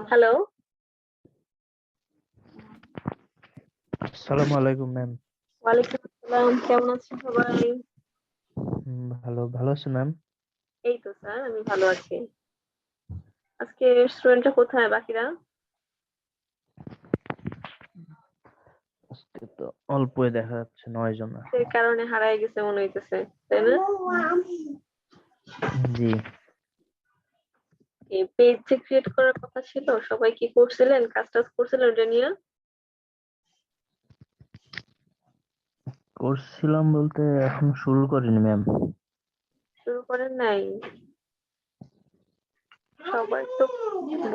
Hello, আসসালামু আলাইকুম ma'am. ওয়ালাইকুম আসসালাম। কেমন আছেন সবাই? ভালো আছেন ম্যাম? এই তো স্যার, আমি ভালো আছি। আজকে স্টুডেন্টরা কোথায় বাকিরা? আজকে তো অল্পই দেখা যাচ্ছে 9 জন আছে। এর কারণে হারায় গেছে মনে হইতেছে, তাই না? জি এই পেজ যে ক্রিয়েট করার কথা ছিল, সবাই কি করছিলেন? কাজ টাজ করছিলেন ওটা নিয়ে? করছিলাম বলতে এখন শুরু করিনি ম্যাম। শুরু করেন নাই? সবাই তো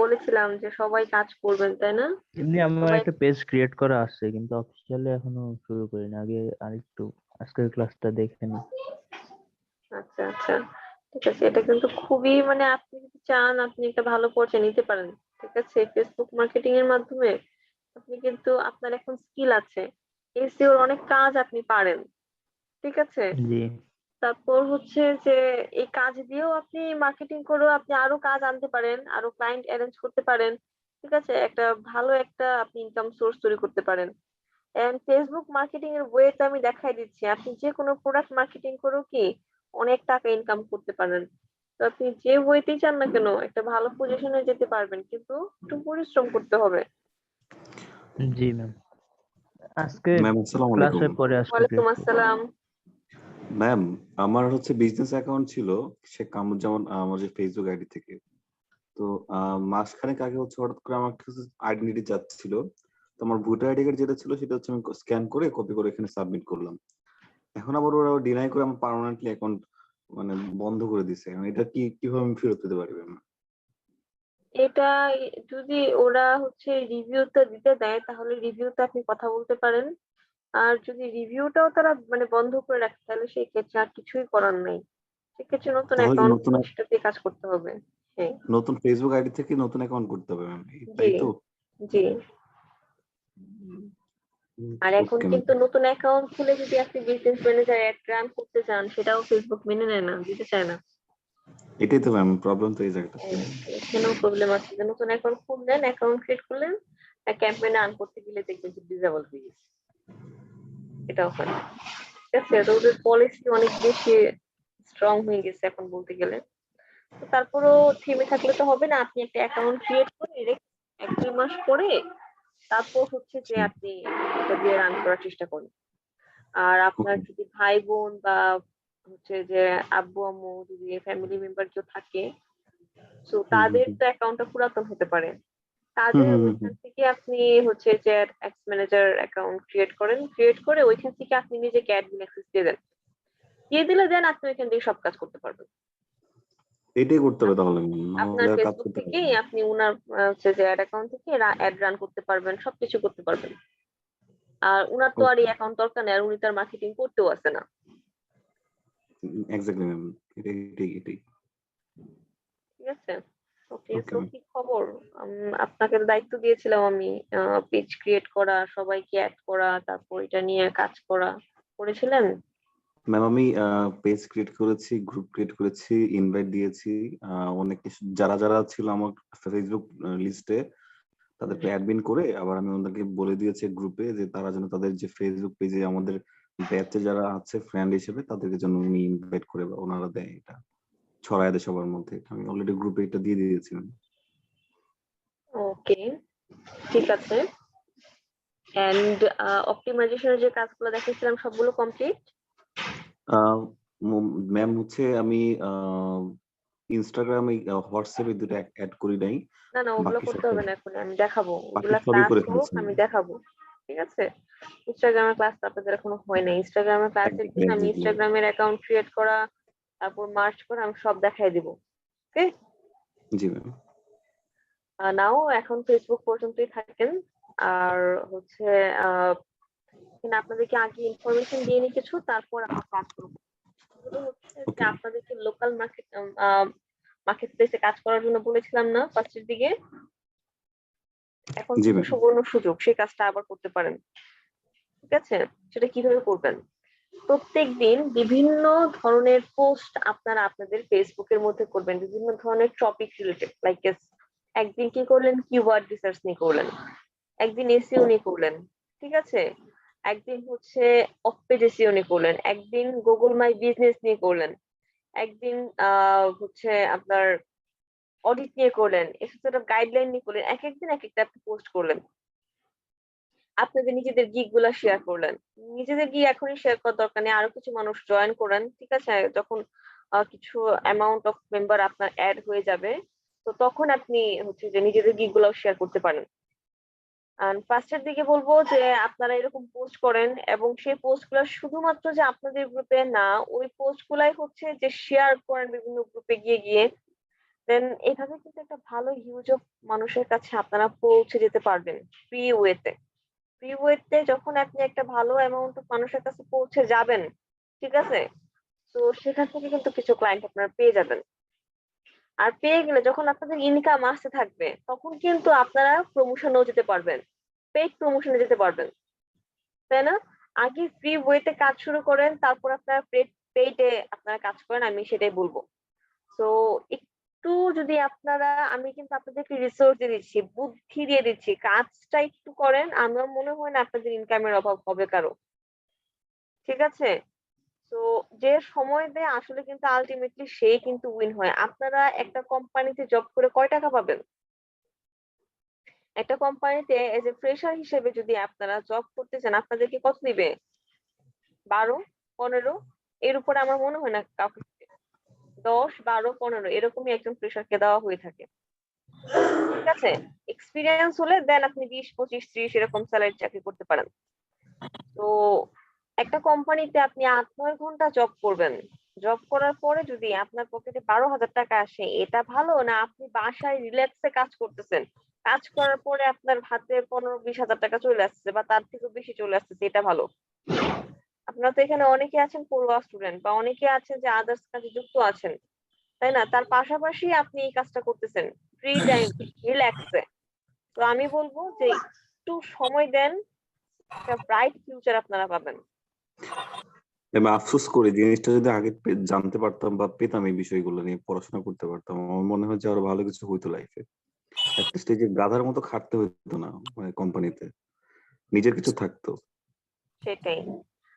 বলেছিলাম যে সবাই কাজ করবেন, তাই না? এমনি আমার সবাই একটা পেজ ক্রিয়েট করা আছে কিন্তু অফিসিয়ালি এখনো শুরু করিনি। আগে আরেকটু আজকের ক্লাসটা দেখে নি। আচ্ছা আচ্ছা, ঠিক আছে। এটা কিন্তু খুবই মানে আপনি যদি চান আপনি একটা ভালো পর্যায়ে নিতে পারেন। ঠিক আছে, ফেসবুক মার্কেটিং এর মাধ্যমে আপনি কিন্তু আপনার এখন স্কিল আছে, এসইওর অনেক কাজ আপনি পারেন। ঠিক আছে, জি তারপর হচ্ছে যে এই কাজ দিয়েও আপনি মার্কেটিং করেও আপনি আরো কাজ আনতে পারেন, আরো ক্লায়েন্ট অ্যারেঞ্জ করতে পারেন। ঠিক আছে, একটা ভালো একটা আপনি ইনকাম সোর্স তৈরি করতে পারেন। এন্ড ফেসবুক মার্কেটিং এর ওয়েতে আমি দেখাই দিচ্ছি, আপনি যে কোনো প্রোডাক্ট মার্কেটিং করেও কি অনেক টাকা ইনকাম করতে পারেন। তো আপনি যে ওয়েতেই চান না কেন একটা ভালো পজিশনে যেতে পারবেন, কিন্তু একটু পরিশ্রম করতে হবে। জি ম্যাম, আজকে ম্যাম আসসালামু আলাইকুম। ক্লাসের পরে আসলে ওয়ালাইকুম ক্রিয়েট করব। আসসালাম। ম্যাম আমার হচ্ছে বিজনেস অ্যাকাউন্ট ছিল শেখ কামরুজ্জামান আমার যে ফেসবুক আইডি থেকে। তো মাসখানেক আগে হচ্ছে হঠাৎ করে আমার কাছে আইডেন্টিটি চাচ্ছিল। তো আমার ভোটার আইডি কার্ড যেটা ছিল সেটা হচ্ছে আমি স্ক্যান করে কপি করে এখানে সাবমিট করলাম। এখন আবার ওরা ডিনাই করে আমার পার্মানেন্টলি অ্যাকাউন্ট মানে বন্ধ করে দিছে। এটা কিভাবে আমি ফেরত পেতে পারি ম্যাম? এটা যদি ওরা হচ্ছে রিভিউটা দিতে দেয় তাহলে রিভিউতে আপনি কথা বলতে পারেন। আর যদি রিভিউটাও তারা মানে বন্ধ করে রাখে তাহলে সেই ক্ষেত্রে আর কিছুই করার নাই। সেক্ষেত্রে নতুন তাহলে কি অ্যাকাউন্ট নতুন খুলে সেটা দিয়ে কাজ করতে হবে। হ্যাঁ। নতুন ফেসবুক আইডি থেকে নতুন অ্যাকাউন্ট করতে হবে ম্যাম, জি তাই তো? জি। আর এখন ওকে ম্যাম। কিন্তু নতুন অ্যাকাউন্ট খুলে যদি আপনি বিজনেস ম্যানেজার অ্যাড রান করতে চান সেটাও ফেসবুক মেনে নেয় না, দিতে চায় না। এটাই তো ম্যাম প্রবলেম, তো এই জায়গাটাতে। এখানেও প্রবলেম আছে যে নতুন অ্যাকাউন্ট খুললেন, অ্যাকাউন্ট ক্রিয়েট করলেন, ক্যাম্পেইন রান করতে গেলে দেখবেন যে ডিসেবল হয়ে গেছে। এটাও হয়। ঠিক আছে, তো ওদের পলিসি অনেক বেশি স্ট্রং হয়ে গেছে এখন বলতে গেলে। তো তারপরেও থেমে থাকলে তো হবে না, আপনি একটা অ্যাকাউন্ট ক্রিয়েট করে রেখে 1-2 মাস পরে তারপর হচ্ছে যে জি। আপনি এটা দিয়ে রান করার চেষ্টা করুন। আর আপনার ওকে। যদি ভাই বোন বা হচ্ছে যে আব্বু আম্মু যদি ফ্যামিলি মেম্বার কেউ থাকে, তো হুম হুম তাদের হুম তো অ্যাকাউন্টটা পুরাতন হতে পারে। হুম তাদের হুম হুম ওইখান হুম। থেকে আপনি হচ্ছে যে অ্যাডস ম্যানেজার অ্যাকাউন্ট ক্রিয়েট করেন, ক্রিয়েট করে ওইখান থেকে আপনি নিজেকে অ্যাডমিন অ্যাক্সেস দিয়ে দেন। দিয়ে দিলে দেন আপনি ওইখান থেকে সব কাজ করতে পারবেন। এটাই করতে হবে তাহলে ম্যাম, আপনার নাহলে আর কাজ ফেসবুক করতে পারবো থেকেই না। আপনি উনার হচ্ছে যে অ্যাড অ্যাকাউন্ট থেকে অ্যাড রান করতে পারবেন, সবকিছু করতে পারবেন। আর উনার তো আর এই ওকে। অ্যাকাউন্ট দরকার নেই, আর উনি তার মার্কেটিং করতেও আসে না। এক্স্যাক্টলি ম্যাম, এটাই এটাই এটাই। ঠিক আছে। ওকে, ওকে সো ম্যাম। কি খবর? আপনাকে তো দায়িত্ব দিয়েছিলাম আমি পেজ ক্রিয়েট করা, সবাইকে অ্যাড করা, তারপর এটা নিয়ে কাজ করা। করেছিলেন? ম্যাম আমি পেজ ক্রিয়েট করেছি, গ্রুপ ক্রিয়েট করেছি, ইনভাইট দিয়েছি। অনেক কিছু যারা যারা ছিল আমার ফেসবুক লিস্টে তাদেরকে অ্যাডমিন করে আবার আমি ওদেরকে বলে দিয়েছি গ্রুপে যে তারা যেন তাদের যে ফেসবুক পেজে আমাদের ব্যাচে যারা আছে ফ্রেন্ড হিসেবে তাদেরকে যেন উনি ইনভাইট করে বা ওনারা দেয়, এটা ছড়ায় দেয় সবার মধ্যে। এটা আমি অলরেডি গ্রুপে এটা দিয়ে দিয়েছিলাম। ওকে, ঠিক আছে। এন্ড অপটিমাইজেশনের যে কাজগুলো দেখিয়েছিলাম সবগুলো কমপ্লিট? ম্যাম হচ্ছে আমি ইনস্টাগ্রামে হোয়াটসঅ্যাপে দুটো অ্যাড করি নাই, না না, ওগুলো বাকি করতে সব হবে না এখন, আমি দেখাবো বাকি ওগুলা সবই ক্লাস করে হোক, ফেলেছি আমি ম্যাম। দেখাবো। ঠিক আছে। ইনস্টাগ্রামের ক্লাস তো আপনাদের এখনো হয় না, ইনস্টাগ্রামের ক্লাসের এক্স্যাক্টলি দিন আমি এক্স্যাক্টলি। ইনস্টাগ্রামের অ্যাকাউন্ট ক্রিয়েট করা, তারপর মার্চ করা, আমি সব দেখাই দিব। ওকে। জি ম্যাম। নাও এখন ফেসবুক পর্যন্তই থাকেন। আর হচ্ছে আহ এখানে আপনাদেরকে আগে ইনফরমেশন দিয়ে নি কিছু, তারপর আমরা কাজ করবো। এগুলো হচ্ছে যে ওকে ম্যাম। আপনাদেরকে লোকাল মার্কেট প্লেসে কাজ করার জন্য বলেছিলাম না ফার্স্টের দিকে? এখন জি কিন্তু ম্যাম। সুবর্ণ সুযোগ, সেই কাজটা আবার করতে পারেন। ঠিক আছে। সেটা কিভাবে করবেন? প্রত্যেকদিন বিভিন্ন ধরনের পোস্ট আপনারা আপনাদের ফেসবুকের মধ্যে করবেন, বিভিন্ন ধরনের টপিক রিলেটেড, লাইক একদিন কি করলেন, কিওয়ার্ড রিসার্চ নিয়ে করলেন, একদিন এসইও নিয়ে করলেন। ঠিক আছে। একদিন হচ্ছে অফ পেজ এসইও নিয়ে করলেন, একদিন গুগল মাই বিজনেস নিয়ে করলেন, একদিন হচ্ছে আপনার অডিট নিয়ে করলেন, এসব গাইডলাইন নিয়ে করলেন, এক একদিন এক একটা পোস্ট করলেন। আপনাদের নিজেদের গিগ গুলা শেয়ার করলেন। নিজেদের গিগ এখনই শেয়ার করার দরকার নেই, আরো কিছু মানুষ জয়েন করেন। ঠিক আছে। যখন কিছু অ্যামাউন্ট অফ মেম্বার আপনার অ্যাড হয়ে যাবে, তো তখন আপনি হচ্ছে যে নিজেদের গিগ গুলাও শেয়ার করতে পারেন। আর ফার্স্টের দিকে বলবো যে আপনারা এরকম পোস্ট করেন, এবং সেই পোস্ট গুলা শুধুমাত্র যে আপনাদের গ্রুপে না, ওই পোস্ট গুলাই হচ্ছে যে শেয়ার করেন বিভিন্ন গ্রুপে গিয়ে গিয়ে। দেন এভাবে কিন্তু একটা ভালো হিউজ অফ মানুষের কাছে আপনারা পৌঁছে যেতে পারবেন ফ্রি ওয়েতে। ফ্রি ওয়েতে যখন আপনি একটা ভালো অ্যামাউন্ট অফ মানুষের কাছে পৌঁছে যাবেন, ঠিক আছে, তো সেখান থেকে কিন্তু কিছু ক্লায়েন্ট আপনারা পেয়ে যাবেন। আর পেয়ে গেলে যখন আপনাদের ইনকাম আসতে থাকবে তখন কিন্তু আপনারা প্রমোশনেও যেতে পারবেন, পেইড প্রমোশনে যেতে পারবেন। তাই না? আগে ফ্রি ওয়েতে কাজ শুরু করেন, তারপর আপনারা পেইডে আপনারা কাজ করেন, আমি সেটাই বলবো। তো একটু যদি আপনারা, আমি কিন্তু আপনাদেরকে রিসোর্স দিয়ে দিচ্ছি, বুদ্ধি দিয়ে দিচ্ছি, কাজটা একটু করেন, আমার মনে হয় না আপনাদের ইনকামের অভাব হবে কারো। ঠিক আছে। তো যে সময় দেয় আসলে কিন্তু আলটিমেটলি সেই কিন্তু উইন হয়। আপনারা একটা কোম্পানিতে জব করে কয় টাকা পাবেন? একটা কোম্পানিতে এজ এ ফ্রেশার হিসেবে যদি আপনারা জব করতে চান, আপনাদেরকে কত দিবে? 12, 15? এর উপরে আমার মনে হয় না কাউকে। 10, 12, 15 এরকমই একজন ফ্রেশারকে দেওয়া হয়ে থাকে। ঠিক আছে। এক্সপিরিয়েন্স হলে দেন আপনি 20, 25, 30 এরকম স্যালারি চাকরি করতে পারেন। তো একটা কোম্পানিতে আপনি 8-9 ঘন্টা জব করবেন, জব করার পরে যদি আপনার পকেটে 12,000 টাকা আসে, এটা ভালো না আপনি বাসায় রিল্যাক্সে কাজ করতেছেন, কাজ করার পরে আপনার হাতে 15-20 হাজার টাকা চলে আসছে বা তার থেকেও বেশি চলে আসতেছে, এটা ভালো? আপনারা তো এখানে অনেকে আছেন পড়ুয়া স্টুডেন্ট বা অনেকে আছেন যে আদার্স কাজে যুক্ত আছেন, তাই না? তার পাশাপাশি আপনি এই কাজটা করতেছেন ফ্রি টাইম, রিল্যাক্সে। তো আমি বলবো যে একটু সময় দেন, একটা ব্রাইট ফিউচার আপনারা পাবেন। আমি আফসোস করি জিনিসটা যদি আগে জানতে পারতাম বা পেতাম এই বিষয়গুলো নিয়ে পড়াশোনা করতে পারতাম, আমার মনে হয় যে আরো ভালো কিছু হইতো লাইফে। একটা স্টেজে গাধার মতো খাটতে হইতো না মানে কোম্পানিতে, নিজের কিছু থাকতো। সেটাই।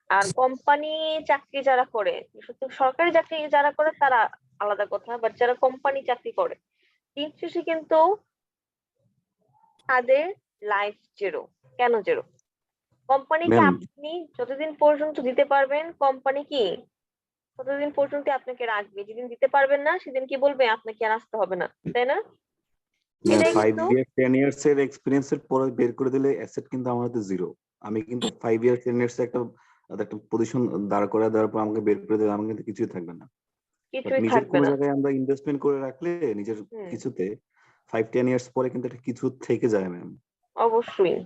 আর কোম্পানি চাকরি যারা করে, সত্যি সরকারি চাকরি যারা করে তারা আলাদা কথা, বাট যারা কোম্পানি চাকরি করে দিন শেষে কিন্তু তাদের লাইফ জিরো। কেন জিরো? কোম্পানিকে ম্যাম আপনি যতদিন পর্যন্ত দিতে পারবেন, কোম্পানি কি ততদিন পর্যন্ত আপনাকে রাখবে। যেদিন দিতে পারবেন না সেদিন কি বলবে আপনাকে আর আসতে হবে না, তাই না? এটাই 5 কিন্তু ইয়ার 10 ইয়ার্স এর এক্সপিরিয়েন্স এর পরে বের করে দিলে অ্যাসেট কিন্তু আমার হাতে জিরো। আমি কিন্তু 5 ইয়ার 10 ইয়ার্স একটা একটা পজিশন দাঁড় করে দেওয়ার পর আমাকে বের করে দিলে আমার কিন্তু কিছুই থাকবে না। বাট কিছুই নিজের থাকবে কোনো না। জায়গায় আমরা ইনভেস্টমেন্ট করে রাখলে নিজের হুম, কিছুতে 5-10 ইয়ার্স পরে কিন্তু একটা কিছু থেকে যায় ম্যাম। অবশ্যই।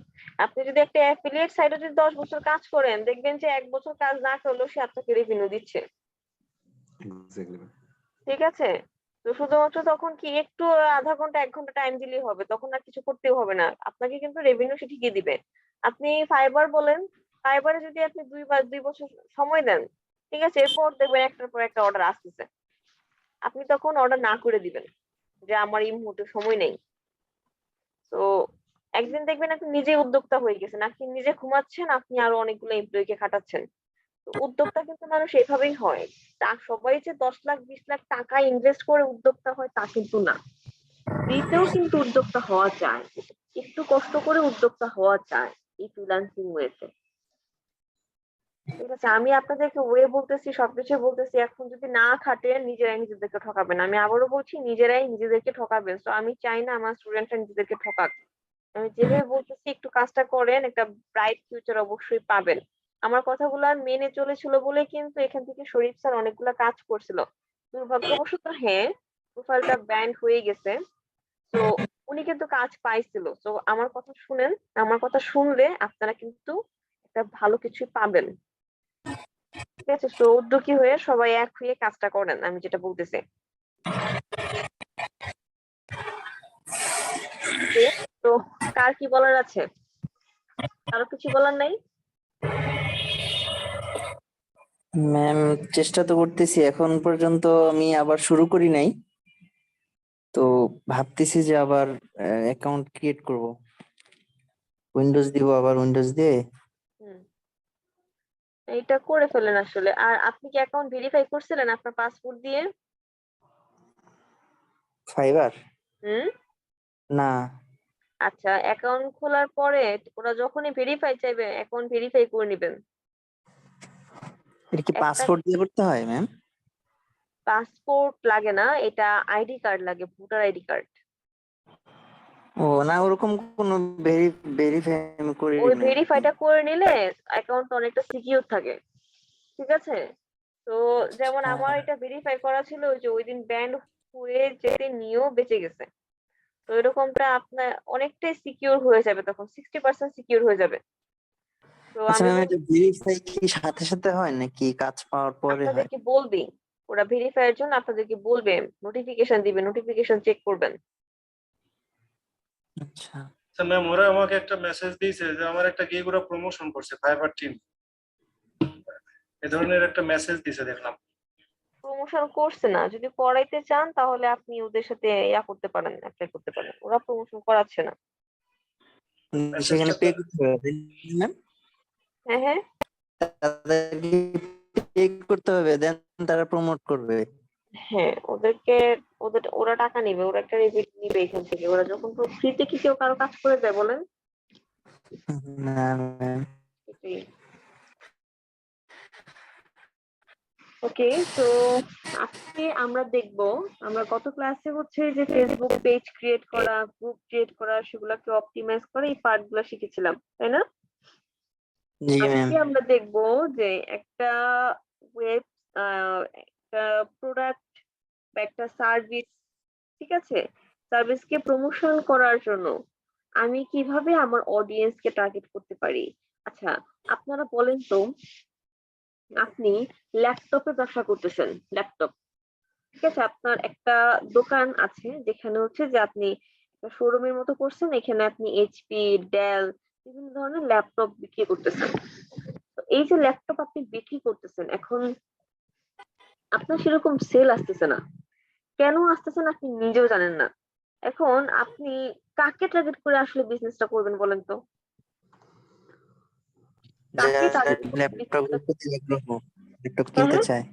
আপনি যদি একটা অ্যাফিলিয়েট সাইটে যদি 10 বছর কাজ করেন, দেখবেন যে 1 বছর কাজ না করলেও সে আপনাকে রেভিনিউ দিচ্ছে। Exactly ma'am. ঠিক আছে? তো শুধুমাত্র তখন কি একটু আধা ঘন্টা 1 ঘন্টা টাইম দিলেই হবে, তখন আর কিছু করতেও হবে না, আপনাকে কিন্তু রেভিনিউ সে ঠিকই দিবে। আপনি ফাইবার বলেন, ফাইবারে যদি আপনি 2 বছর সময় দেন, ঠিক আছে, এরপর দেখবেন একটার পর একটা অর্ডার আসতেছে, আপনি তখন অর্ডার না করে দিবেন যে আমার এই মুহূর্তে সময় নেই। তো একদিন দেখবেন আপনি নিজে উদ্যোক্তা হয়ে গেছেন, আপনি নিজে ঘুমাচ্ছেন, আপনি আরো অনেকগুলো এমপ্লয়িকে খাটাচ্ছেন। তো উদ্যোক্তা কিন্তু মানুষ এভাবেই হয়। তা সবাই যে 10 লাখ 20 লাখ টাকা ইনভেস্ট করে উদ্যোক্তা হয় তা কিন্তু না। ফ্রিতেও কিন্তু উদ্যোক্তা হওয়া যায়, একটু কষ্ট করে উদ্যোক্তা হওয়া যায় এই ফ্রিল্যান্সিং ওয়েতে। ঠিক আছে, আমি আপনাদেরকে ওয়ে বলতেছি, সবকিছু বলতেছি, এখন যদি না খাটেন নিজেরাই নিজেদেরকে ঠকাবেন। আমি আবারও বলছি, নিজেরাই নিজেদেরকে ঠকাবেন। তো আমি চাই না আমার স্টুডেন্টরা নিজেদেরকে ঠকাক। আমি যেভাবে বলতেছি একটু কাজটা করেন, একটা ব্রাইট ফিউচার অবশ্যই পাবেন। আমার কথাগুলো মেনে চলেছিল বলে কিন্তু এখান থেকে শরীফ স্যার অনেকগুলা কাজ করছিল। দুর্ভাগ্যবশত হ্যাঁ, প্রোফাইলটা ব্যান্ড হয়ে গেছে। তো উনি কিন্তু কাজ পাইছিল। তো আমার কথা শুনেন, আমার কথা শুনলে আপনারা কিন্তু একটা ভালো কিছু পাবেন। ঠিক আছে? তো উদ্যোগী হয়ে সবাই এক হয়ে কাজটা করেন, আমি যেটা বলতেছি। ওকে, তো কার কি বলার আছে? কারো কিছু বলার নাই? ম্যাম, চেষ্টা তো করতেছি, এখন পর্যন্ত আমি আবার শুরু করি নাই। তো ভাবতেছি যে আবার অ্যাকাউন্ট ক্রিয়েট করব, উইন্ডোজ দিব, আবার উইন্ডোজ দিয়ে হুম, এটা করে ফেলেন আসলে। আর আপনি কি অ্যাকাউন্ট ভেরিফাই করছিলেন আপনার পাসপোর্ট দিয়ে? ফাইবার। হুম, না, আচ্ছা, অ্যাকাউন্ট খোলার পরে ওরা যখনই ভেরিফাই চাইবে অ্যাকাউন্ট ভেরিফাই করে নিবেন। এটা কি একটা পাসপোর্ট দিয়ে করতে হয় ম্যাম? পাসপোর্ট লাগে না, এটা আইডি কার্ড লাগে, ভোটার আইডি কার্ড। ও না, ওরকম কোনো ভেরিফাই আমি করি ওই নাই। ভেরিফাইটা করে নিলে অ্যাকাউন্ট অনেকটা সিকিউর থাকে। ঠিক আছে? তো যেমন আচ্ছা, আমার এটা ভেরিফাই করা ছিল, ওই যে ওইদিন ব্যান্ড হয়ে যেতে নিয়েও বেঁচে গেছে। তো এরকমটা আপনার অনেকটাই সিকিউর হয়ে যাবে, তখন 60% সিকিউর হয়ে যাবে। তো আচ্ছা আমি ম্যাম, বল এটা ভেরিফাই কি সাথে সাথে হয় নাকি কাজ পাওয়ার পরে হয়? আপনাদেরকে বলবি, ওরা ভেরিফাই এর জন্য আপনাদেরকে বলবে, নোটিফিকেশন দিবে, নোটিফিকেশন চেক করবেন। আচ্ছা, আচ্ছা ম্যাম, ওরা আমাকে একটা মেসেজ দিয়েছে যে আমার একটা গিগ ওরা প্রমোশন করছে ফাইবার টিম, এই ধরনের একটা মেসেজ দিয়েছে দেখলাম। প্রমোশন করছে না, যদি করাইতে চান তাহলে আপনি ওদের সাথে ইয়া করতে পারেন, অ্যাপ্লাই করতে পারেন, ওরা প্রমোশন করাচ্ছে না। সেখানে মেসেজটা পে করতে হবে ম্যাম? হ্যাঁ, হ্যাঁ, তাদেরকে পে করতে হবে, দেন তারা প্রমোট করবে? হ্যাঁ, ওদেরকে, ওরা টাকা নিবে, ওরা একটা রেভিনিউ নিবে এখান থেকে। ওরা যখন ফ্রিতে কি কেউ কারো কাজ করে দেয় বলেন? না ম্যাম। এটাই। ওকে, তো আজকে আমরা দেখব, আমরা গত ক্লাসে হচ্ছে যে ফেসবুক পেজ ক্রিয়েট করা, গ্রুপ ক্রিয়েট করা, সেগুলোকে অপটিমাইজ করে এই পার্ট গুলো শিখেছিলাম, তাই না? জি ম্যাম। আজকে আমরা দেখব যে একটা ওয়েব একটা প্রোডাক্ট বা একটা সার্ভিস, ঠিক আছে, সার্ভিসকে প্রমোশন করার জন্য আমি কিভাবে আমার অডিয়েন্সকে টার্গেট করতে পারি? আচ্ছা, আপনারা বলেন তো, আপনি ল্যাপটপের ব্যবসা করতেছেন, ল্যাপটপ, ঠিক আছে, আপনার একটা দোকান আছে যেখানে হচ্ছে যে আপনি একটা শোরুমের মতো করছেন, এখানে আপনি এইচপি, ডেল বিভিন্ন ধরনের ল্যাপটপ বিক্রি করতেছেন। তো এই যে ল্যাপটপ আপনি বিক্রি করতেছেন, এখন আপনার সেরকম সেল আসতেছে না। কেন আসতেছে না আপনি নিজেও জানেন না। এখন আপনি কাকে টার্গেট করে আসলে বিজনেসটা করবেন বলেন তো? কাকে যারা টার্গেট করে ল্যাপটপের প্রতি আগ্রহ, ল্যাপটপ হ্যাঁ কিনতে হ্যাঁ, চায়,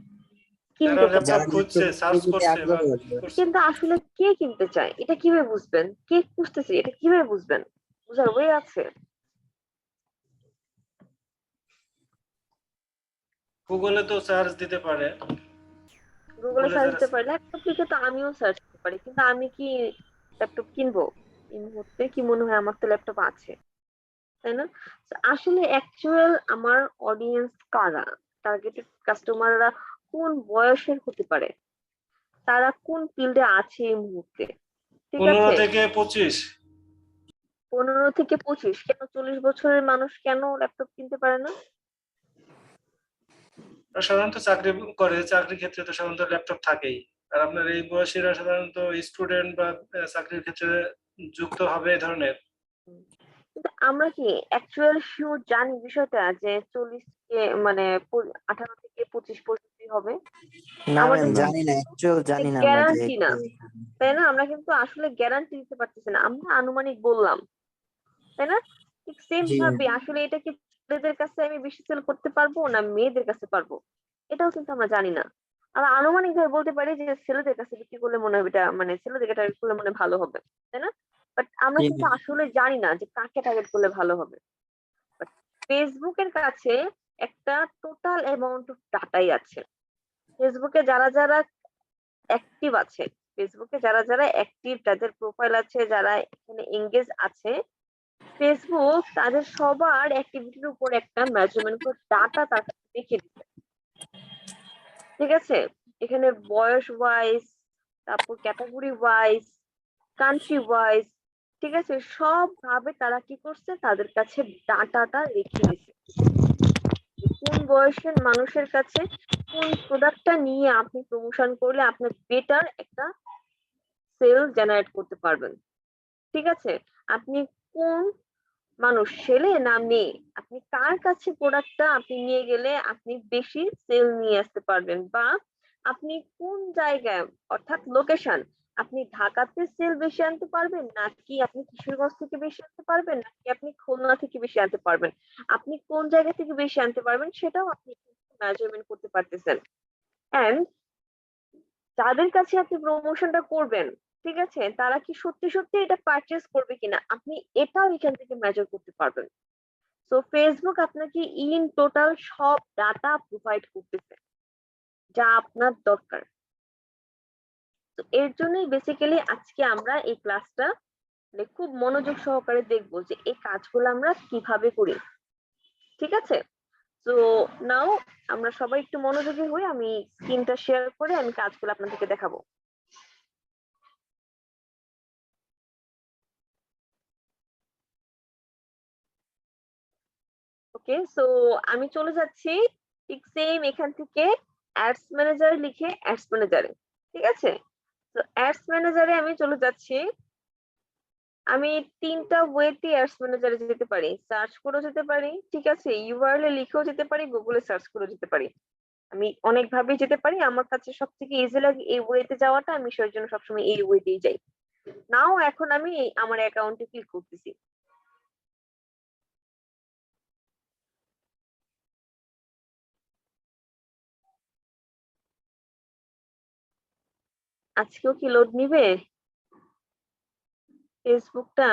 যারা কিনতে চায়। ল্যাপটপ যারা খুঁজছে, ল্যাপটপের সার্চ প্রতি করছে বা আগ্রহ আছে, করছে। কিন্তু আসলে কে কিনতে চায় এটা কিভাবে বুঝবেন? কে খুঁজতেছে এটা কিভাবে বুঝবেন? বুঝার ওয়ে আছে? গুগলে তো সার্চ দিতে পারে, গুগলে গুগলে সার্চ যারা দিতে পারি, ল্যাপটপ লিখে তো আমিও সার্চ করতে পারি, কিন্তু আমি কি ল্যাপটপ কিনবো এই মুহূর্তে? কি মনে হয় আমার তো ল্যাপটপ আছে, তাই না? তো আসলে অ্যাকচুয়াল আমার অডিয়েন্স কারা, টার্গেটেড কাস্টমাররা কোন বয়সের হতে পারে, তারা কোন ফিল্ডে আছে এই মুহূর্তে, ঠিক 15 আছে? থেকে 25। 15 থেকে 25, কেন 40 বছরের মানুষ কেন ল্যাপটপ কিনতে পারে না? আর সাধারণত চাকরি করে, চাকরির ক্ষেত্রে তো সাধারণত ল্যাপটপ থাকেই। আর আপনার এই বয়সীরা সাধারণত স্টুডেন্ট বা চাকরির ক্ষেত্রে যুক্ত হবে এই ধরনের। হুম। কিন্তু আমরা কি অ্যাকচুয়াল শিওর জানি বিষয়টা যে 40 কে মানে 18 থেকে 25 পর্যন্তই হবে? না ম্যাম আমাদের না জানি না, অ্যাকচুয়াল জানি না আমরা যে গ্যারান্টি না, তাই না? আমরা কিন্তু আসলে গ্যারান্টি দিতে পারতেছি না, আমরা আনুমানিক বললাম, তাই না? ঠিক সেম জি ভাবে আসলে এটা কি ছেলেদের কাছে আমি বেশি সেল করতে পারবো না মেয়েদের কাছে পারবো, এটাও কিন্তু আমরা জানি না। আমরা আনুমানিক ভাবে বলতে পারি যে ছেলেদের কাছে বিক্রি করলে মনে হবে এটা, মানে ছেলেদের টার্গেট করলে মনে হয় ভালো হবে, তাই না? বাট আমরা জি কিন্তু ম্যাম। আসলে জানি না যে কাকে টার্গেট করলে ভালো হবে। বাট ফেসবুকের কাছে একটা টোটাল অ্যামাউন্ট অফ ডাটাই আছে। ফেসবুকে যারা যারা অ্যাক্টিভ আছে, ফেসবুকে যারা যারা অ্যাক্টিভ, যাদের প্রোফাইল আছে, যারা এখানে এঙ্গেজ আছে, ফেসবুক তাদের সবার অ্যাক্টিভিটির উপর একটা মেজারমেন্ট করে ডাটা তার কাছে দেখিয়ে দিচ্ছে, ঠিক আছে? এখানে বয়স ওয়াইজ, তারপর ক্যাটাগরি ওয়াইজ, কান্ট্রি ওয়াইজ, ঠিক আছে, সব ভাবে তারা কি করছে, তাদের কাছে ডাটাটা রেখে দিচ্ছে যে কোন বয়সের মানুষের কাছে কোন প্রোডাক্টটা নিয়ে আপনি প্রমোশন করলে আপনার বেটার একটা সেল জেনারেট করতে পারবেন, ঠিক আছে? আপনি কোন মানুষ, ছেলে না মেয়ে, আপনি কার কাছে প্রোডাক্টটা আপনি নিয়ে গেলে আপনি বেশি সেল নিয়ে আসতে পারবেন, বা আপনি কোন জায়গায়, অর্থাৎ লোকেশন, আপনি ঢাকাতে সেল বেশি আনতে পারবেন নাকি আপনি কিশোরগঞ্জ থেকে বেশি আনতে পারবেন নাকি আপনি খুলনা থেকে বেশি আনতে পারবেন, আপনি কোন জায়গা থেকে বেশি আনতে পারবেন সেটাও আপনি মেজারমেন্ট করতে পারতেছেন। এন্ড যাদের কাছে আপনি প্রমোশনটা করবেন, ঠিক আছে, তারা কি সত্যি সত্যি এটা পারচেজ করবে কিনা আপনি এটাও এখান থেকে মেজার করতে পারবেন। সো ফেসবুক আপনাকে ইন টোটাল সব ডাটা প্রোভাইড করতেছে যা আপনার দরকার। তো এর জন্যই বেসিক্যালি আজকে আমরা এই ক্লাসটা মানে খুব মনোযোগ সহকারে দেখবো যে এই কাজগুলো আমরা কিভাবে করি, ঠিক আছে? তো নাও আমরা সবাই একটু মনোযোগী হই, আমি স্ক্রিনটা শেয়ার করে আমি কাজগুলো আপনাদেরকে দেখাবো। ওকে, সো আমি চলে যাচ্ছি ঠিক সেম এখান থেকে অ্যাডস ম্যানেজার লিখে অ্যাডস ম্যানেজারে, ঠিক আছে? তো অ্যাডস ম্যানেজারে আমি চলে যাচ্ছি। আমি 3টা ওয়েতে অ্যাডস ম্যানেজারে যেতে পারি, সার্চ করেও যেতে পারি, ঠিক আছে, ইউআরএল এ লিখেও যেতে পারি, গুগলে সার্চ করেও যেতে পারি, আমি অনেক ভাবেই যেতে পারি। আমার কাছে সব থেকে ইজি লাগে এই ওয়েতে যাওয়াটা, আমি সেই জন্য সবসময় এই ওয়েতেই যাই। নাও এখন আমি আমার অ্যাকাউন্টে ক্লিক করতেছি। আজকেও কি লোড নিবে ফেসবুকটা?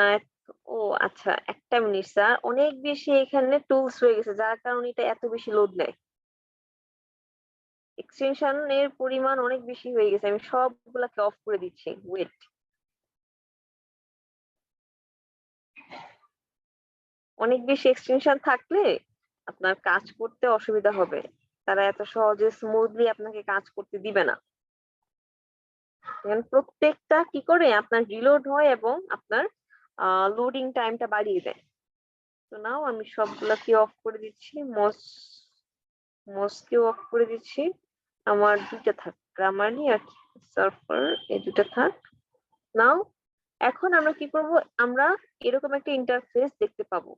ও আচ্ছা, একটা মিনিট স্যার, অনেক বেশি এখানে টুলস হয়ে গেছে যার কারণে এটা এত বেশি লোড নেয়। এক্সটেনশন এর পরিমাণ অনেক বেশি হয়ে গেছে, আমি সবগুলাকে অফ করে দিচ্ছি, ওয়েট। অনেক বেশি এক্সটেনশন থাকলে আপনার কাজ করতে অসুবিধা হবে, তারা এত সহজে স্মুথলি আপনাকে কাজ করতে দিবে না। প্রত্যেকটা কি করে আপনার রিলোড হয় এবং আপনার লোডিং টাইমটা বাড়িয়ে দেয়। তো নাও আমি সবগুলাকে অফ করে দিচ্ছি, মোসকেও অফ করে দিচ্ছি। আমার দুইটা থাক, গ্রামারলি আর সার্ফার, এই দুটো থাক। নাও এখন আমরা কি করব, আমরা এরকম একটা ইন্টারফেস দেখতে পাবো।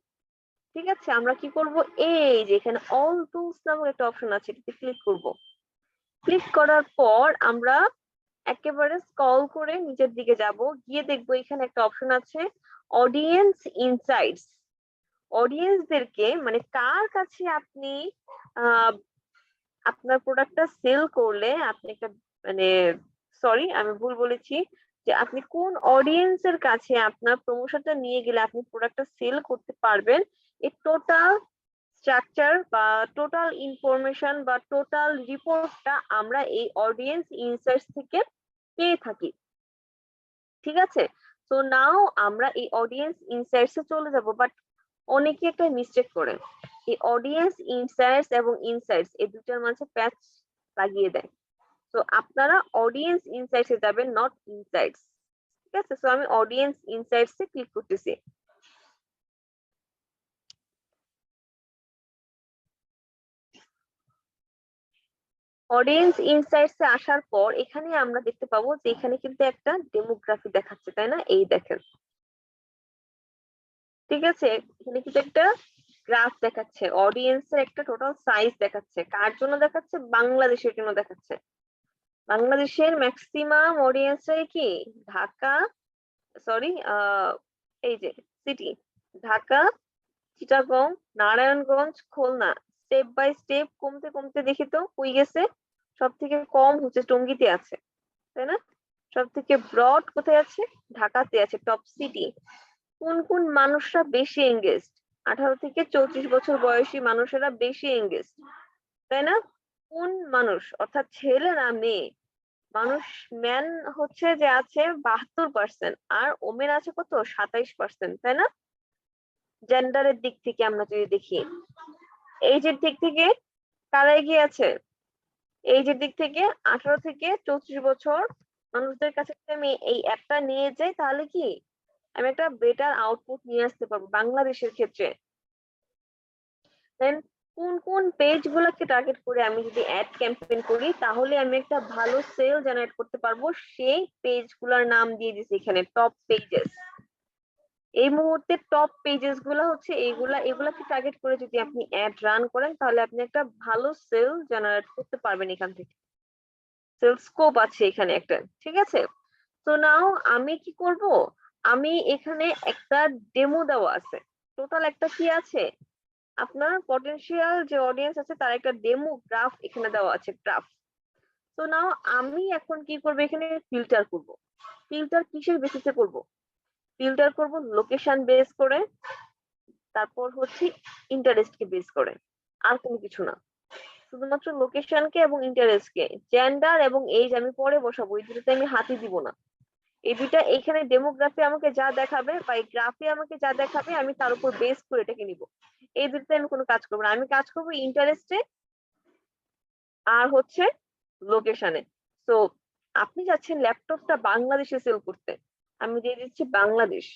ঠিক আছে, আমরা কি করব, এই যে এখানে অল টুলস নামক একটা অপশন আছে, এটাতে ক্লিক করব। ক্লিক করার পর আমরা একেবারে স্ক্রল করে নিচের দিকে যাব, গিয়ে দেখবো এখানে একটা অপশন আছে অডিয়েন্স ইনসাইটস। অডিয়েন্সদেরকে মানে কার কাছে আপনি আপনার প্রোডাক্টটা সেল করলে আপনি একটা মানে সরি আমি ভুল বলেছি, যে আপনি কোন অডিয়েন্সের কাছে আপনার প্রমোশনটা নিয়ে গেলে আপনি প্রোডাক্টটা সেল করতে পারবেন, এই টোটাল স্ট্রাকচার বা টোটাল ইনফরমেশন বা টোটাল রিপোর্টটা আমরা এই অডিয়েন্স ইনসাইটস থেকে পেয়ে থাকি। ঠিক আছে, তো নাও আমরা এই অডিয়েন্স ইনসাইটস এ চলে যাব, বাট অনেকে একটা মিস্টেক করেন, এই অডিয়েন্স ইনসাইটস এবং ইনসাইটস এই দুটার মাঝে প্যাচ লাগিয়ে দেয়। তো আপনারা অডিয়েন্স ইনসাইটস এ যাবেন, নট ইনসাইটস। ঠিক আছে, সো আমি অডিয়েন্স ইনসাইটস এ ক্লিক করতেছি। অডিয়েন্স ইনসাইটস এ আসার পর এখানে আমরা দেখতে পাবো যে এখানে কিন্তু একটা ডেমোগ্রাফি দেখাচ্ছে, তাই না? এই দেখেন, ঠিক আছে, এখানে কিন্তু একটা গ্রাফ দেখাচ্ছে, অডিয়েন্সের একটা টোটাল সাইজ দেখাচ্ছে। কার জন্য দেখাচ্ছে? বাংলাদেশের জন্য দেখাচ্ছে। বাংলাদেশের ম্যাক্সিমাম অডিয়েন্সরাই কি ঢাকা, সরি এই যে city, Dhaka, Chittagong, Narayanganj, Khulna. Step by step কমতে কমতে দেখি তো কই গেছে, সব থেকে কম হচ্ছে টঙ্গীতে আছে, তাই না? সব থেকে ব্রড কোথায় আছে? ঢাকাতে আছে, টপ সিটি। কোন কোন মানুষরা বেশি এঙ্গেজড? 18 থেকে 34 বছর বয়সী মানুষেরা বেশি এঙ্গেজড, তাই না? কোন মানুষ, অর্থাৎ ছেলে না মেয়ে মানুষ, ম্যান হচ্ছে যে আছে 72% আর ওমেন আছে কত? 27%, তাই না? জেন্ডারের দিক থেকে আমরা যদি দেখি, এইজের দিক থেকে কারা এগিয়ে আছে? এইজের দিক থেকে 18 থেকে 34 বছর মানুষদের কাছে যদি আমি এই অ্যাপটা নিয়ে যাই, তাহলে কি আমি একটা বেটার আউটপুট নিয়ে আসতে পারবো বাংলাদেশের ক্ষেত্রে। দেন কোন কোন পেজ গুলোকে টার্গেট করে আমি যদি অ্যাড ক্যাম্পেইন করি তাহলে আমি একটা ভালো সেল জেনারেট করতে পারবো, সেই পেজ গুলার নাম দিয়ে দিছি এখানে টপ পেজেস। এই মুহূর্তে টপ পেজেস গুলা হচ্ছে এগুলাকে টার্গেট করে যদি আপনি অ্যাড রান করেন তাহলে আপনি একটা ভালো সেল জেনারেট করতে পারবেন এখান থেকে। সেল স্কোপ আছে এখানে একটা, ঠিক আছে। তো নাও আমি কি করব, আমি এখানে একটা ডেমো দেওয়া আছে, টোটাল একটা কি আছে, আপনার পটেনশিয়াল যে অডিয়েন্স আছে তার একটা ডেমো গ্রাফ এখানে দেওয়া আছে, গ্রাফ। তো নাও আমি এখন কি করব, এখানে ফিল্টার করব। ফিল্টার কিসের বেসিসে করব? ফিল্টার করব লোকেশন বেস করে, তারপর হচ্ছে ইন্টারেস্টকে বেস করে, আর কোনো কিছু না। শুধুমাত্র লোকেশনকে এবং ইন্টারেস্টকে, জেন্ডার এবং এজ আমি পরে বসাবো, এই দুটোতে আমি হাতই দিব না। এই দুইটা এইখানে ডেমোগ্রাফি আমাকে যা দেখাবে বা এই গ্রাফে আমাকে যা দেখাবে আমি তার উপর বেস করে এটাকে নিব। এই দুটোতে আমি কোনো কাজ করবো না, আমি কাজ করবো ইন্টারেস্টে আর হচ্ছে লোকেশনে। তো আপনি যাচ্ছেন ল্যাপটপটা বাংলাদেশে সেল করতে, আমি দিয়ে দিচ্ছি বাংলাদেশ,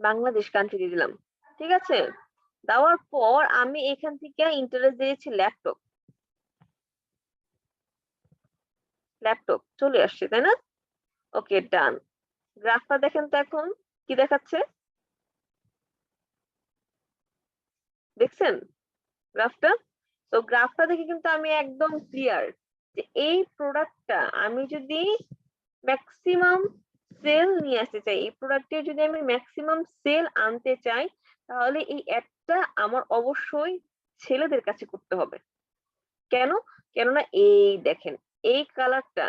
বাংলাদেশ কান্ট্রি দিয়ে দিলাম। ঠিক আছে, দেওয়ার পর আমি এখান থেকে ইন্টারেস্ট দিয়েছি ল্যাপটপ, ল্যাপটপ চলে আসছে, তাই না? ওকে, ডান। গ্রাফটা দেখেন তো এখন কি দেখাচ্ছে, দেখছেন গ্রাফটা? তো গ্রাফটা দেখে কিন্তু আমি একদম ক্লিয়ার যে এই প্রোডাক্টটা আমি যদি ম্যাক্সিমাম সেল নিয়ে আসতে চাই, এই প্রোডাক্টের যদি আমি ম্যাক্সিমাম সেল আনতে চাই, তাহলে এই অ্যাডটা আমার অবশ্যই ছেলেদের কাছে করতে হবে। কেন? কেননা এই দেখেন এই কালারটা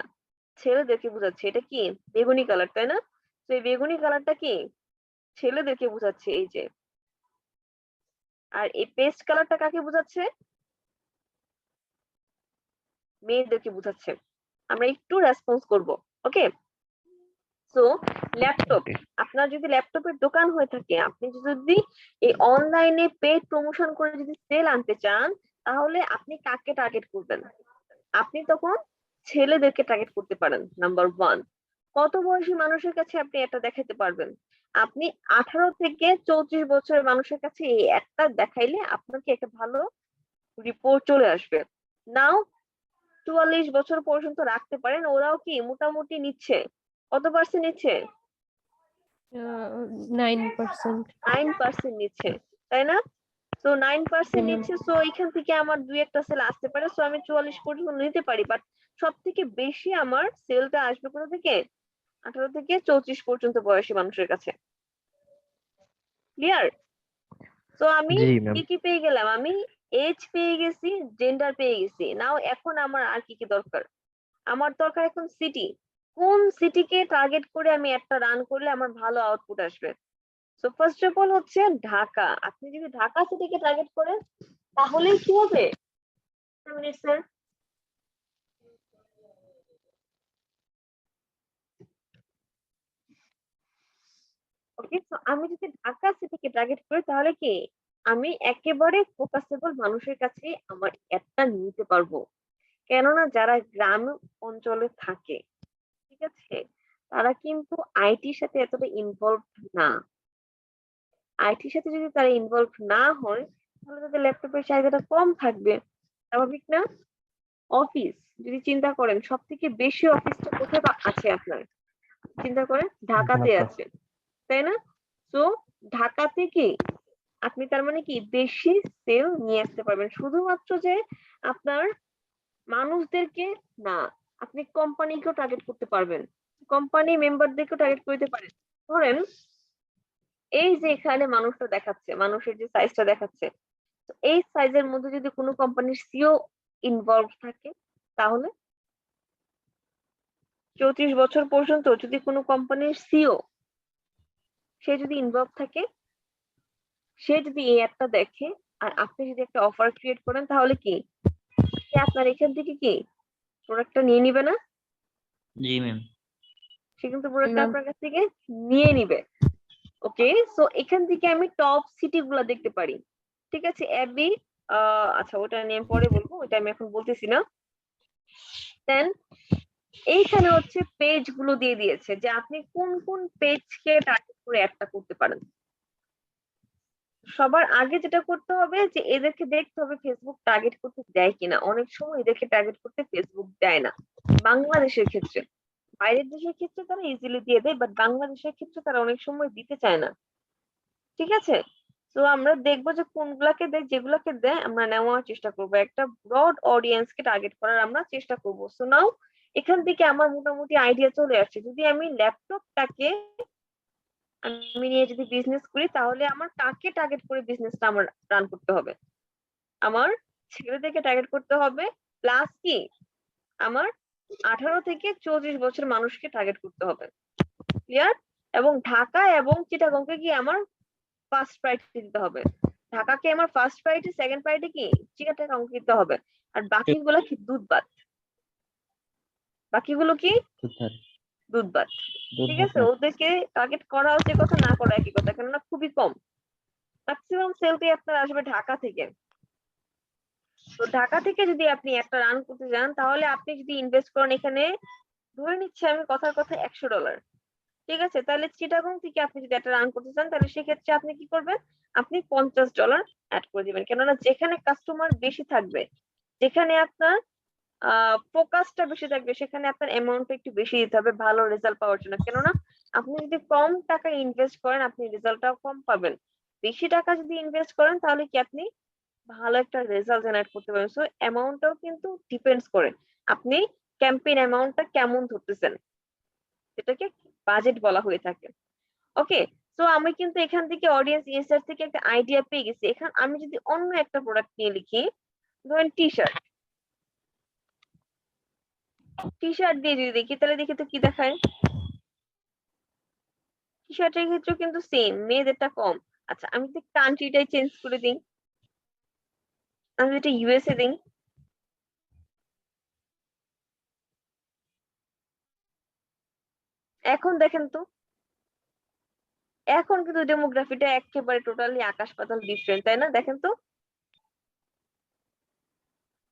ছেলেদেরকে বোঝাচ্ছে, এটা কি বেগুনি কালার, তাই না? তো এই বেগুনি কালারটা কি ছেলেদেরকে বোঝাচ্ছে, এই যে। আর এই পেস্ট কালারটা কাকে বোঝাচ্ছে? মেয়েদেরকে বোঝাচ্ছে। আমরা একটু রেসপন্স করব, ওকে। সো ল্যাপটপ, আপনার যদি যদি ল্যাপটপের দোকান হয়ে থাকে, আপনি যদি এই অনলাইনে পেড প্রমোশন করে যদি সেল আনতে চান, তাহলে আপনি কাকে টার্গেট করবেন? আপনি তখন ছেলেদেরকে টার্গেট করতে পারেন, নাম্বার 1। কত বয়সী মানুষের কাছে আপনি এটা দেখাতে পারবেন? আপনি 18 থেকে 34 বছরের মানুষের কাছে এই একটা দেখাইলে আপনাকে একটা ভালো রিপোর্ট চলে আসবে। নাও 44 বছর পর্যন্ত রাখতে পারেন, ওরাও কি মোটামুটি নিচ্ছে, কত পার্সেন্ট নিচ্ছে? 9%। 9% নিচ্ছে, তাই না? তো 9% হুম। নিচ্ছে, সো এখান থেকে আমার দুই একটা সেল আসতে পারে, সো আমি 44 পর্যন্ত নিতে পারি। বাট সব থেকে বেশি আমার সেলটা আসবে কোথা থেকে? 18 থেকে 34 পর্যন্ত বয়সী মানুষের কাছে। ক্লিয়ার? তো আমি জি ম্যাম। কি কি পেয়ে গেলাম? আমি এজ পেয়ে গেছি, জেন্ডার পেয়ে গেছি। নাও এখন আমার আর কি কি দরকার? আমার দরকার এখন সিটি। কোন সিটিকে টার্গেট করে আমি একটা রান করলে আমার ভালো আউটপুট আসবে? সো ফার্স্ট অফ অল হচ্ছে ঢাকা। আপনি যদি ঢাকা সিটিকে টার্গেট করেন তাহলে কি হবে? স্যার, ওকে, তো আমি যদি ঢাকা সিটিকে টার্গেট করি তাহলে কি আমি একেবারে ফোকাসেবল মানুষের কাছে আমার অ্যাডটা নিতে পারবো। কেননা যারা গ্রাম অঞ্চলে থাকে, ঠিক আছে, তারা কিন্তু আইটির সাথে এতটা ইনভলভ না। আইটির সাথে যদি তারা ইনভলভ না হয় তাহলে তাদের ল্যাপটপের চাহিদাটা কম থাকবে, স্বাভাবিক না? অফিস যদি চিন্তা করেন, সব থেকে বেশি অফিসটা কোথায় আছে আপনার? চিন্তা করেন, ঢাকাতে ঢাকা। আছে, তাই না? তো ঢাকাতে কি আপনি তার মানে কি বেশি সেল নিয়ে আসতে পারবেন, শুধুমাত্র যে আপনার মানুষদেরকে না, আপনি কোম্পানিকেও টার্গেট করতে পারবেন, কোম্পানি মেম্বারদেরকেও টার্গেট করতে পারেন। ধরেন এই যে এখানে মানুষটা দেখাচ্ছে, মানুষের যে সাইজটা দেখাচ্ছে, তো এই সাইজের মধ্যে যদি কোনো কোম্পানির সিও ইনভলভ থাকে, তাহলে 34 বছর পর্যন্ত যদি কোনো কোম্পানির সিও সে যদি ইনভলভ থাকে, সে যদি এই অ্যাডটা দেখে আর আপনি যদি একটা অফার ক্রিয়েট করেন, তাহলে কি সে আপনার এখান থেকে কি প্রোডাক্টটা নিয়ে নিবে না? জি ম্যাম। সে কিন্তু প্রোডাক্টটা ম্যাম। আপনার কাছ থেকে নিয়ে নিবে। ওকে, সো এখান থেকে আমি টপ সিটি গুলা দেখতে পারি, ঠিক আছে? অ্যাবি, আচ্ছা ওটা নিয়ে আমি পরে বলবো, ওটা আমি এখন বলতেছি না। দেন এইখানে হচ্ছে পেজ গুলো দিয়ে দিয়েছে যে আপনি কোন কোন পেজকে টার্গেট করে অ্যাডটা করতে পারেন। সবার আগে যেটা করতে হবে যে এদেরকে দেখতে হবে ফেসবুক টার্গেট করতে দেয় কিনা। অনেক সময় এদেরকে টার্গেট করতে ফেসবুক দেয় না, বাংলাদেশের ক্ষেত্রে। বাইরের দেশের ক্ষেত্রে তারা ইজিলি দিয়ে দেয়, বাট বাংলাদেশের ক্ষেত্রে তারা অনেক সময় দিতে চায় না, ঠিক আছে? তো আমরা দেখবো যে কোনগুলাকে দেয়, যেগুলাকে দেয় আমরা নেওয়ার চেষ্টা করবো, একটা ব্রড অডিয়েন্স কে টার্গেট করার আমরা চেষ্টা করবো। সো নাও এখান থেকে আমার মোটামুটি আইডিয়া চলে আসছে, যদি আমি ল্যাপটপটাকে আমি নিয়ে যদি বিজনেস করি তাহলে আমার কাকে টার্গেট করে বিজনেসটা আমার রান করতে হবে? আমার ছেলেদেরকে টার্গেট করতে হবে, প্লাস কি আমার 18 থেকে 34 বছর মানুষকে টার্গেট করতে হবে। ক্লিয়ার? এবং ঢাকা এবং চিটাগংকে কি আমার ফার্স্ট প্রায়োরিটি দিতে হবে। ঢাকাকে আমার ফার্স্ট প্রায়োরিটি, সেকেন্ড প্রায়োরিটি কি চিটাগং দিতে হবে। আর বাকিগুলো কি দুধ বাকিগুলো কি কোথায়? দুধ ঠিক আছে? না। ওদেরকে টার্গেট করা হচ্ছে কথা, না করা একই কথা, কেননা খুবই কম। ম্যাক্সিমাম সেলটি আপনার আসবে ঢাকা থেকে। তো ঢাকা থেকে যদি আপনি একটা রান করতে যান, তাহলে আপনি যদি ইনভেস্ট করেন এখানে, ধরে নিচ্ছি আমি কথার কথা $100, ঠিক আছে? তাহলে চিটাগং থেকে আপনি যদি একটা রান করতে চান, তাহলে সেক্ষেত্রে আপনি কি করবেন? আপনি $50 অ্যাড করে দিবেন, কেননা যেখানে কাস্টমার বেশি থাকবে, যেখানে আপনার ফোকাসটা বেশি থাকবে, সেখানে আপনার অ্যামাউন্টটা একটু বেশি দিতে হবে ভালো রেজাল্ট পাওয়ার জন্য। কেননা আপনি যদি কম টাকা ইনভেস্ট করেন আপনি রেজাল্টটাও কম পাবেন। বেশি টাকা যদি ইনভেস্ট করেন তাহলে কি আপনি ভালো একটা রেজাল্ট জেনারেট করতে পারবেন। সো অ্যামাউন্টটাও কিন্তু ডিপেন্ডস করে আপনি ক্যাম্পেইন অ্যামাউন্টটা কেমন ধরতেছেন, এটাকে বাজেট বলা হয়ে থাকে। ওকে, সো আমি কিন্তু এখান থেকে অডিয়েন্স ইনসাইট থেকে একটা আইডিয়া পেয়ে গেছি। এখন আমি যদি অন্য একটা প্রোডাক্ট নিয়ে লিখি, ধরেন টি শার্ট, টি শার্ট দিয়ে যদি দেখি তাহলে দেখি তো কি দেখায়। টি শার্টের ক্ষেত্রেও কিন্তু সেম, মেয়েদেরটা কম। আচ্ছা আমি যদি কান্ট্রিটাই চেঞ্জ করে দিই, আমি যদি ইউএসএ দিই, এখন দেখেন তো এখন কিন্তু ডেমোগ্রাফিটা একেবারে টোটালি আকাশ পাতাল ডিফারেন্ট, তাই না? দেখেন তো,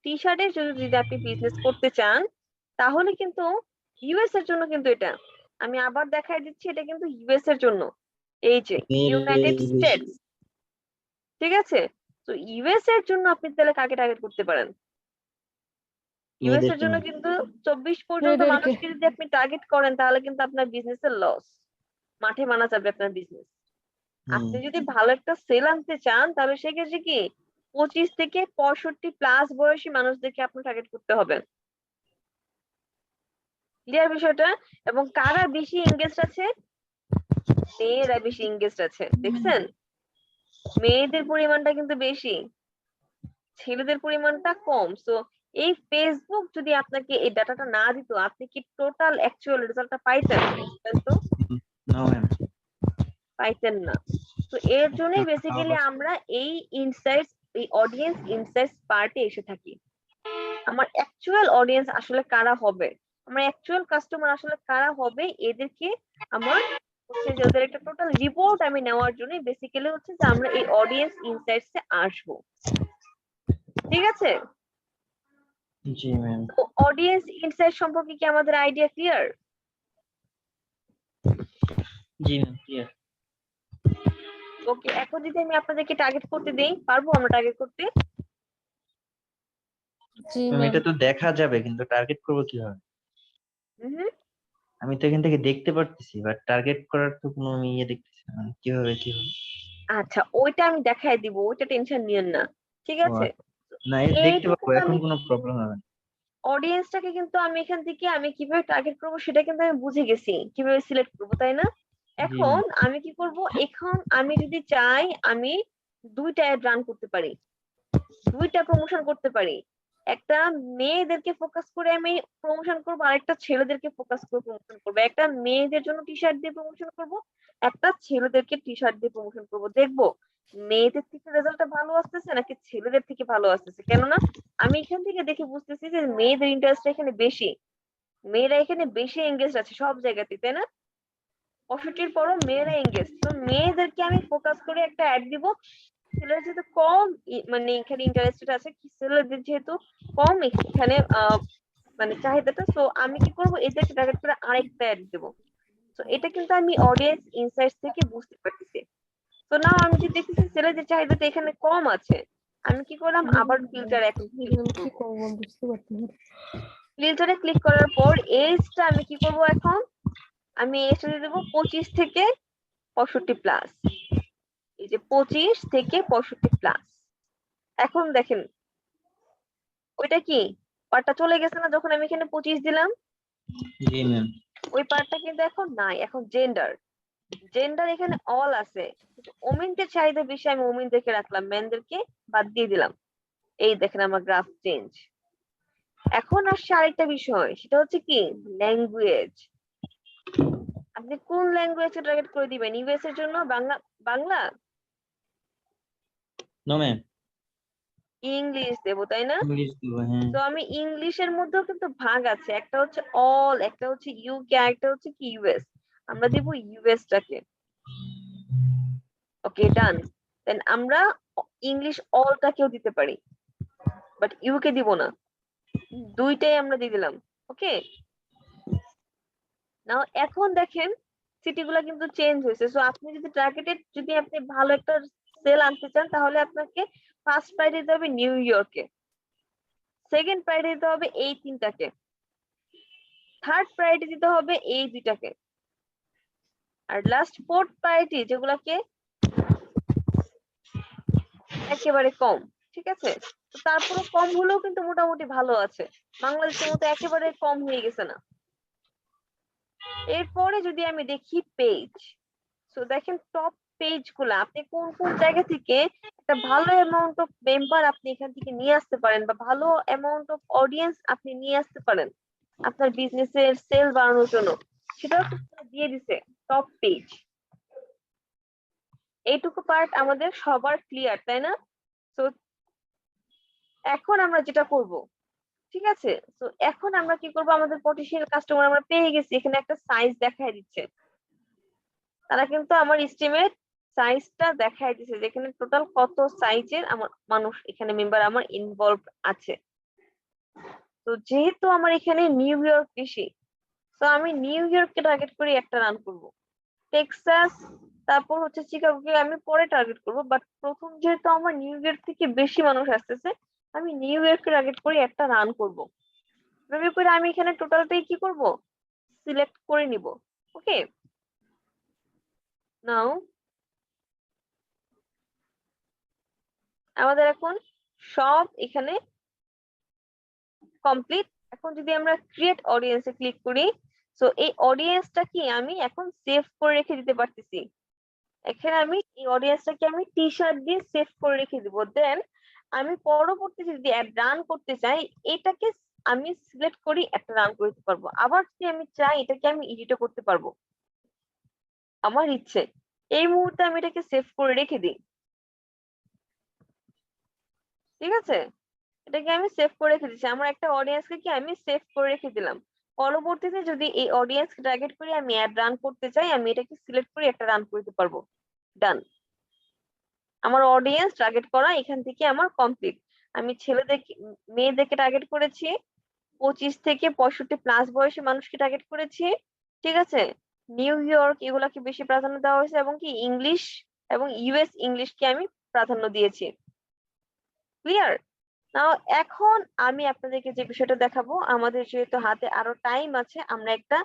টি শার্টের যদি আপনি বিজনেস করতে চান তাহলে কিন্তু ইউএস এর জন্য কিন্তু এটা, আমি আবার দেখাই দিচ্ছি, এটা কিন্তু ইউএস এর জন্য, এই যে ইউনাইটেড স্টেটস, ঠিক আছে? তো ইউএস এর জন্য আপনি তাহলে কাকে টার্গেট করতে পারেন? ইউএস এর জন্য কিন্তু 24 পর্যন্ত মানুষকে যদি আপনি টার্গেট করেন তাহলে কিন্তু আপনার বিজনেসের লস, মাঠে মানা যাবে আপনার বিজনেস। আপনি যদি ভালো একটা সেল আনতে চান তাহলে সেক্ষেত্রে কি 25 থেকে 65 প্লাস বয়সী মানুষদেরকে আপনার টার্গেট করতে হবে। ক্লিয়ার বিষয়টা? এবং কারা বেশি এঙ্গেজড আছে? মেয়েরা বেশি এঙ্গেজড আছে, দেখছেন? মেয়েদের পরিমাণটা কিন্তু বেশি, ছেলেদের পরিমাণটা কম। সো এই ফেসবুক যদি আপনাকে এই ডাটাটা না দিত, আপনি কি টোটাল অ্যাকচুয়াল রেজাল্টটা পাইতেন? তো নো ম্যাম। পাইতেন না। তো এর জন্যই বেসিক্যালি আমরা এই ইনসাইটস, এই অডিয়েন্স ইনসাইটস পার্টে এসে থাকি। আমার অ্যাকচুয়াল অডিয়েন্স আসলে কারা হবে, আমার অ্যাকচুয়াল কাস্টমার আসলে কারা হবে, এদেরকে আমার হচ্ছে যে ওদের একটা টোটাল রিপোর্ট আমি নেওয়ার জন্য বেসিক্যালি হচ্ছে যে আমরা এই অডিয়েন্স ইনসাইটস এ আসবো। ঠিক আছে? জি ম্যাম। তো অডিয়েন্স ইনসাইট সম্পর্কে কি আমাদের আইডিয়া ক্লিয়ার? জি ম্যাম ক্লিয়ার। ওকে, এখন যদি আমি আপনাদেরকে টার্গেট করতে দেই, পারবো আমরা টার্গেট করতে? জি ম্যাম ম্যাম। এটা তো দেখা যাবে কিন্তু টার্গেট করব কিভাবে? হুম, আমি তো এখান থেকে দেখতে পারতেছি, বাট টার্গেট করার তো কোনো আমি ইয়ে দেখতেছি না, কিভাবে কি হবে? আচ্ছা, ওইটা আমি দেখাই দিব, ওইটা টেনশন নিয়েন না, ঠিক ও আছে? না, এই দেখতে এইটুকু পাবো, এখন আমি কোনো প্রবলেম হবে না। অডিয়েন্সটাকে কিন্তু আমি এখান থেকে আমি কিভাবে টার্গেট করবো সেটা কিন্তু আমি বুঝে গেছি, কিভাবে সিলেক্ট করবো, তাই না? জি এখন ম্যাম। আমি কি করব, এখন আমি যদি চাই আমি দুইটা অ্যাড রান করতে পারি, দুইটা প্রমোশন করতে পারি। একটা মেয়েদেরকে ফোকাস করে আমি প্রমোশন করবো, আর একটা ছেলেদেরকে ফোকাস করে প্রমোশন করবো। একটা মেয়েদের জন্য টি শার্ট দিয়ে প্রমোশন করব, একটা ছেলেদেরকে টি শার্ট দিয়ে প্রমোশন করব। দেখবো মেয়েদের থেকে রেজাল্টটা ভালো আসতেছে নাকি ছেলেদের থেকে ভালো আসতেছে। কেননা আমি এখান থেকে দেখে বুঝতেছি যে মেয়েদের ইন্টারেস্ট এখানে বেশি, মেয়েরা এখানে বেশি এঙ্গেজ আছে সব জায়গাতে, তাই না? 65 পরও মেয়েরা এঙ্গেজ, তো মেয়েদেরকে আমি ফোকাস করে একটা অ্যাড দিব। ছেলেরা যেহেতু কম মানে এখানে ইন্টারেস্টেড আছে, কি ছেলেদের যেহেতু কম এখানে মানে চাহিদাটা, তো আমি কি করব, এদেরকে টার্গেট করে আরেকটা অ্যাড দেবো। তো এটা কিন্তু আমি অডিয়েন্স ইনসাইটস থেকে বুঝতে পারতেছি। তো নাও আমি যে দেখতেছি ছেলেদের চাহিদাটা এখানে কম আছে, আমি কি করলাম, আবার ফিল্টারে এখন কি করব বুঝতে পারছি না। ফিল্টারে ক্লিক করার পর এজটা আমি কি করব, এখন আমি এজটা দিয়ে দেবো 25 থেকে 65 প্লাস। এই যে 25 থেকে 65 প্লাস। এখন দেখেন ওইটা কি পার্টটা চলে গেছে না, যখন আমি এখানে 25 দিলাম জি ম্যাম। ওই পার্টটা কিন্তু এখন নাই। এখন জেন্ডার, জেন্ডার এখানে অল আছে, কিন্তু ওমেনদের চাহিদা বেশি, আমি ওমেনদেরকে রাখলাম, মেনদেরকে বাদ দিয়ে দিলাম। এই দেখেন আমার গ্রাফ চেঞ্জ। এখন আসছে আরেকটা বিষয়, সেটা হচ্ছে কি ল্যাঙ্গুয়েজ। আপনি কোন ল্যাঙ্গুয়েজে টার্গেট করে দিবেন? ইউএস এর জন্য Bangla, Bangla, no ma'am. English দেবো, তাই না? ইংলিশ দিব, হ্যাঁ। তো আমি ইংলিশের মধ্যেও কিন্তু ভাগ আছে, একটা হচ্ছে অল, একটা হচ্ছে ইউকে, একটা হচ্ছে কি ইউএস। আমরা দিব ইউএস টাকে। ওকে ডান। দেন আমরা ইংলিশ অলটাকেও দিতে পারি, বাট ইউকে দিব না, দুইটাই আমরা দিয়ে দিলাম। ওকে, নাও এখন দেখেন সিটিগুলো কিন্তু চেঞ্জ হয়েছে। সো আপনি যদি টার্গেটেড, যদি আপনি ভালো একটা সেল আনতে চান তাহলে আপনাকে ফার্স্ট প্রায়োরিটি দিতে হবে নিউ ইয়র্কে, সেকেন্ড প্রায়োরিটি দিতে হবে এই তিনটাকে, থার্ড প্রায়োরিটি দিতে হবে এই দুইটাকে, আর লাস্ট ফোর্থ প্রায়োরিটি যেগুলাকে একেবারে কম। ঠিক আছে? তো তারপরে কম হলেও কিন্তু মোটামুটি ভালো আছে, বাংলাদেশের মতো একেবারে কম হয়ে গেছে না। এরপরে যদি আমি দেখি পেজ, তো দেখেন টপ পেজ গুলা আপনি কোন কোন জায়গা থেকে একটা ভালো অ্যামাউন্ট অফ মেম্বার আপনি এখান থেকে নিয়ে আসতে পারেন, বা ভালো অ্যামাউন্ট অফ অডিয়েন্স আপনি নিয়ে আসতে পারেন আপনার বিজনেসের সেল বাড়ানোর জন্য, সেটাও কিন্তু দিয়ে দিছে টপ পেজ। এইটুকু পার্ট আমাদের সবার ক্লিয়ার, তাই না? তো এখন আমরা যেটা করব, ঠিক আছে, তো এখন আমরা কি করব, আমাদের পটেনশিয়াল কাস্টমার আমরা পেয়ে গেছি, এখানে একটা সাইজ দেখায় দিচ্ছে। তারা কিন্তু আমার স্ট্রিমের সাইজটা দেখাই দিছে, যেখানে টোটাল কত সাইজের আমার মানুষ এখানে মেম্বার আমার ইনভলভ আছে। তো যেহেতু আমার এখানে নিউ ইয়র্ক বেশি, তো আমি নিউ ইয়র্ককে টার্গেট করে একটা রান করব। টেক্সাস, তারপর হচ্ছে চিকাগোকে আমি পরে টার্গেট করব, বাট প্রথম যেহেতু আমার নিউ ইয়র্ক থেকে বেশি মানুষ আসতেছে, আমি নিউ ইয়র্ককে টার্গেট করে একটা রান করব। এভাবে করে আমি এখানে টোটালটাই কি করব, সিলেক্ট করে নিব। ওকে, নাও আমাদের এখন সব এখানে কমপ্লিট। এখন যদি আমরা ক্রিয়েট অডিয়েন্সে ক্লিক করি, সো এই অডিয়েন্সটা কি আমি এখন সেভ করে রেখে দিতে পারতেছি। এখানে আমি এই অডিয়েন্সটাকে আমি টি শার্ট দিয়ে সেভ করে রেখে দিব। দেন আমি পরবর্তীতে যদি অ্যাড রান করতে চাই, এটাকে আমি সিলেক্ট করি, একটা রান করতে পারবো। আবার যদি আমি চাই এটাকে আমি এডিটও করতে পারবো আমার ইচ্ছে। এই মুহূর্তে আমি এটাকে সেভ করে রেখে দিই, ঠিক আছে? এটাকে আমি সেভ করে রেখে দিচ্ছি। আমার একটা অডিয়েন্সকে কি আমি সেভ করে রেখে দিলাম। পরবর্তীতে যদি এই অডিয়েন্স টার্গেট করে আমি অ্যাড রান করতে চাই, আমি এটাকে সিলেক্ট করে একটা রান করতে পারবো। ডান, আমার অডিয়েন্স টার্গেট করা এখান থেকে আমার কমপ্লিট। আমি ছেলেদেরকে মেয়েদেরকে টার্গেট করেছি, 25 থেকে 65+ বয়সী মানুষকে টার্গেট করেছি, ঠিক আছে? নিউ ইয়র্ক এগুলাকে বেশি প্রাধান্য দেওয়া হয়েছে, এবং কি ইংলিশ এবং ইউএস ইংলিশকে আমি প্রাধান্য দিয়েছি। ক্লিয়ার? নাও এখন আমি আপনাদেরকে যে বিষয়টা দেখাবো, আমাদের যেহেতু হাতে আরো টাইম আছে, আমরা একটা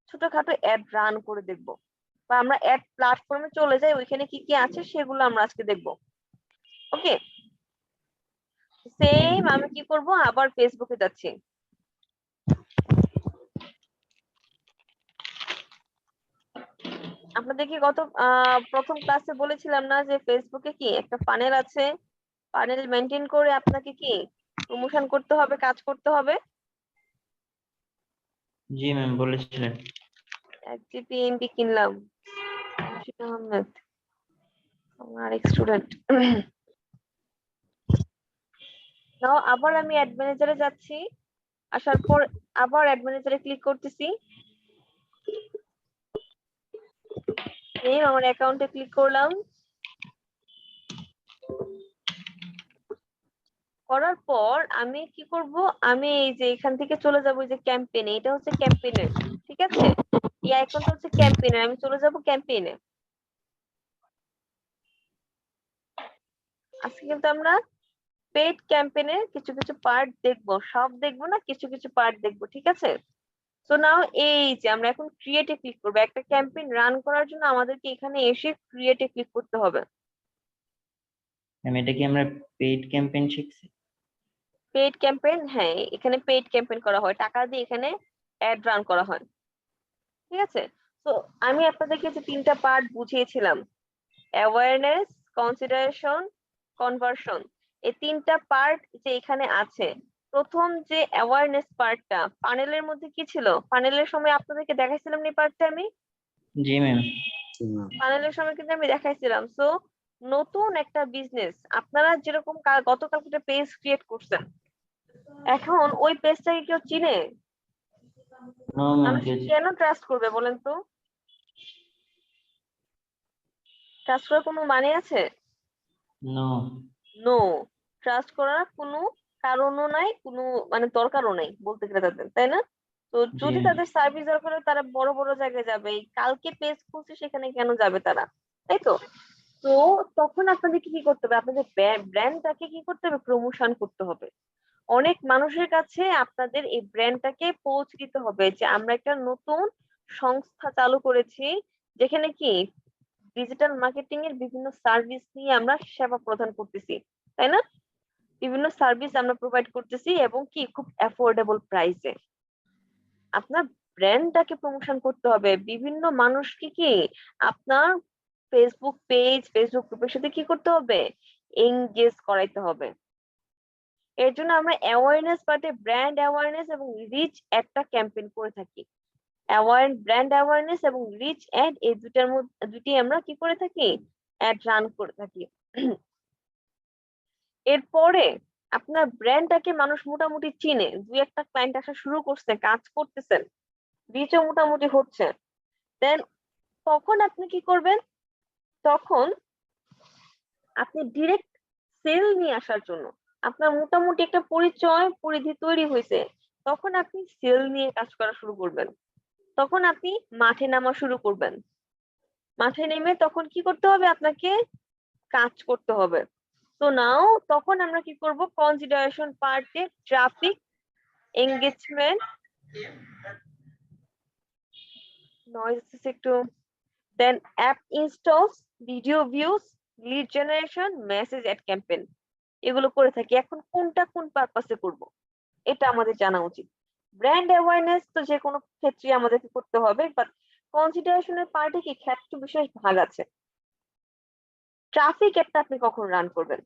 ছোটখাটো অ্যাড রান করে দেখব, বা আমরা অ্যাড প্ল্যাটফর্মে চলে যাই, ওইখানে কি কি আছে সেগুলো আমরা আজকে দেখব। ওকে, সেম আমি কি করব, আবার ফেসবুকে যাচ্ছি। আপনাদেরকে গত প্রথম ক্লাসে বলেছিলাম না যে ফেসবুকে কি একটা ফানেল আছে, ফানেল মেনটেন করে আপনাকে কি প্রমোশন করতে হবে, কাজ করতে হবে। জি ম্যাম বলেছিলেন। এক জিবি এমবি কিনলাম, খুরশিদ আহমেদ আমার এক স্টুডেন্ট। নাও আবার আমি অ্যাড ম্যানেজারে যাচ্ছি, আসার পর আবার অ্যাড ম্যানেজারে ক্লিক করতেছি, আমার অ্যাকাউন্টে ক্লিক করলাম। করার পর আমি কি করব, আমি এই যে এখান থেকে চলে যাব যে ক্যাম্পেইনে, এটা হচ্ছে ক্যাম্পেইনের, ঠিক আছে? এই আইকনটা হচ্ছে ক্যাম্পেইনের, আমি চলে যাব ক্যাম্পেইনে। আজকে কিন্তু আমরা পেইড ক্যাম্পেইনের কিছু কিছু পার্ট দেখব, সব দেখব না, কিছু কিছু পার্ট দেখব, ঠিক আছে? সো নাও এই যে আমরা এখন ক্রিয়েটে ক্লিক করব। একটা ক্যাম্পেইন রান করার জন্য আমাদেরকে এখানে এসে ক্রিয়েটে ক্লিক করতে হবে। ম্যাম এটা কি আমরা পেইড ক্যাম্পেইন শিখছি? পেইড ক্যাম্পেইন, হ্যাঁ এখানে পেইড ক্যাম্পেইন করা হয়, টাকা দিয়ে এখানে অ্যাড রান করা হয়, ঠিক আছে? তো আমি আপনাদেরকে যে 3টা পার্ট বুঝিয়েছিলাম, অ্যাওয়ারনেস, কনসিডারেশন, কনভার্সন, এই 3টা পার্ট যে এখানে আছে। প্রথম যে অ্যাওয়ারনেস পার্টটা, পানেলের মধ্যে কি ছিল, পানেলের সময় আপনাদেরকে দেখাইছিলাম না পার্টটা আমি, জি ম্যাম। পানেলের সময় কিন্তু আমি দেখাইছিলাম। সো নতুন একটা বিজনেস, আপনারা যেরকম গতকাল একটা পেজ ক্রিয়েট করছেন, এখন ওই পেজটাকে কেউ চিনে? নো ম্যাম মানুষ কেন ট্রাস্ট করবে বলেন তো? ট্রাস্ট করার কোনো মানে আছে? নো। নো, ট্রাস্ট করার কোনো কারণও নাই, কোনো মানে দরকারও নাই বলতে গেলে তাদের, তাই না? তো যদি তাদের সার্ভিস দরকার হয় তারা বড় বড় জায়গায় যাবে, এই কালকে পেজ খুলছে সেখানে কেন যাবে তারা, তাই তো? তো তখন আপনাদেরকে কি করতে হবে, আপনাদের ব্র্যান্ডটাকে কি করতে হবে, প্রমোশন করতে হবে। অনেক মানুষের কাছে আপনাদের এই ব্র্যান্ডটাকে পৌঁছে দিতে হবে যে আমরা একটা নতুন সংস্থা চালু করেছি, যেখানে কি ডিজিটাল মার্কেটিং এর বিভিন্ন সার্ভিস নিয়ে আমরা সেবা প্রদান করতেছি, তাই না? বিভিন্ন সার্ভিস আমরা প্রোভাইড করতেছি, এবং কি খুব অ্যাফোর্ডেবল প্রাইসে। আপনার ব্র্যান্ডটাকে প্রমোশন করতে হবে, বিভিন্ন মানুষকে কি আপনার ফেসবুক পেজ, ফেসবুক গ্রুপের সাথে কি করতে হবে, এনগেজ করাইতে হবে। এর জন্য আমরা অ্যাওয়ারনেস পার্টে ব্র্যান্ড অ্যাওয়ারনেস এবং রিচ একটা ক্যাম্পেইন করে থাকি। ব্র্যান্ড অ্যাওয়ারনেস এবং রিচ অ্যাড, এই দুটার মধ্যে দুটি আমরা কি করে থাকি, অ্যাড রান করে থাকি। এরপরে আপনার ব্র্যান্ডটাকে মানুষ মোটামুটি চিনে, 2-একটা ক্লায়েন্ট আসা শুরু করছে, কাজ করতেছেন, রিচও মোটামুটি হচ্ছে। দেন তখন আপনি কি করবেন, তখন আপনি ডিরেক্ট সেল নিয়ে আসার জন্য আপনার মোটামুটি একটা পরিচয় পরিধি তৈরি হয়েছে, তখন আপনি সেল নিয়ে কাজ করা শুরু করবেন। তখন আপনি মাঠে নামা শুরু করবেন। মাঠে নেমে তখন কি করতে হবে, আপনাকে কাজ করতে হবে। তো নাও তখন আমরা কি করব, কনসিডারেশন পার্টে ট্রাফিক, এঙ্গেজমেন্ট, নয়েজ একটু, then app installs, video views, lead generation, message ad campaign, এগুলো করে থাকি। এখন কোনটা কোন পারপাসে করব এটা আমাদের জানা উচিত। ব্র্যান্ড অ্যাওয়ারনেস তো যে কোনো ক্ষেত্রে আমাদেরকে করতে হবে, বাট কনসিডারেশনের পার্টে কি ক্ষেত্র বিশেষ ভাগ আছে। ট্রাফিক একটা আপনি কখন রান করবেন,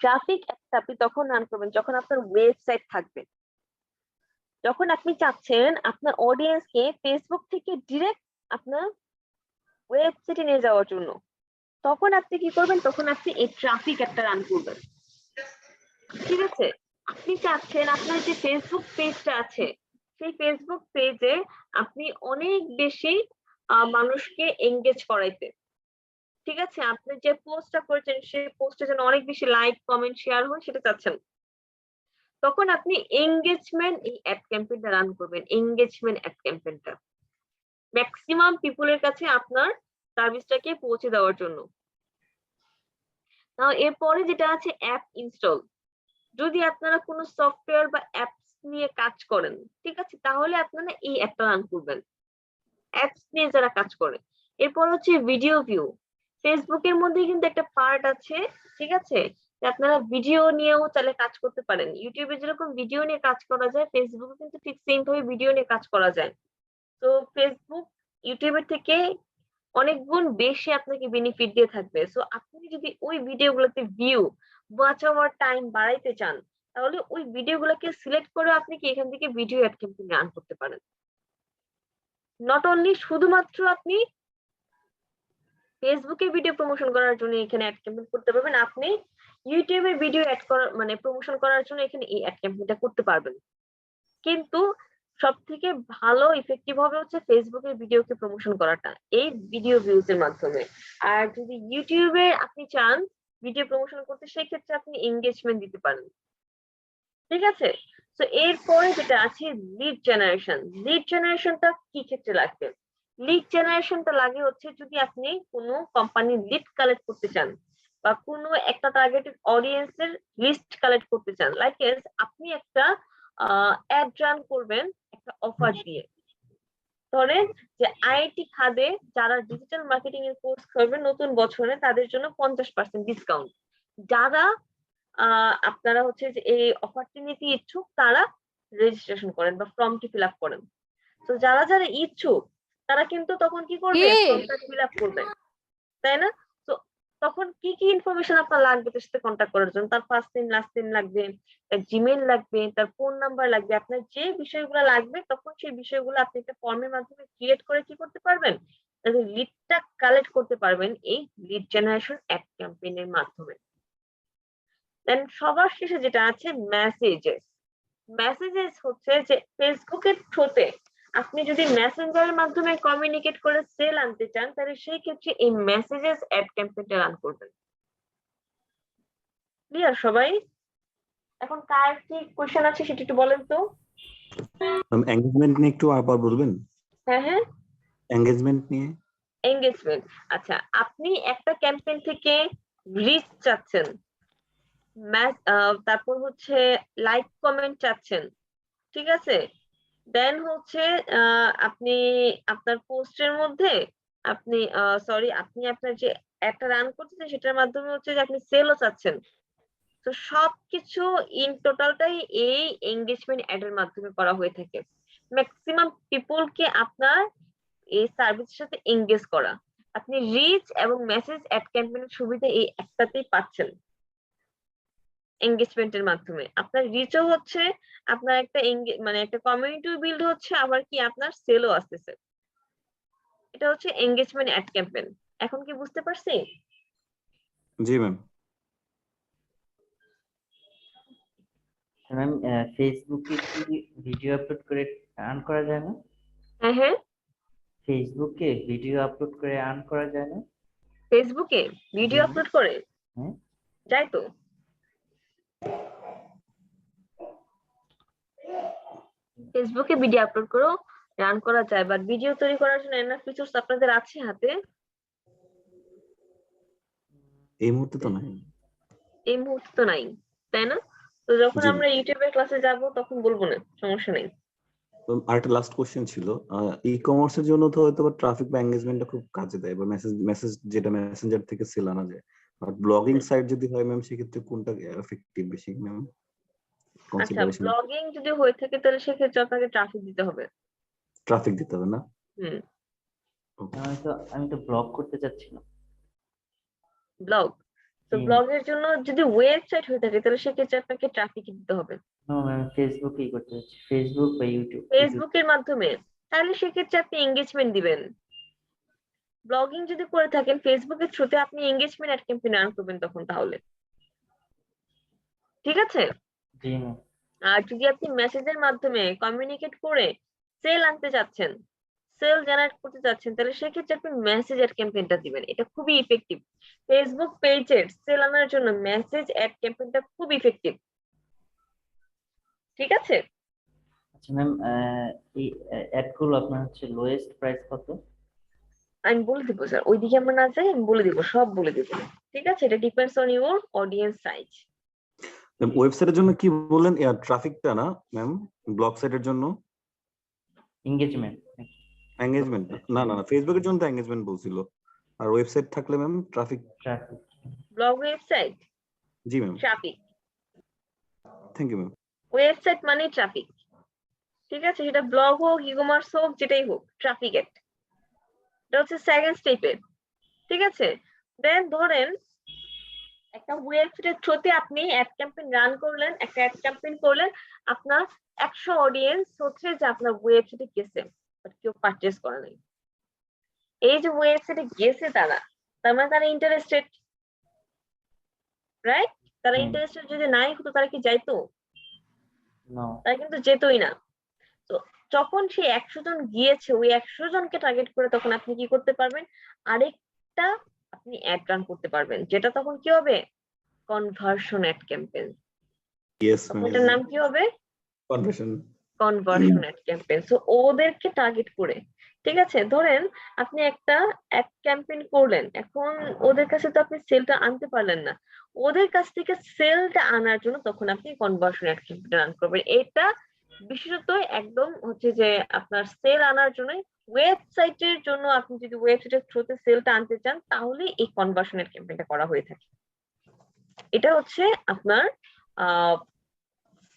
ট্রাফিক একটা আপনি তখন রান করবেন যখন আপনার ওয়েবসাইট থাকবে, যখন আপনি চাচ্ছেন আপনার অডিয়েন্সকে ফেসবুক থেকে ডিরেক্ট আপনার ওয়েবসাইটে নিয়ে যাওয়ার জন্য, তখন আপনি কি করবেন, তখন আপনি এই ট্রাফিক একটা রান করবেন। ঠিক আছে, আপনি চাচ্ছেন আপনার যে ফেসবুক পেজটা আছে সেই ফেসবুক পেজে আপনি অনেক বেশি মানুষকে এঙ্গেজ করাইতে। ঠিক আছে, আপনি যে পোস্টটা করেছেন সেই পোস্টে যেন অনেক বেশি লাইক কমেন্ট শেয়ার হয় সেটা চাচ্ছেন, তখন আপনি এঙ্গেজমেন্ট এই অ্যাড ক্যাম্পেইনটা রান করবেন। এঙ্গেজমেন্ট অ্যাড ক্যাম্পেইনটা ম্যাক্সিমাম পিপলের কাছে আপনার সার্ভিসটাকে পৌঁছে দেওয়ার জন্য। এরপরে যেটা আছে অ্যাপ ইনস্টল। যদি আপনারা কোনো সফটওয়্যার বা অ্যাপস নিয়ে কাজ করেন, ঠিক আছে, তাহলে আপনারা এই অ্যাপটা রান করবেন, অ্যাপস নিয়ে যারা কাজ করে। এরপর হচ্ছে ভিডিও ভিউ। ফেসবুকের মধ্যে কিন্তু একটা পার্ট আছে, ঠিক আছে, যে আপনারা ভিডিও নিয়েও চাইলে কাজ করতে পারেন। ইউটিউবে যেরকম ভিডিও নিয়ে কাজ করা যায়, ফেসবুকে কিন্তু ঠিক সেম ভাবে ভিডিও নিয়ে কাজ করা যায়। তো ফেসবুক ইউটিউবের থেকে অনেক গুণ বেশি আপনাকে বেনিফিট দিয়ে থাকবে। সো আপনি যদি ওই ভিডিওগুলোতে ভিউ, ওয়াচ আওয়ার টাইম বাড়াইতে চান, তাহলে ওই ভিডিওগুলোকে সিলেক্ট করে আপনি কি এখান থেকে ভিডিও অ্যাড ক্যাম্পেইন রান করতে পারেন। নট অনলি শুধুমাত্র আপনি ফেসবুকে ভিডিও প্রমোশন করার জন্য এখানে অ্যাড ক্যাম্পেইন করতে পারবেন, আপনি ইউটিউবে ভিডিও অ্যাড করার মানে প্রমোশন করার জন্য এখানে এই অ্যাড ক্যাম্পেইনটা করতে পারবেন। কিন্তু সব থেকে ভালো ইফেক্টিভ হবে হচ্ছে ফেসবুকের ভিডিওকে প্রমোশন করাটা এই ভিডিও ভিউজ এর মাধ্যমে। আর যদি ইউটিউবে আপনি চান ভিডিও প্রমোশন করতে, সেই ক্ষেত্রে আপনি এঙ্গেজমেন্ট দিতে পারেন। ঠিক আছে, তো এরপরে যেটা আছে লিড জেনারেশন। লিড জেনারেশনটা কি ক্ষেত্রে লাগবে, লিড জেনারেশনটা লাগে হচ্ছে যদি আপনি কোনো কোম্পানির লিড কালেক্ট করতে চান বা কোনো একটা টার্গেটেড অডিয়েন্সের লিস্ট কালেক্ট করতে চান। লাইক আপনি একটা অ্যাড রান করবেন একটা অফার দিয়ে। ধরেন যে আইআইটি খাদে যারা ডিজিটাল মার্কেটিং এর কোর্স করবে নতুন বছরে তাদের জন্য 50% ডিসকাউন্ট। যারা আপনারা হচ্ছে যে এই অফারটি নিতে ইচ্ছুক তারা রেজিস্ট্রেশন করেন বা ফর্মটি ফিল আপ করেন। তো যারা যারা ইচ্ছুক তারা কিন্তু তখন কি করবে, ফর্মটা ফিল আপ করবে, তাই না? তো তখন কি কি ইনফরমেশন আপনার লাগবে তার সাথে কন্ট্যাক্ট করার জন্য, তার ফার্স্ট নেম লাস্ট নেম লাগবে, তার জিমেইল লাগবে, তার ফোন নাম্বার লাগবে, আপনার যে বিষয়গুলো লাগবে তখন সেই বিষয়গুলো আপনি একটা ফর্মের মাধ্যমে ক্রিয়েট করে কি করতে পারবেন, লিডটা কালেক্ট করতে পারবেন এই লিড জেনারেশন অ্যাড ক্যাম্পেইনের মাধ্যমে। দেন সবার শেষে যেটা আছে মেসেজেস। মেসেজেস হচ্ছে যে ফেসবুকের থ্রুতে আপনি যদি মেসেঞ্জারের মাধ্যমে কমিউনিকেট করে সেল আনতে চান, তাহলে সেই ক্ষেত্রে এই মেসেজেস অ্যাড ক্যাম্পেইনটা রান করবেন। ক্লিয়ার সবাই? এখন কার কি কোশ্চেন আছে সেটা একটু বলেন তো। এঙ্গেজমেন্ট নিয়ে একটু আবার বলবেন? হ্যাঁ হ্যাঁ, এঙ্গেজমেন্ট নিয়ে এঙ্গেজমেন্ট। আচ্ছা, আপনি একটা ক্যাম্পেইন থেকে রিচ চাচ্ছেন, তারপর হচ্ছে লাইক কমেন্ট চাচ্ছেন, ঠিক আছে, দেন হচ্ছে আপনি আপনার পোস্টের মধ্যে আপনি সরি আপনি আপনার যে একটা রান করতেছেন সেটার মাধ্যমে হচ্ছে যে আপনি সেলও চাচ্ছেন। তো সবকিছু ইন টোটালটাই এই এঙ্গেজমেন্ট অ্যাড এর মাধ্যমে করা হয়ে থাকে। ম্যাক্সিমাম পিপলকে আপনার এই সার্ভিসের সাথে এঙ্গেজ করা, আপনি রিচ এবং মেসেজ অ্যাড ক্যাম্পেইনের সুবিধা এই একটাতেই পাচ্ছেন। এঙ্গেজমেন্টের মাধ্যমে আপনার রিচও হচ্ছে, আপনার একটা মানে একটা কমিউনিটিও বিল্ড হচ্ছে, আবার কি আপনার সেলও আসতেছে। এটা হচ্ছে এঙ্গেজমেন্ট অ্যাড ক্যাম্পেইন। এখন কি বুঝতে পারছি? জি ম্যাম। ম্যাম ফেসবুকে কি ভিডিও আপলোড করে আর্ন করা যায় না? হ্যাঁ হ্যাঁ, ফেসবুকে ভিডিও আপলোড করে আর্ন করা যায় না? ফেসবুকে ভিডিও হুম। আপলোড করে হ্যাঁ। যায় তো। ফেসবুকে ভিডিও আপলোড করো রান করা যায়, বাট ভিডিও তৈরি করার জন্য এনাফ ফিচার্স আপনাদের আছে হাতে? এই মুহূর্তে তো নাই। এই মুহূর্তে তো নাই, তাই না? তো যখন জি আমরা ইউটিউবের ক্লাসে যাব তখন বলবো না, সমস্যা নেই। আরেকটা লাস্ট কোশ্চেন ছিল, ই কমার্সের জন্য তো হয়তো ট্রাফিক বা এঙ্গেজমেন্টটা খুব কাজে দেয়, বা মেসেজ মেসেজ যেটা মেসেঞ্জার থেকে সেল আনা যায়। আর ব্লগিং সাইট যদি হয় ম্যাম, সেক্ষেত্রে কোনটা এফেক্টিভ বেশি ম্যাম আচ্ছা, কনসিডারেশন? ব্লগিং যদি হয়ে থাকে তাহলে সেক্ষেত্রে আপনাকে ট্রাফিক দিতে হবে। ট্রাফিক দিতে হবে না? হুম। আমি তো ব্লগ করতে চাচ্ছি না। ব্লগ, তো ব্লগের জন্য যদি ওয়েবসাইট হয়ে থাকে তাহলে সেক্ষেত্রে আপনাকে ট্রাফিক দিতে হবে আমি ফেসবুকেই করতে চাচ্ছি, ফেসবুক বা ইউটিউব। ফেসবুকের মাধ্যমে। তাহলে সেক্ষেত্রে আপনি এঙ্গেজমেন্ট দিবেন। ব্লগিং যদি করে থাকেন ফেসবুকের থ্রুতে, আপনি এঙ্গেজমেন্ট অ্যাড ক্যাম্পেইন রান করবেন তখন, তাহলে ঠিক আছে। জি ম্যাম। আর যদি আপনি মেসেজের মাধ্যমে কমিউনিকেট করে সেল আনতে চাচ্ছেন, সেল জেনারেট করতে চাচ্ছেন, তাহলে সেক্ষেত্রে আপনি মেসেজ অ্যাড ক্যাম্পেইনটা দিবেন। এটা খুবই ইফেক্টিভ। ফেসবুক পেজের সেল আনার জন্য মেসেজ অ্যাড ক্যাম্পেইনটা খুব ইফেক্টিভ, ঠিক আছে। আচ্ছা ম্যাম, এই অ্যাড গুলো আপনার হচ্ছে লোয়েস্ট প্রাইস কত? আমি বলে দিব স্যার, ওইদিকে আমরা না যাই, আমি বলে দিব, সব বলে দিব, ঠিক আছে। এটা depends on your audience size. ওয়েবসাইটের জন্য কি বললেন? ট্রাফিকটা না ম্যাম, ব্লগ সাইটের জন্য এঙ্গেজমেন্ট। এঙ্গেজমেন্ট? না না না, ফেসবুকের জন্য তো এঙ্গেজমেন্ট বলছিল। আর ওয়েবসাইট থাকলে ma'am traffic. Traffic. Blog website জি ma'am, traffic, thank you ma'am. Website মানে ট্রাফিক, ঠিক আছে। সেটা ব্লগ হোক, ই কমার্স হোক, যেটাই হোক, ট্রাফিক অ্যাড, এটা হচ্ছে সেকেন্ড স্টেপের, ঠিক আছে। দেন ধরেন একটা ওয়েবসাইটের থ্রুতে আপনি অ্যাড ক্যাম্পেইন রান করলেন, একটা অ্যাড ক্যাম্পেইন করলেন, আপনার 100 অডিয়েন্স হচ্ছে যে আপনার ওয়েবসাইটে গেছে, বাট কেউ পারচেজ করে নাই। এই যে ওয়েবসাইটে গেছে তারা, তার মানে তারা ইন্টারেস্টেড, রাইট? তারা ইন্টারেস্টেড যদি নাই হতো তারা কি যাইতো? তারা কিন্তু যেতই না। তো যখন সে 100 জন গিয়েছে, ওই 100 জনকে টার্গেট করে তখন আপনি কি করতে পারবেন? আরেকটা আপনি অ্যাড রান করতে পারবেন, যেটা তখন কি হবে? Conversion ad campaign. Yes ma'am, এটার নাম কি হবে? Conversion. Conversion ad campaign. So ওদেরকে টার্গেট করে, ঠিক আছে। ধরেন আপনি একটা অ্যাড ক্যাম্পেইন করলেন, এখন ওদের কাছে তো আপনি সেলটা আনতে পারলেন না, ওদের কাছ থেকে সেলটা আনার জন্য তখন আপনি কনভার্সন অ্যাড ক্যাম্পেইন রান করবেন। এটা বিশেষত একদম হচ্ছে যে আপনার সেল আনার জন্য, ওয়েবসাইটের জন্য, আপনি যদি ওয়েবসাইটের থ্রুতে সেলটা আনতে চান তাহলে এই কনভার্সন অ্যাড ক্যাম্পেইনটা করা হয়ে থাকে। এটা হচ্ছে আপনার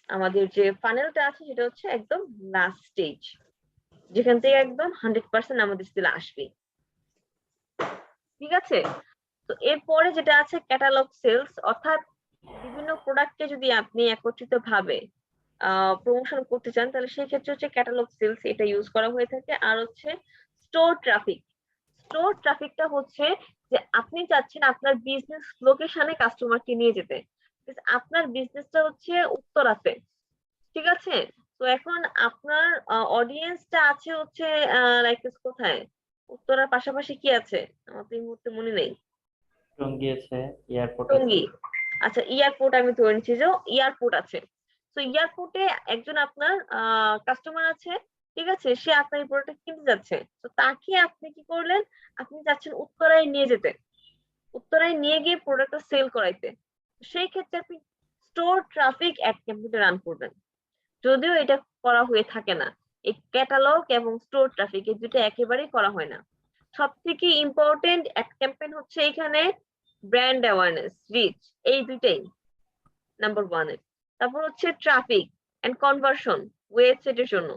আমাদের যে ফানেলটা আছে সেটা হচ্ছে একদম লাস্ট স্টেজ, যেখান থেকে একদম 100% আমাদের সেল আসবে, ঠিক আছে। তো এরপরে যেটা আছে ক্যাটালগ সেলস, অর্থাৎ বিভিন্ন প্রোডাক্টকে যদি আপনি একত্রিত ভাবে প্রমোশন করতে চান তাহলে সেই ক্ষেত্রে হচ্ছে ক্যাটালগ সেলস, এটা ইউজ করা হয়ে থাকে। আর হচ্ছে স্টোর ট্রাফিক। স্টোর ট্রাফিকটা হচ্ছে যে আপনি চাচ্ছেন আপনার বিজনেস লোকেশনে কাস্টমারকে নিয়ে যেতে, আপনার বিজনেসটা হচ্ছে উত্তরাতে, ঠিক আছে। তো এখন আপনার অডিয়েন্সটা আছে হচ্ছে লাইক কোথায়, উত্তরার পাশাপাশি কি আছে আমার তো এই মুহূর্তে মনে নেই। টঙ্গী আছে, এয়ারপোর্ট আছে। টঙ্গী, আচ্ছা এয়ারপোর্ট আমি ধরে নিচ্ছি যে এয়ারপোর্ট আছে। তো এয়ারপোর্টে একজন আপনার কাস্টমার আছে, ঠিক আছে, সে আপনার এই প্রোডাক্টটা কিনতে যাচ্ছে। তো তাকে আপনি কি করলেন? আপনি চাচ্ছেন উত্তরায় নিয়ে যেতে, উত্তরায় নিয়ে গিয়ে প্রোডাক্টটা সেল করাইতে। সেই ক্ষেত্রে আপনি store traffic ad campaign run করবেন। যদিও এটা করা হয়ে থাকে না, এই ক্যাটালগ এবং স্টোর ট্রাফিক এই দুটো একেবারেই করা হয় না। সব থেকে ইম্পর্টেন্ট অ্যাড ক্যাম্পেইন হচ্ছে এখানে ব্র্যান্ড অ্যাওয়ারনেস, রিচ, এই দুইটাই নাম্বার ওয়ানে। তারপর হচ্ছে ট্রাফিক এন্ড কনভার্সন ওয়েবসাইটের জন্য,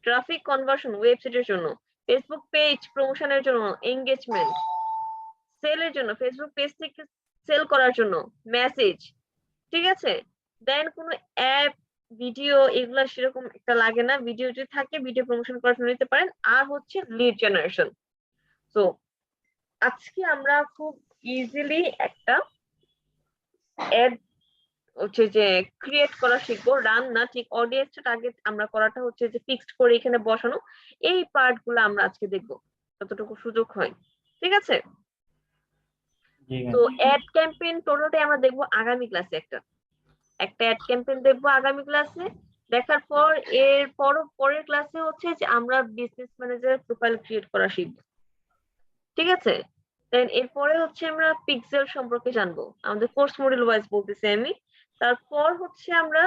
ট্রাফিক কনভার্সন ওয়েবসাইটের জন্য, ফেসবুক পেজ প্রমোশনের জন্য, এঙ্গেজমেন্ট, সেলের জন্য, ফেসবুক পেজ থেকে সেল করার জন্য, মেসেজ, ঠিক আছে। দেন কোনো অ্যাপ, ভিডিও, এগুলা সেরকম একটা লাগে না, ভিডিও যদি থাকে ভিডিও প্রমোশন করার জন্য নিতে পারেন। আর হচ্ছে লিড জেনারেশন। তো আজকে আমরা খুব ইজিলি একটা অ্যাড হচ্ছে যে ক্রিয়েট করা শিখবো, রান না, ঠিক অডিয়েন্সটা টার্গেট আমরা করাটা হচ্ছে যে ফিক্সড করে এখানে বসানো, এই পার্ট গুলো আমরা আজকে দেখবো যতটুকু সুযোগ হয়। ঠিক আছে, জি তো ম্যাম। অ্যাড ক্যাম্পেইন টোটালটাই আমরা দেখবো আগামী ক্লাসে, একটা অ্যাড ক্যাম্পেইন দেখবো আগামী ক্লাসে। দেখার পর পরের ক্লাসে হচ্ছে যে আমরা বিজনেস ম্যানেজার প্রোফাইল ক্রিয়েট করা শিখবো। ঠিক আছে, দেন এরপরে হচ্ছে আমরা পিক্সেল সম্পর্কে জানবো, আমাদের কোর্স মডিউল ওয়াইজ বলতেছি আমি। তারপর হচ্ছে আমরা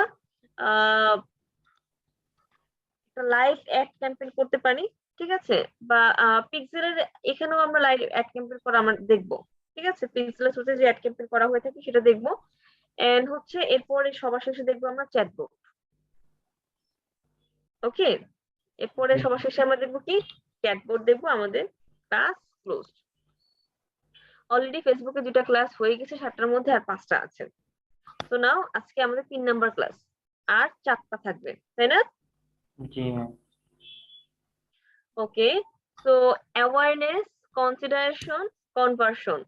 লাইভ অ্যাড ক্যাম্পেইন করতে পারি। ঠিক আছে, বা পিক্সেলের এখানেও আমরা লাইভ অ্যাড ক্যাম্পেইন করা আমরা দেখবো। ঠিক আছে, পিক্সেলের থ্রুতে যে অ্যাড ক্যাম্পেইন করা হয়ে থাকে সেটা দেখবো। এন্ড হচ্ছে এরপরে সবার শেষে দেখবো আমরা চ্যাটবট। ওকে, এরপরে সবার শেষে আমরা দেখবো কি, চ্যাটবট দেখবো। আমাদের ক্লাস ক্লোজ। অলরেডি ফেসবুকে 2টা ক্লাস হয়ে গেছে, 7টার মধ্যে আর 5টা আছে। তো নাও আজকে আমাদের 3 নাম্বার ক্লাস, আর 4টা থাকবে, তাই না? জি ম্যাম। ওকে, তো অ্যাওয়ারনেস, কনসিডারেশন, কনভার্সন,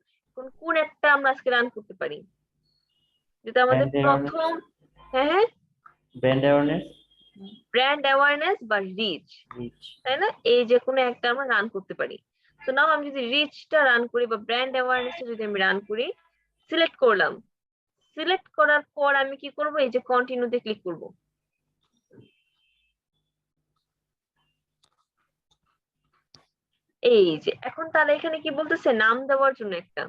কোন একটা আমরা আজকে রান করতে পারি? যেটা আমাদের Brand awareness. প্রথম, হ্যাঁ, ব্র্যান্ড অ্যাওয়ারনেস, ব্র্যান্ড অ্যাওয়ারনেস বা রিচ, রিচ। তাই না? এই যে কোনো একটা আমরা রান করতে পারি। তো নাও আমি যদি রিচটা রান করি বা ব্র্যান্ড অ্যাওয়ারনেসটা যদি আমি রান করি, সিলেক্ট করলাম। সিলেক্ট করার পর আমি কি করব, এই যে কন্টিনিউতে ক্লিক করব। এই যে এখন তাহলে এখানে কি বলতেছে, নাম দেওয়ার জন্য একটা,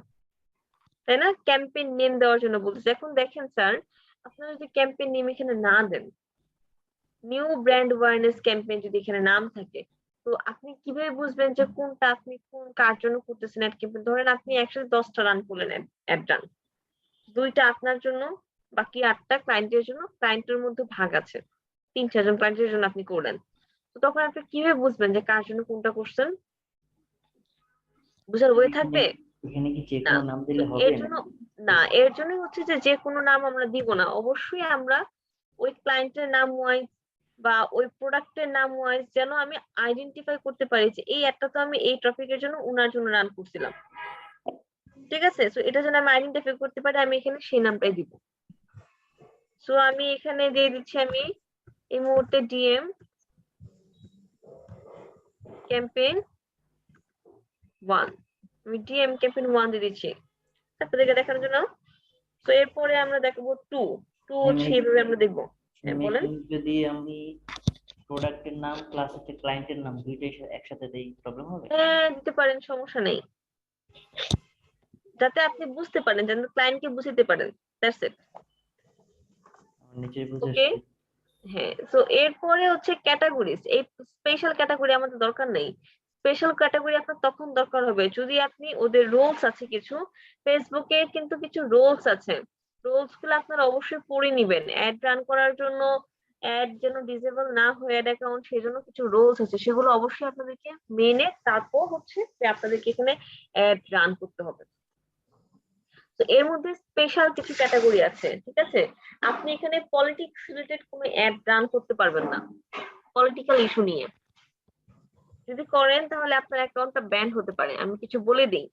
তাই না? ক্যাম্পেইন নেম দেওয়ার জন্য বলতেছে। এখন দেখেন স্যার, আপনারা যদি ক্যাম্পেইন নেম এখানে না দেন, নিউ ব্র্যান্ড অ্যাওয়ারনেস ক্যাম্পেইন যদি এখানে নাম থাকে, তো আপনি কিভাবে বুঝবেন যে কোনটা আপনি কোন কার জন্য করতেছেন অ্যাড ক্যাম্পেইন? ধরেন আপনি একসাথে 10টা রান করলেন, অ্যাড রান, 2টা আপনার জন্য, বাকি 8টা ক্লায়েন্টের জন্য। ক্লায়েন্টের মধ্যে ভাগ আছে, 3-4 জন ক্লায়েন্টের জন্য আপনি করলেন। তো তখন আপনি কিভাবে বুঝবেন যে কার জন্য কোনটা করছেন? বুঝার ওয়ে থাকবে এখানে কি যে না? কোনো নাম তো দিলে এর হবে জন্য নাকি? না, এর জন্যই হচ্ছে যে যে কোনো নাম আমরা দিব না, অবশ্যই আমরা ওই ক্লায়েন্টের নাম ওয়াইজ বা ওই প্রোডাক্টের নাম ওয়াইজ যেন আমি আইডেন্টিফাই করতে পারি যে এই একটা তো আমি এই টপিকের জন্য উনার জন্য রান করছিলাম। ঠিক আছে, তো এটা যেন আমি আইডেন্টিফাই করতে পারি, আমি এখানে সেই নামটাই দিব। সো আমি এখানে দিয়ে দিচ্ছি, আমি এই মুহূর্তে ডিএম ক্যাম্পেইন 1, আমি ডিএম ক্যাম্পেইন 1 দিয়ে দিচ্ছি আপনাদেরকে দেখানোর জন্য। তো এরপরে আমরা দেখবো 2 হচ্ছে এইভাবে আমরা দেখবো। হ্যাঁ বলেন। যদি আমি প্রোডাক্টের নাম প্লাস হচ্ছে ক্লায়েন্টের নাম দুইটাই একসাথে দেই, প্রবলেম হবে? হ্যাঁ দিতে পারেন, সমস্যা নেই, যাতে আপনি বুঝতে পারেন, যেন ক্লায়েন্টকে বুঝতে পারেন, দ্যাটস ইট। নিচে বুঝে ওকে, হ্যাঁ। তো এরপরে হচ্ছে ক্যাটাগরিজ। এই স্পেশাল ক্যাটাগরি আমাদের দরকার নেই। স্পেশাল ক্যাটাগরি আপনার তখন দরকার হবে যদি আপনি ওদের রোলস আছে কিছু, ফেসবুকে কিন্তু কিছু রোলস আছে, রোলস গুলো আপনারা অবশ্যই পড়ে নিবেন। অ্যাড রান করার জন্য, অ্যাড যেন ডিসেবল না হয় অ্যাড অ্যাকাউন্ট, সেই জন্য কিছু রোলস আছে, সেগুলো অবশ্যই আপনাদেরকে মেনে তারপর হচ্ছে যে আপনাদেরকে এখানে অ্যাড রান করতে হবে। তো এর মধ্যে স্পেশাল কিছু ক্যাটাগরি আছে। ঠিক আছে, আপনি এখানে পলিটিক্স রিলেটেড কোনো অ্যাড রান করতে পারবেন না। পলিটিক্যাল ইস্যু নিয়ে যদি করেন তাহলে আপনার অ্যাকাউন্টটা ব্যান হতে পারে, আমি কিছু বলে দিই।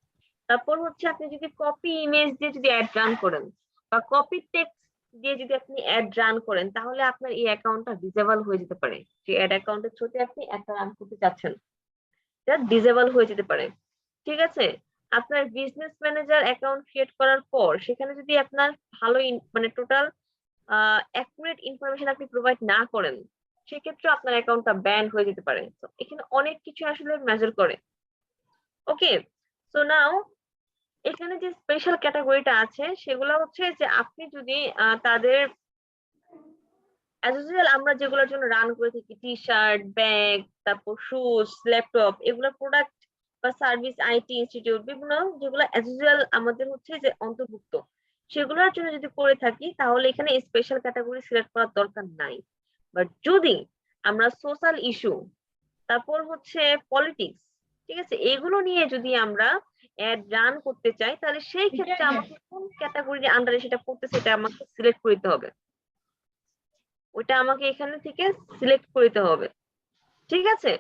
তারপর হচ্ছে আপনি যদি কপি ইমেজ দিয়ে যদি অ্যাড রান করেন বা কপি টেক্সট দিয়ে যদি আপনি অ্যাড রান করেন, তাহলে আপনার এই অ্যাকাউন্টটা ডিসেবল হয়ে যেতে পারে। যে অ্যাড অ্যাকাউন্টের থ্রুতে আপনি একটা রান করতে চাচ্ছেন, এটা ডিসেবল হয়ে যেতে পারে। ঠিক আছে, আপনার বিজনেস ম্যানেজার অ্যাকাউন্ট ক্রিয়েট করার পর সেখানে যদি আপনার ভালো মানে টোটাল অ্যাকুরেট ইনফরমেশন আপনি প্রোভাইড না করেন, সেক্ষেত্রে আপনার অ্যাকাউন্টটা ব্যান হয়ে যেতে পারে। তো এখানে অনেক কিছু আসলে মেজার করে। ওকে, সো নাও এখানে যে স্পেশাল ক্যাটাগরিটা আছে সেগুলো হচ্ছে যে আপনি যদি তাদের অ্যাজ ইউজুয়াল আমরা যেগুলোর জন্য রান করে থাকি, টি শার্ট, ব্যাগ, তারপর শুজ, ল্যাপটপ, এগুলো প্রোডাক্ট বা সার্ভিস, আইটি ইনস্টিটিউট, বিভিন্ন যেগুলো অ্যাজ ইউজুয়াল আমাদের হচ্ছে যে অন্তর্ভুক্ত, সেগুলোর জন্য যদি করে থাকি তাহলে এখানে স্পেশাল ক্যাটাগরি সিলেক্ট করার দরকার নাই। বাট যদি আমরা সোশ্যাল ইস্যু, তারপর হচ্ছে পলিটিক্স, ঠিক আছে, এগুলো নিয়ে যদি আমরা অ্যাড রান করতে চাই, তাহলে সেই ক্ষেত্রে আমাকে কোন ক্যাটাগরির আন্ডারে সেটা পড়তেছে সেটা আমাকে সিলেক্ট করতে হবে, ওইটা আমাকে এখানে থেকে সিলেক্ট করতে হবে। ঠিক আছে,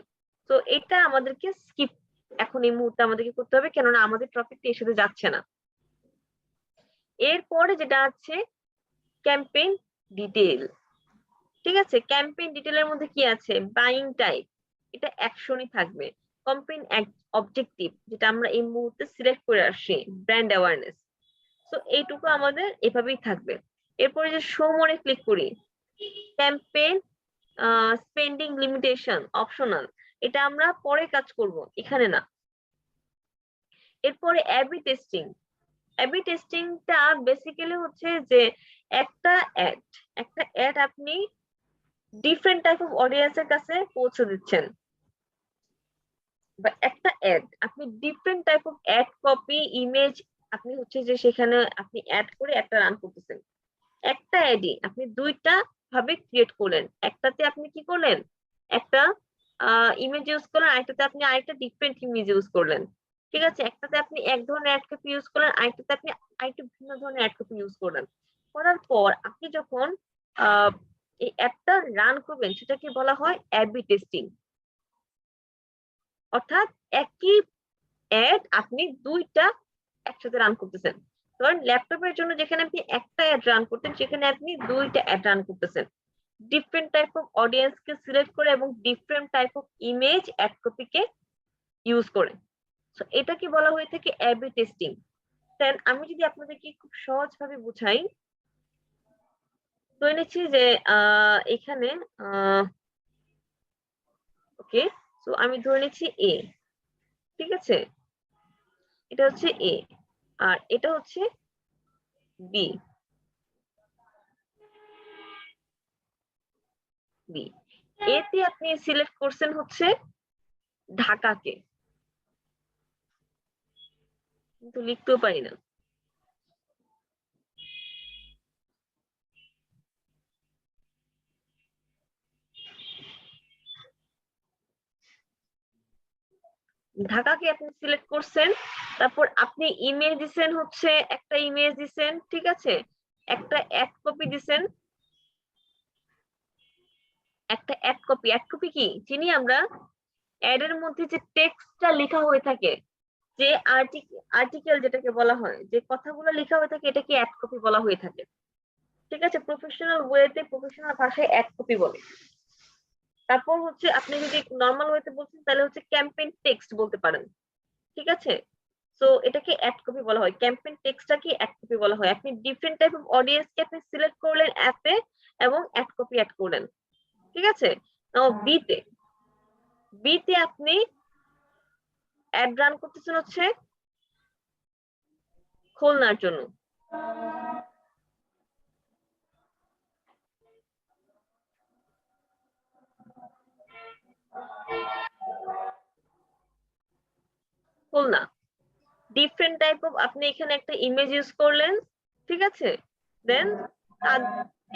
তো এটা আমাদেরকে স্কিপ এখন এই মুহূর্তে আমাদেরকে করতে হবে, কেননা আমাদের টপিকটা এর সাথে যাচ্ছে না। এরপরে যেটা আছে ক্যাম্পেইন ডিটেইল। ঠিক আছে, ক্যাম্পেইন ডিটেইলের মধ্যে কি আছে? বাইং টাইপ, এটা অ্যাকশনই থাকবে। ক্যাম্পেইন অবজেক্টিভ, যেটা আমরা এই মুহূর্তে সিলেক্ট করে আসছি, ব্র্যান্ড অ্যাওয়ারনেস। তো এইটুকু আমাদের এভাবেই থাকবে। এরপরে যে শো মোরে ক্লিক করি, ক্যাম্পেইন স্পেন্ডিং লিমিটেশন অপশনাল, এটা আমরা পরে কাজ করব, এখানে না। এরপরে এবি টেস্টিং। এবি টেস্টিংটা বেসিক্যালি হচ্ছে যে একটা অ্যাড আপনি ডিফারেন্ট টাইপ অফ অডিয়েন্সের কাছে পৌঁছে দিচ্ছেন, বা একটা অ্যাড আপনি different type of ad copy image আপনি হচ্ছে যে সেখানে আপনি অ্যাড করে একটা রান করতেছেন। একটা অ্যাডই আপনি দুইটা ভাবে ক্রিয়েট করলেন, একটাতে আপনি কি করলেন, একটা ইমেজ ইউজ করলেন, আরেকটাতে আপনি আরেকটা ডিফারেন্ট ইমেজ ইউজ করলেন। ঠিক আছে, একটাতে আপনি এক ধরনের অ্যাড কপি ইউজ করলেন, আরেকটাতে আপনি আরেকটা ভিন্ন ধরনের অ্যাড কপি ইউজ করলেন। করার পর আপনি যখন এই অ্যাডটা রান করবেন, সেটাকে বলা হয় এবি টেস্টিং। অর্থাৎ একই অ্যাড আপনি দুইটা একসাথে রান করতেছেন। ধরেন ল্যাপটপের জন্য যেখানে আপনি একটা অ্যাড রান করতেন, সেখানে আপনি দুইটা অ্যাড রান করতেছেন, ডিফারেন্ট টাইপ অফ অডিয়েন্সকে সিলেক্ট করে এবং different type of image ad কপিকে ইউজ করে। সো এটাকে বলা হয়ে থাকে এবি টেস্টিং। দেন আমি যদি আপনাদেরকে খুব সহজভাবে বুঝাই, ধরে নিচ্ছি যে এখানে ওকে, সো আমি ধরে নিচ্ছি এ, ঠিক আছে, এটা হচ্ছে এ আর এটা হচ্ছে বি। এতে আপনি সিলেক্ট করছেন হচ্ছে ঢাকাকে, কিন্তু লিখতেও পারি না। ঢাকাকে আপনি সিলেক্ট করছেন, তারপর আপনি ইমেজ দিছেন হচ্ছে একটা ইমেজ দিছেন, ঠিক আছে, একটা অ্যাড কপি দিছেন, একটা অ্যাড কপি কি চিনি আমরা, অ্যাড এর মধ্যে যে টেক্সটটা লেখা হয়ে থাকে, যে আর্টিকেল যেটাকে বলা হয়, যে কথাগুলো লেখা হয়ে থাকে, এটাকে অ্যাড কপি বলা হয়ে থাকে। ঠিক আছে, প্রফেশনাল ওয়েতে, প্রফেশনাল ভাষায় অ্যাড কপি বলে। তারপর হচ্ছে আপনি যদি নর্মাল ওয়েতে বলছেন, তাহলে হচ্ছে ক্যাম্পেইন টেক্সট বলতে পারেন। ঠিক আছে, সো এটাকে অ্যাড কপি বলা হয়, ক্যাম্পেইন টেক্সটটাকে অ্যাড কপি বলা হয়। আপনি ডিফারেন্ট টাইপ অফ অডিয়েন্সকে আপনি সিলেক্ট করলেন অ্যাপে এবং অ্যাড কপি অ্যাড করলেন। ঠিক আছে, নাও বিতে আপনি অ্যাড রান করতেছেন হচ্ছে খুলনার জন্য। খুলনা ডিফারেন্ট টাইপ অফ আপনি এখানে একটা ইমেজ ইউজ করলেন, ঠিক আছে, দেন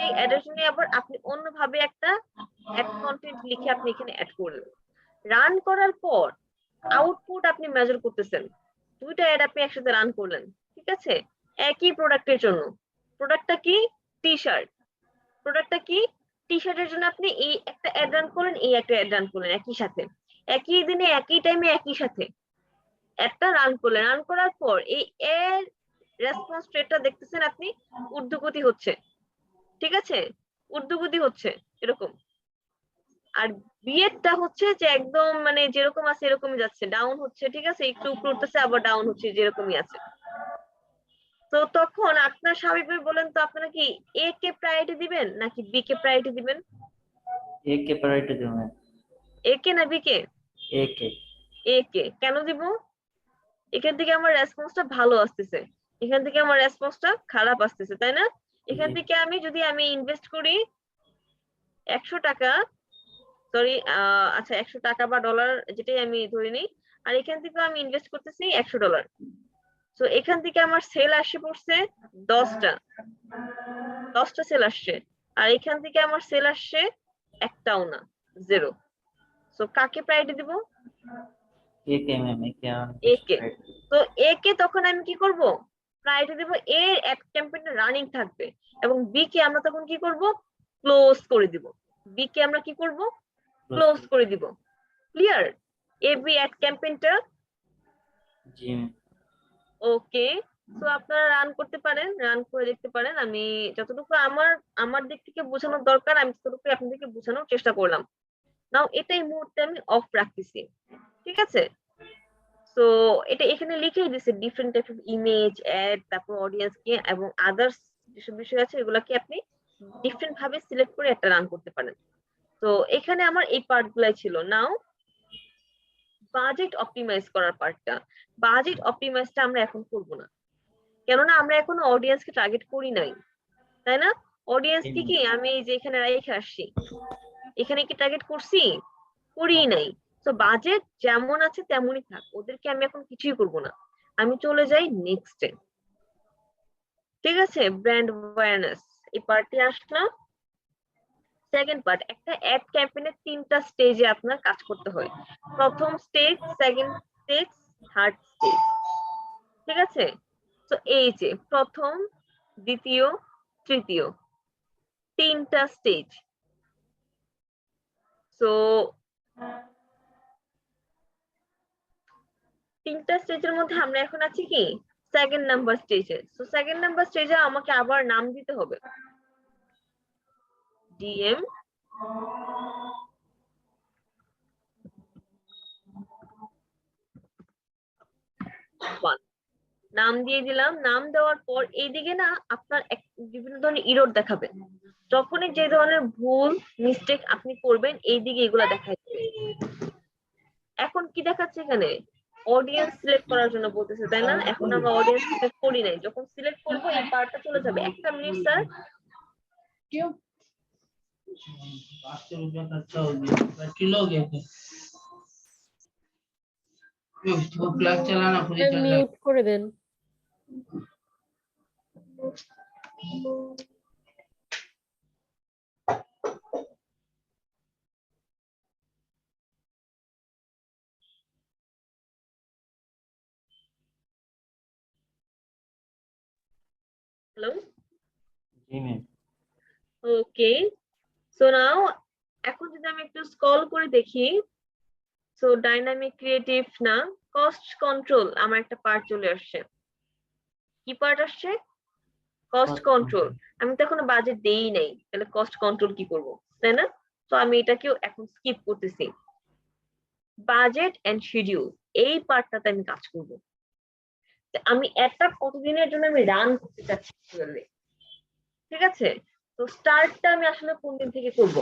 এই অ্যাডেশনে আবার আপনি অন্যভাবে একটা অ্যাড কন্টেন্ট লিখে আপনি এখানে অ্যাড করলেন। রান করার পর আউটপুট আপনি মেজার করতেছেন, দুইটা অ্যাড আপনি একসাথে রান করলেন, ঠিক আছে, একই প্রোডাক্টের জন্য। প্রোডাক্টটা কি? T shirt. প্রোডাক্টটা কি? টি শার্টের জন্য আপনি এই একটা অ্যাড রান করলেন, এই একটা অ্যাড রান করলেন একই সাথে, একই দিনে একই টাইমে একই সাথে একটা রান করলেন। রান করার পর এই এর রেসপন্স রেটটা দেখতেছেন আপনি ঊর্ধ্বগতি হচ্ছে, ঠিক আছে, ঊর্ধ্বগতি হচ্ছে এরকম। আর বিয়েরটা হচ্ছে যে একদম মানে যেরকম আছে এরকমই যাচ্ছে, ডাউন হচ্ছে, ঠিক আছে, একটু উপরে উঠতেছে আবার ডাউন হচ্ছে, যেরকমই আছে। তো তখন আপনার স্বাভাবিকভাবে বলেন তো, আপনারা কি এ কে প্রায়োরিটি দিবেন নাকি বি কে প্রায়োরিটি দিবেন? এ কে প্রায়োরিটি দেব ম্যাম। এ কে না বি কে? এ কে। এ কে কেন দিব? এখান থেকে আমার রেসপন্সটা ভালো আসতেছে, এখান থেকে আমার রেসপন্সটা খারাপ আসতেছে, তাই না? এখান জি। থেকে আমি যদি ইনভেস্ট করি 100 টাকা, সরি আচ্ছা 100 টাকা বা ডলার যেটাই আমি ধরে নিই, আর এখান থেকে আমি ইনভেস্ট করতেছি $100। তো এখান থেকে আমার সেল আসে পড়ছে 10টা সেল আসছে, আর এখান থেকে আমার সেল আসছে একটাও না, 0। সো কাকে প্রায়োরিটি দিব? এ কে ম্যাম, এ কে এ কে। তো এ কে তখন আমি কি করব? প্রায়োরিটি দেব, এর অ্যাড ক্যাম্পেইনটা রানিং থাকবে, এবং বি কে আমরা তখন কি করব? ক্লোজ করে দিব। বি কে আমরা কি করব? ক্লোজ করে দিব। ক্লিয়ার? এবি অ্যাড ক্যাম্পেইনটা জি ম্যাম। ওকে, তো আপনারা রান করতে পারেন, রান করে দেখতে পারেন। আমি যতটুকু আমার দিক থেকে বোঝানোর দরকার আমি ততটুকু আপনাদেরকে বোঝানোর চেষ্টা করলাম। নাও এটা এই মুহূর্তে আমি অফ রাখতেছি, ঠিক আছে? তো এটা এখানে লিখেই দিছে different type of image, ad, তারপর অডিয়েন্স কে এবং আদার্স যেসব বিষয় আছে এগুলাকে আপনি ডিফারেন্ট ভাবে সিলেক্ট করে একটা রান করতে পারেন। তো এখানে আমার এই পার্ট গুলাই ছিল। নাও বাজেট অপটিমাইজ করার পার্টটা, বাজেট অপটিমাইজটা আমরা এখন করব না, কেননা আমরা এখনো অডিয়েন্সকে টার্গেট করি নাই, তাই না? অডিয়েন্স কি আমি এই যে এখানে রেখে আসছি, এখানে কি টার্গেট করছি? করি নাই। তো বাজেট যেমন আছে তেমনই থাক, ওদেরকে আমি এখন কিছুই করব না। আমি চলে যাই নেক্সটে, ঠিক আছে? ব্র্যান্ড অ্যাওয়ারনেস এই পার্টে আসলাম। সেকেন্ড পার্ট, একটা অ্যাড ক্যাম্পেইনের 3টা স্টেজে আপনার কাজ করতে হয়। প্রথম stage, second stage, third stage, ঠিক আছে? তো এই যে প্রথম, দ্বিতীয়, তৃতীয়, 3টা স্টেজ। তো 3টা স্টেজের মধ্যে আমরা এখন আছি কি সেকেন্ড নাম্বার স্টেজে। তো সেকেন্ড নাম্বার স্টেজে আমাকে আবার নাম দিতে হবে, ডিএম ওয়ান নাম দিয়ে দিলাম। নাম দেওয়ার পর এইদিকে না আপনার বিভিন্ন ধরনের ইরর দেখাবে। যখনই যে ধরনের ভুল মিস্টেক আপনি করবেন এইদিকে এগুলা দেখাই দেবে। এখন কি দেখাচ্ছে এখানে? অডিয়েন্স সিলেক্ট করার জন্য বলতেছে, তাই না? এখন আমরা অডিয়েন্স সিলেক্ট করি নাই, যখন সিলেক্ট করবো এই পার্টটা চলে যাবে। একটা মিনিট স্যার। মিউট করে দেন। হ্যালো, জি ম্যাম। ওকে। সো নাও এখন যদি আমি একটু স্ক্রল করে দেখি, সো ডাইনামিক ক্রিয়েটিভ না, কস্ট কন্ট্রোল আমার একটা পার্ট চলে আসছে। কি পার্ট আসছে? Cost control. আমি তো এখনো বাজেট দেই নাই, তাহলে কস্ট কন্ট্রোল কি করব, তাই না? তো আমি এটাকেও এখন স্কিপ করতেছি। বাজেট এন্ড শিডিউল এই পার্টটাতে আমি কাজ করব। আমি একটা কতদিনের জন্য আমি রান করতে চাচ্ছি, ঠিক আছে? তো স্টার্টটা আমি আসলে কোন দিন থেকে করব?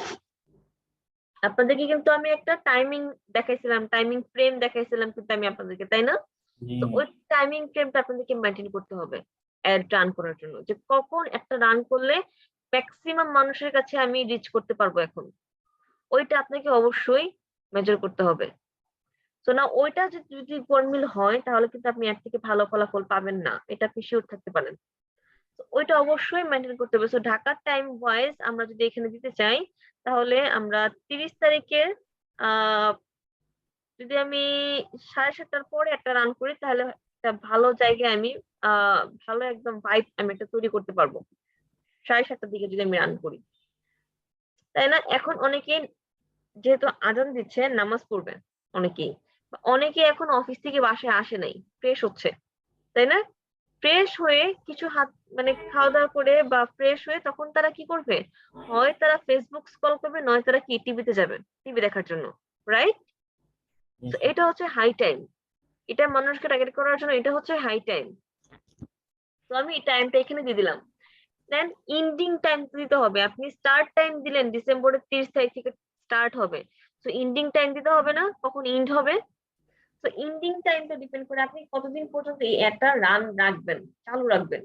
আপনাদেরকে কিন্তু আমি একটা টাইমিং দেখাইছিলাম, টাইমিং ফ্রেম দেখাইছিলাম কিন্তু আমি আপনাদেরকে, তাই না? তো ওই টাইমিং ফ্রেমটা আপনাদেরকে মেনটেন করতে হবে অ্যাড রান করার জন্য, যে কখন একটা রান করলে ম্যাক্সিমাম মানুষের কাছে আমি রিচ করতে পারবো এখন, ওইটা আপনাকে অবশ্যই মেজার করতে হবে। তো না ওইটা যদি গরমিল হয় তাহলে কিন্তু আপনি এর থেকে ভালো ফলাফল পাবেন না, এটা আপনি শিওর থাকতে পারেন। তো ওইটা অবশ্যই মেনটেন করতে হবে। সো ঢাকার টাইম ওয়াইজ আমরা যদি এখানে দিতে চাই তাহলে আমরা 30 তারিখের যদি আমি 7:30টার পরে একটা রান করি তাহলে একটা ভালো জায়গায় আমি ভালো একদম ভাইব আমি একটা তৈরি করতে পারবো 7:30টার দিকে যদি আমি রান করি, তাই না? এখন অনেকেই যেহেতু আজান দিচ্ছে নামাজ পড়বে, অনেকেই অনেকে এখন অফিস থেকে বাসায় আসে নাই, ফ্রেশ হচ্ছে, তাই না? ফ্রেশ হয়ে কিছু হাত মানে খাওয়া দাওয়া করে বা ফ্রেশ হয়ে তখন তারা কি করবে? হয় তারা ফেসবুক স্ক্রল করবে, নয় তারা কি টিভিতে যাবে টিভি দেখার জন্য, রাইট? তো এটা হচ্ছে হাই টাইম, এটা মানুষকে টার্গেট করার জন্য এটা হচ্ছে হাই টাইম। তো আমি এই টাইমটা এখানে দিয়ে দিলাম। দেন এন্ডিং টাইম দিতে হবে। আপনি স্টার্ট টাইম দিলেন ডিসেম্বরের 30 তারিখ থেকে স্টার্ট হবে, তো এন্ডিং টাইম দিতে হবে না, কখন এন্ড হবে? তো এন্ডিং টাইমটা ডিপেন্ড করে আপনি কতদিন পর্যন্ত এই একটা রান রাখবেন, চালু রাখবেন।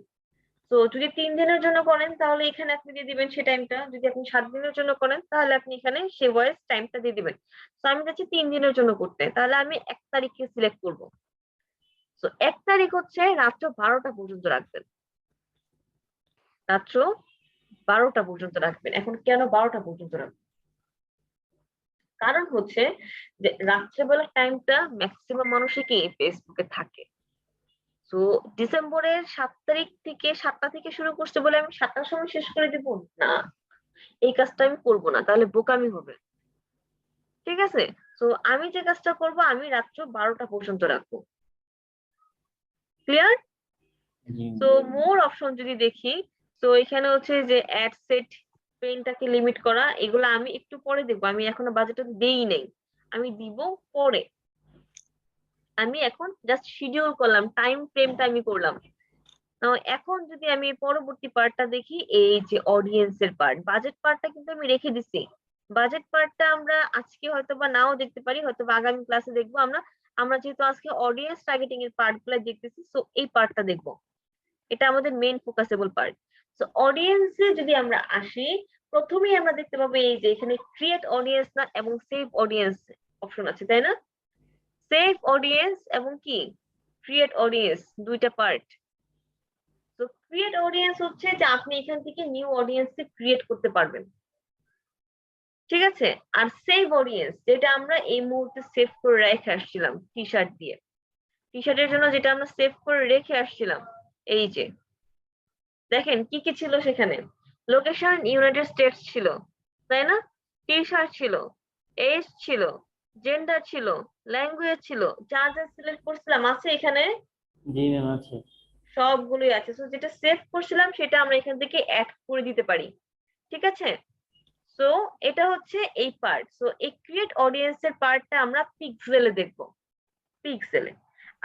তো যদি 3 দিনের জন্য করেন তাহলে এখানে আপনি দিয়ে দিবেন সেই টাইমটা, যদি আপনি 7 দিনের জন্য করেন তাহলে আপনি এখানে সেই ভয়েস টাইমটা দিয়ে দিবেন। তো আমি যাচ্ছি 3 দিনের জন্য করতে, তাহলে আমি 1 তারিখকে সিলেক্ট করব। তো 1 তারিখ হচ্ছে রাত্র 12টা পর্যন্ত রাখবেন, রাত্র 12টা পর্যন্ত রাখবেন। এখন কেন 12টা পর্যন্ত রাখবেন? কারণ হচ্ছে যে রাত্রেবেলা টাইমটা ম্যাক্সিমাম মানুষই কি ফেসবুকে থাকে। তো ডিসেম্বরের 7 তারিখ থেকে 7টা থেকে শুরু করতে বলে আমি 7টার সময় শেষ করে দিব না, এই কাজটা আমি করবো না, তাহলে বোকামি হবে, ঠিক আছে? তো আমি যে কাজটা করব আমি রাত্র 12টা পর্যন্ত রাখবো। ক্লিয়ার? জি তো মোর অপশন যদি দেখি, তো এখানে হচ্ছে যে অ্যাড সেট পেইনটাকে লিমিট করা, এগুলো আমি একটু পরে দেখবো, আমি এখনো বাজেটটা দেই নাই, আমি দিব পরে। আমি এখন জাস্ট শিডিউল করলাম, টাইম ফ্রেমটা আমি করলাম। তো এখন যদি আমি পরবর্তী পার্টটা দেখি, এই যে অডিয়েন্সের পার্ট, বাজেট পার্টটা কিন্তু আমি রেখে দিছি। বাজেট পার্টটা আমরা আজকে হয়তো বা নাও দেখতে পারি, হয়তো বা আগামী ক্লাসে দেখবো আমরা। আমরা যেহেতু আজকে অডিয়েন্স টার্গেটিং এর পার্ট গুলা দেখতেছি, সো এই পার্টটা দেখবো, এটা আমাদের মেইন ফোকাসেবল পার্ট। সো অডিয়েন্সে যদি আমরা আসি, প্রথমেই আমরা দেখতে পাবো এই যে এখানে ক্রিয়েট অডিয়েন্স না এবং সেভ অডিয়েন্স অপশন আছে, তাই না? সেভ অডিয়েন্স এবং কি ক্রিয়েট অডিয়েন্স, দুইটা পার্ট। তো ক্রিয়েট অডিয়েন্স হচ্ছে যে আপনি এখান থেকে নিউ অডিয়েন্স ক্রিয়েট করতে পারবেন, ঠিক আছে? আর সেভ অডিয়েন্স, যেটা আমরা এই মুহূর্তে সেভ করে রেখে আসছিলাম টি শার্ট দিয়ে, টি শার্টের জন্য যেটা আমরা সেভ করে রেখে আসছিলাম, এই যে দেখেন কি কি ছিল সেখানে, লোকেশন ইউনাইটেড স্টেটস ছিল, তাই না? টি শার্ট ছিল, এজ ছিল, জেন্ডার ছিল, ল্যাঙ্গুয়েজ ছিল, যা যা সিলেক্ট করছিলাম আছে এখানে, জি ম্যাম আছে। সবগুলোই আছে। তো যেটা সেভ করছিলাম সেটা আমরা এখান থেকে অ্যাড করে দিতে পারি, ঠিক আছে? সো এটা হচ্ছে এই পার্ট। সো এই ক্রিয়েট অডিয়েন্স এর পার্টটা আমরা পিক্সেলে দেখব, পিক্সেলে।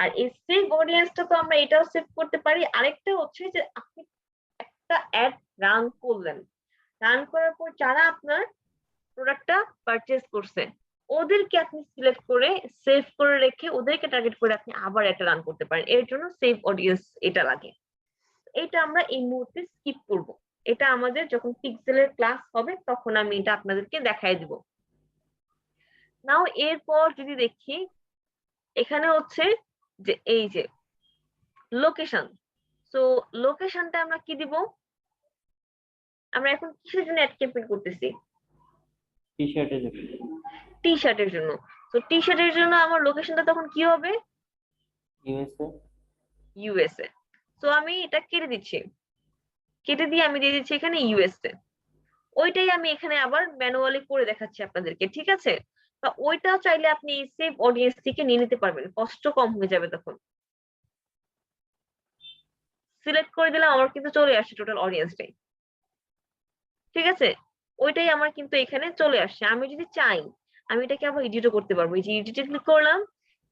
আর এই সেভ অডিয়েন্সটা তো আমরা এটাও সেভ করতে পারি। আরেকটা হচ্ছে যে আপনি একটা অ্যাড রান করলেন, রান করার পর যারা আপনার প্রোডাক্টটা পারচেজ করছে ওদেরকে আপনি সিলেক্ট করে সেভ করে রেখে ওদেরকে টার্গেট করে আপনি আবার একটা রান করতে পারেন, এর জন্য সেভ অডিয়েন্স এটা লাগে। এটা আমরা এই মুহূর্তে স্কিপ করব, এটা আমাদের যখন পিক্সেলের ক্লাস হবে তখন আমি এটা আপনাদেরকে দেখাই দিব। নাও এরপর যদি দেখি, এখানে হচ্ছে যে এই যে লোকেশন, সো লোকেশনটা আমরা কি দিব, আমরা এখন কিসের জন্য অ্যাড ক্যাম্পেইন করতেছি? টি শার্টের জন্য। টি শার্টের জন্য। তো টি শার্টের জন্য আমার লোকেশনটা তখন কি হবে? ইউএসএ। ইউএসএ। তো আমি এটা কেটে দিচ্ছি, কেটে দিয়ে আমি দিয়ে দিচ্ছি এখানে ইউএসএ। ওইটাই আমি এখানে আবার ম্যানুয়ালি করে দেখাচ্ছি আপনাদেরকে, ঠিক আছে? বা ওইটাও চাইলে আপনি সেভ অডিয়েন্স থেকে নিয়ে নিতে পারবেন, কষ্ট কম হয়ে যাবে তখন। সিলেক্ট করে দিলাম, আমার কিন্তু চলে আসছে টোটাল অডিয়েন্সটাই, ঠিক আছে? ওইটাই আমার কিন্তু এখানে চলে আসছে। আমি যদি চাই আমি এটাকে আবার এডিটও করতে পারবো, এই যে এডিটে ক্লিক করলাম,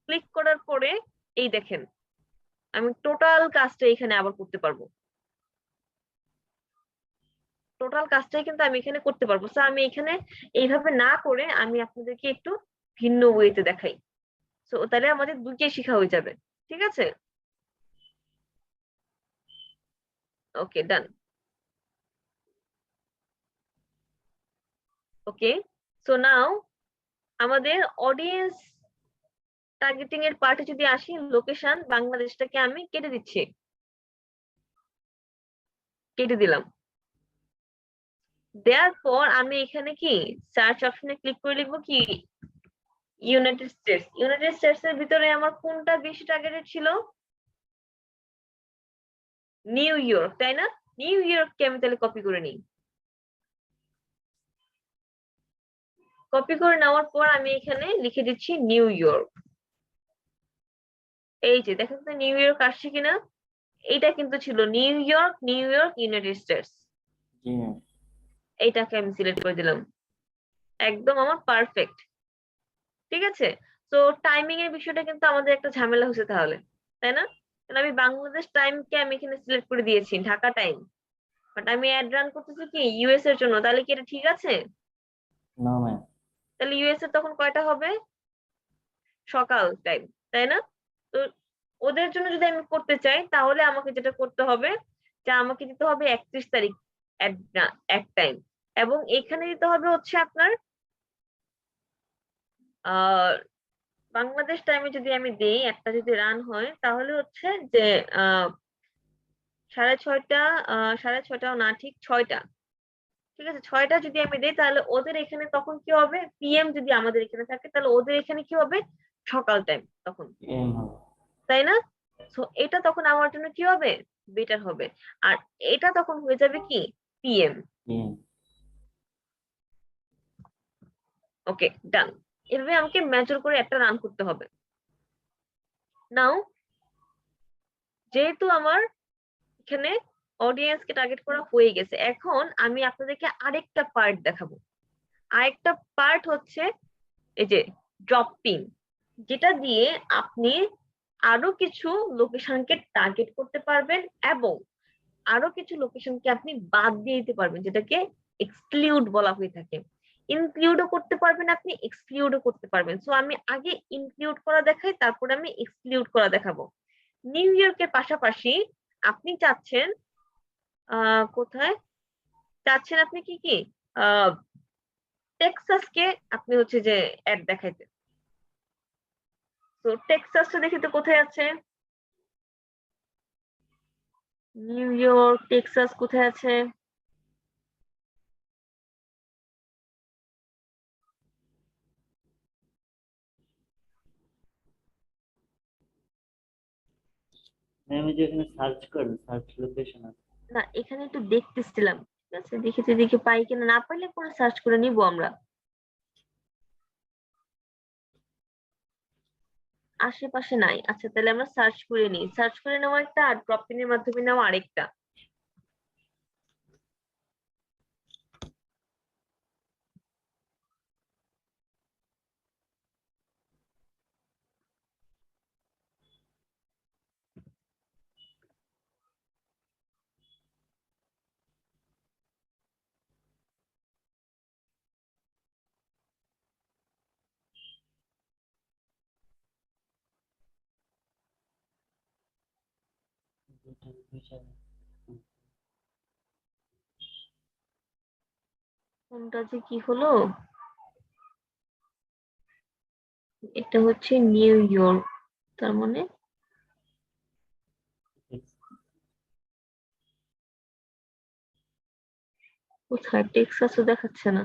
ক্লিক করার পরে এই দেখেন আমি টোটাল কাজটা এখানে আবার করতে পারবো, টোটাল কাজটাই কিন্তু আমি এখানে করতে পারবো। সো আমি এখানে এইভাবে না করে আমি আপনাদেরকে একটু ভিন্ন ওয়েতে দেখাই, সো তাহলে আমাদের দুইটাই শেখা হয়ে যাবে, ঠিক আছে? ওকে, ডান। ওকে, সো নাও আমাদের অডিয়েন্স টার্গেটিং এর পার্টে যদি আসি, লোকেশন বাংলাদেশটাকে আমি কেটে দিচ্ছি, কেটে দিলাম। দেওয়ার পর আমি এখানে কি সার্চ অপশনে ক্লিক করে লিখবো কি ইউনাইটেড স্টেটস। ইউনাইটেড স্টেটস এর ভিতরে আমার কোনটা বেশি টার্গেটেড ছিল? নিউ ইয়র্ক, তাই না? নিউ ইয়র্ককে আমি তাহলে কপি করে নিই। কপি করে নেওয়ার পর আমি এখানে লিখে দিচ্ছি নিউ ইয়র্ক। এই যে দেখেন তো নিউ ইয়র্ক আসছে কিনা, এইটা কিন্তু ছিল New York, New York United States. জি ম্যাম। এইটাকে আমি সিলেক্ট করে দিলাম, একদম আমার পারফেক্ট, ঠিক আছে? তো টাইমিং এর বিষয়টা কিন্তু আমাদের একটা ঝামেলা হচ্ছে তাহলে, তাই না? কারণ আমি বাংলাদেশ টাইমকে আমি এখানে সিলেক্ট করে দিয়েছি ঢাকা টাইম, বাট আমি অ্যাড রান করতেছি কি ইউএস এর জন্য, তাহলে কি এটা ঠিক আছে? না ম্যাম। তাহলে ইউএস এর তখন কয়টা হবে? সকাল টাইম, তাই না? তো ওদের জন্য যদি আমি করতে চাই তাহলে আমাকে যেটা করতে হবে যে আমাকে দিতে হবে 31 তারিখ এক টাইম, এবং এখানে দিতে হবে হচ্ছে আপনার আহ বাংলাদেশ টাইমে যদি আমি দেই, একটা যদি রান হয় তাহলে হচ্ছে যে আহ 6:30, 6:30ও না, ঠিক 6টা, ঠিক আছে? 6টা যদি আমি দেই তাহলে ওদের এখানে তখন কি হবে, পিএম যদি আমাদের এখানে থাকে তাহলে ওদের এখানে কি হবে, সকাল টাইম তখন, এম হবে। তাই না? সো এটা তখন আমার জন্য কি হবে, বেটার হবে। আর এটা তখন হয়ে যাবে কি পিএম। এম। ওকে, ডান। এভাবে আমাকে মেজর করে একটা রান করতে হবে। নাও যেহেতু আমার এখানে অডিয়েন্সকে টার্গেট করা হয়ে গেছে। এখন আমি আপনাদেরকে আরেকটা পার্ট দেখাবো। আরেকটা পার্ট হচ্ছে এই যে ড্রপ পিন, যেটা দিয়ে আপনি আরো কিছু লোকেশনকে টার্গেট করতে পারবেন এবং আরো কিছু লোকেশনকে আপনি বাদ দিয়ে দিতে পারবেন, যেটাকে এক্সক্লুড বলা হয়ে থাকে। ইনক্লুডও করতে পারবেন আপনি, এক্সক্লুডও করতে পারবেন। সো আমি আগে ইনক্লুড করা দেখাই, তারপরে আমি এক্সক্লুড করা দেখাবো। নিউ ইয়র্কের পাশাপাশি আপনি চাচ্ছেন কোথায় চাচ্ছেন আপনি কি কি টেক্সাসকে আপনি হচ্ছে যে অ্যাড দেখাইতে। তো টেক্সাসটা দেখি তো কোথায় আছে, নিউ ইয়র্ক, টেক্সাস কোথায় আছে? ম্যাম এই যে এখানে সার্চ করেন, সার্চ লোকেশন আছে। না, এখানে একটু দেখতেছিলাম, ঠিক আছে, দেখি পাই কিনা, না পাইলে পরে সার্চ করে নিব আমরা। আশেপাশে নাই, আচ্ছা তাহলে আমরা সার্চ করে নিই। সার্চ করে নেওয়া একটা, আর ড্রপ পিনের মাধ্যমে নেওয়া আরেকটা। কোনটা যে কি হলো, এটা হচ্ছে নিউ ইয়র্ক, তার মানে কোথায় টেক্সাসও দেখাচ্ছে না।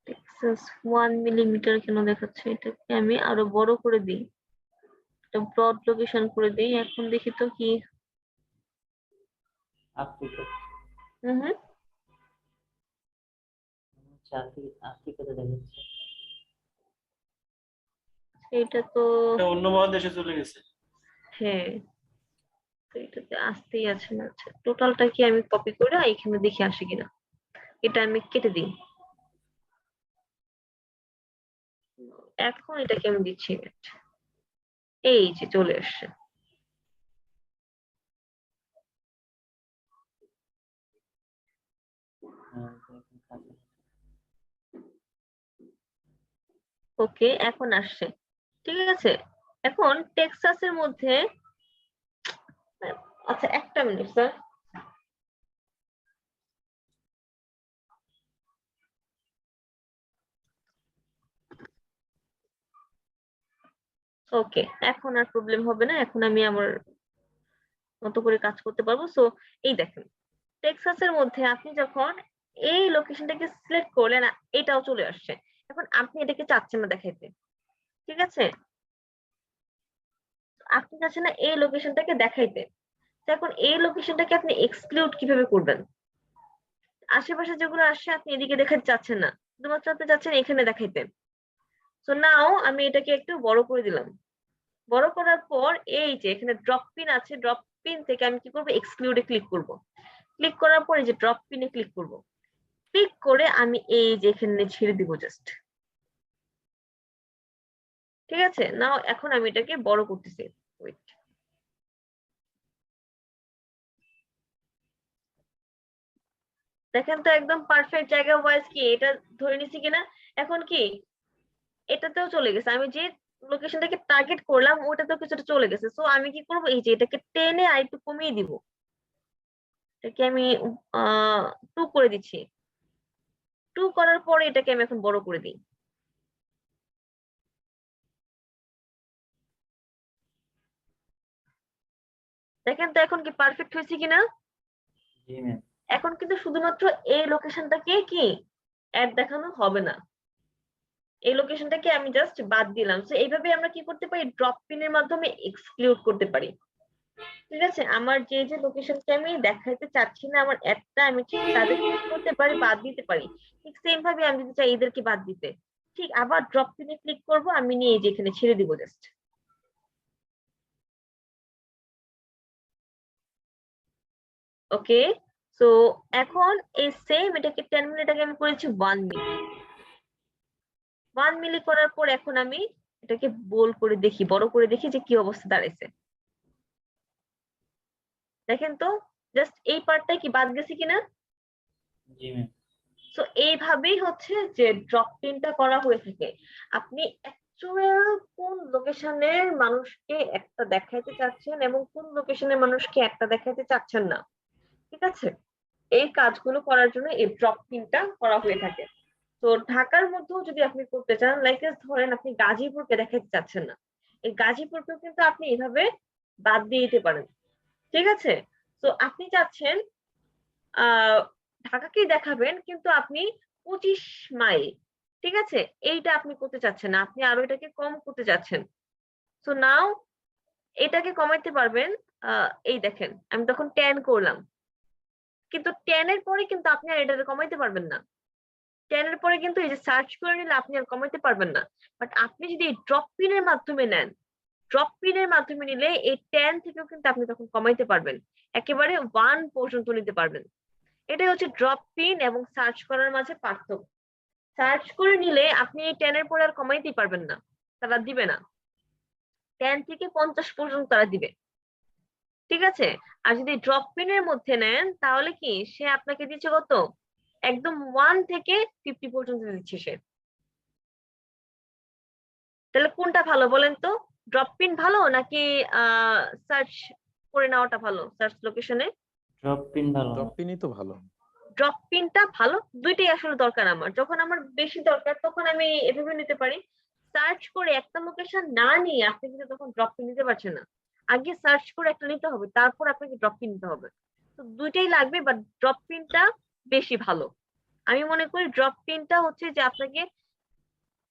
টেক্সাস 1 মিলিমিটার কেন দেখাচ্ছে? এটাকে আমি আরো বড় করে দিই, এটা ব্রড লোকেশন করে দিই। এখন দেখি তো কি। আফ্রিকা, হুম হুম, আফ্রিকাতে দেখাচ্ছে। এটা তো এটা অন্য মহাদেশে চলে গেছে। হ্যাঁ, তো এটাতে আসতেই আছে না। আচ্ছা, টোটালটা কি আমি কপি করে এখানে দেখে আসি কিনা, এটা আমি কেটে দিই। এখন এটাকে আমি দিচ্ছি, এই যে চলে আসছে। ওকে, এখন আসছে, ঠিক আছে। এখন টেক্সাসের মধ্যে, আচ্ছা একটা মিনিট স্যার। ওকে, এখন আর প্রবলেম হবে না, এখন আমি আমার মতো করে কাজ করতে পারবো। সো এই দেখেন, টেক্সাসের মধ্যে আপনি যখন এই লোকেশনটাকে সিলেক্ট করলেন, এটাও চলে আসছে। এখন আপনি এটাকে চাচ্ছেন না দেখাইতে, ঠিক আছে, আপনি চাচ্ছেন না এই লোকেশনটাকে দেখাইতে। তো এখন এই লোকেশনটাকে আপনি এক্সক্লুড কিভাবে করবেন? আশেপাশে যেগুলো আসছে আপনি এদিকে দেখাতে চাচ্ছেন না, শুধুমাত্র আপনি চাচ্ছেন এখানে দেখাইতে। সো নাও আমি এটাকে একটু বড় করে দিলাম। বড় করার পর এই যে এখানে ড্রপ পিন আছে, ড্রপ পিন থেকে আমি কি করবো, এক্সক্লুডে ক্লিক করব। ক্লিক করার পরে যে ড্রপ পিনে ক্লিক করব, ক্লিক করে আমি এই যে এখানে ছেড়ে দিব জাস্ট, ঠিক আছে। নাও এখন আমি এটাকে বড় করতেছি। ওয়েট, দেখেন তো একদম পারফেক্ট জায়গা ওয়াইজ কি এটা ধরে নিছি কিনা। এখন কি এটাতেও চলে গেছে, আমি যে লোকেশনটাকে টার্গেট করলাম ওটাতেও কিছুটা চলে গেছে। সো আমি কি করব, এই যে এটাকে টেনে আর একটু কমিয়ে দিব, এটাকে আমি 2 করে দিচ্ছি। 2 করার পরে এটাকে আমি এখন বড় করে দিই। দেখেন তো এখন কি পারফেক্ট হয়েছে কিনা। জি ম্যাম। এখন কিন্তু শুধুমাত্র এই লোকেশনটাকে কি অ্যাড দেখানো হবে না, এই লোকেশনটাকে আমি জাস্ট বাদ দিলাম। সো এইভাবে আমরা কি করতে পারি, ড্রপ পিনের মাধ্যমে এক্সক্লুড করতে পারি। ঠিক আছে, আমার যে যে লোকেশনকে আমি দেখাইতে চাচ্ছি না আমার একটা, আমি ঠিক তাদের কি করতে পারি, বাদ দিতে পারি। ঠিক সেম ভাবে আমি যদি চাই এদেরকে বাদ দিতে, ঠিক আবার ড্রপ পিনে ক্লিক করব, আমি নিয়ে এই যে এখানে ছেড়ে দিব জাস্ট। ওকে, সো এখন এই সেম এটাকে 10 মিনিট আগে আমি করেছি 1 মিলি। 1 মিলি করার পর এখন আমি এটাকে বোল্ড করে দেখি, বড় করে দেখি যে কি অবস্থা দাঁড়াইছে। দেখেন তো জাস্ট এই পার্টটা কি বাদ গেছে কিনা। জি ম্যাম। সো এইভাবেই হচ্ছে যে ড্রপ পিনটা করা হয়ে থাকে। আপনি অ্যাকচুয়াল কোন লোকেশনের মানুষকে একটা দেখাইতে চাচ্ছেন এবং কোন লোকেশনের মানুষকে একটা দেখাইতে চাচ্ছেন না, ঠিক আছে, এই কাজগুলো করার জন্য এই ড্রপ পিনটা করা হয়ে থাকে। তো ঢাকার মধ্যেও যদি আপনি করতে চান, লাইক ধরেন আপনি গাজীপুরকে দেখাইতে চাচ্ছেন না, এই গাজীপুরকেও কিন্তু আপনি এইভাবে বাদ দিয়ে দিতে পারেন, ঠিক আছে। তো আপনি চাচ্ছেন ঢাকাকেই দেখাবেন কিন্তু আপনি 25 মাইল, ঠিক আছে, এইটা আপনি করতে চাচ্ছেন না, আপনি আরো এটাকে কম করতে চাচ্ছেন। সো নাও এটাকে কমাইতে পারবেন। এই দেখেন আমি তখন 10 করলাম, কিন্তু 10 এর পরে কিন্তু আপনি আর এটাকে কমাইতে পারবেন না। 10 এর পরে কিন্তু এই যে সার্চ করে নিলে আপনি আর কমাইতে পারবেন না। বাট আপনি যদি এই ড্রপ পিনের মাধ্যমে নেন, ড্রপ পিনের মাধ্যমে নিলে এই 10 থেকেও কিন্তু আপনি তখন কমাইতে পারবেন, একেবারে 1 পর্যন্ত নিতে পারবেন। এটাই হচ্ছে ড্রপ পিন এবং সার্চ করার মাঝে পার্থক্য। সার্চ করে নিলে আপনি এই 10 এর পরে আর কমাইতেই পারবেন না, তারা দিবে না। 10 থেকে 50 পর্যন্ত তারা দিবে, ঠিক আছে। আর যদি ড্রপ পিনের মধ্যে নেন তাহলে কি সে আপনাকে দিচ্ছে কত, একদম 1 থেকে 50 পর্যন্ত দিচ্ছে সে। তাহলে কোনটা ভালো বলেন তো, ড্রপ পিন ভালো নাকি সার্চ করে নেওয়াটা ভালো সার্চ লোকেশনে? ড্রপ পিন ভালো। ড্রপ পিনই তো ভালো। ড্রপ পিনটা ভালো, দুইটাই আসলে দরকার আমার। যখন আমার বেশি দরকার তখন আমি এভাবে নিতে পারি। সার্চ করে একটা লোকেশন না নিয়ে আপনি কিন্তু তখন ড্রপ পিন নিতে পারছেন না। আগে সার্চ করে একটা নিতে হবে, তারপর আপনাকে ড্রপ পিন নিতে হবে। তো দুইটাই লাগবে, বাট ড্রপ পিনটা বেশি ভালো। আমি মনে করি ড্রপ পিনটা হচ্ছে যে আপনাকে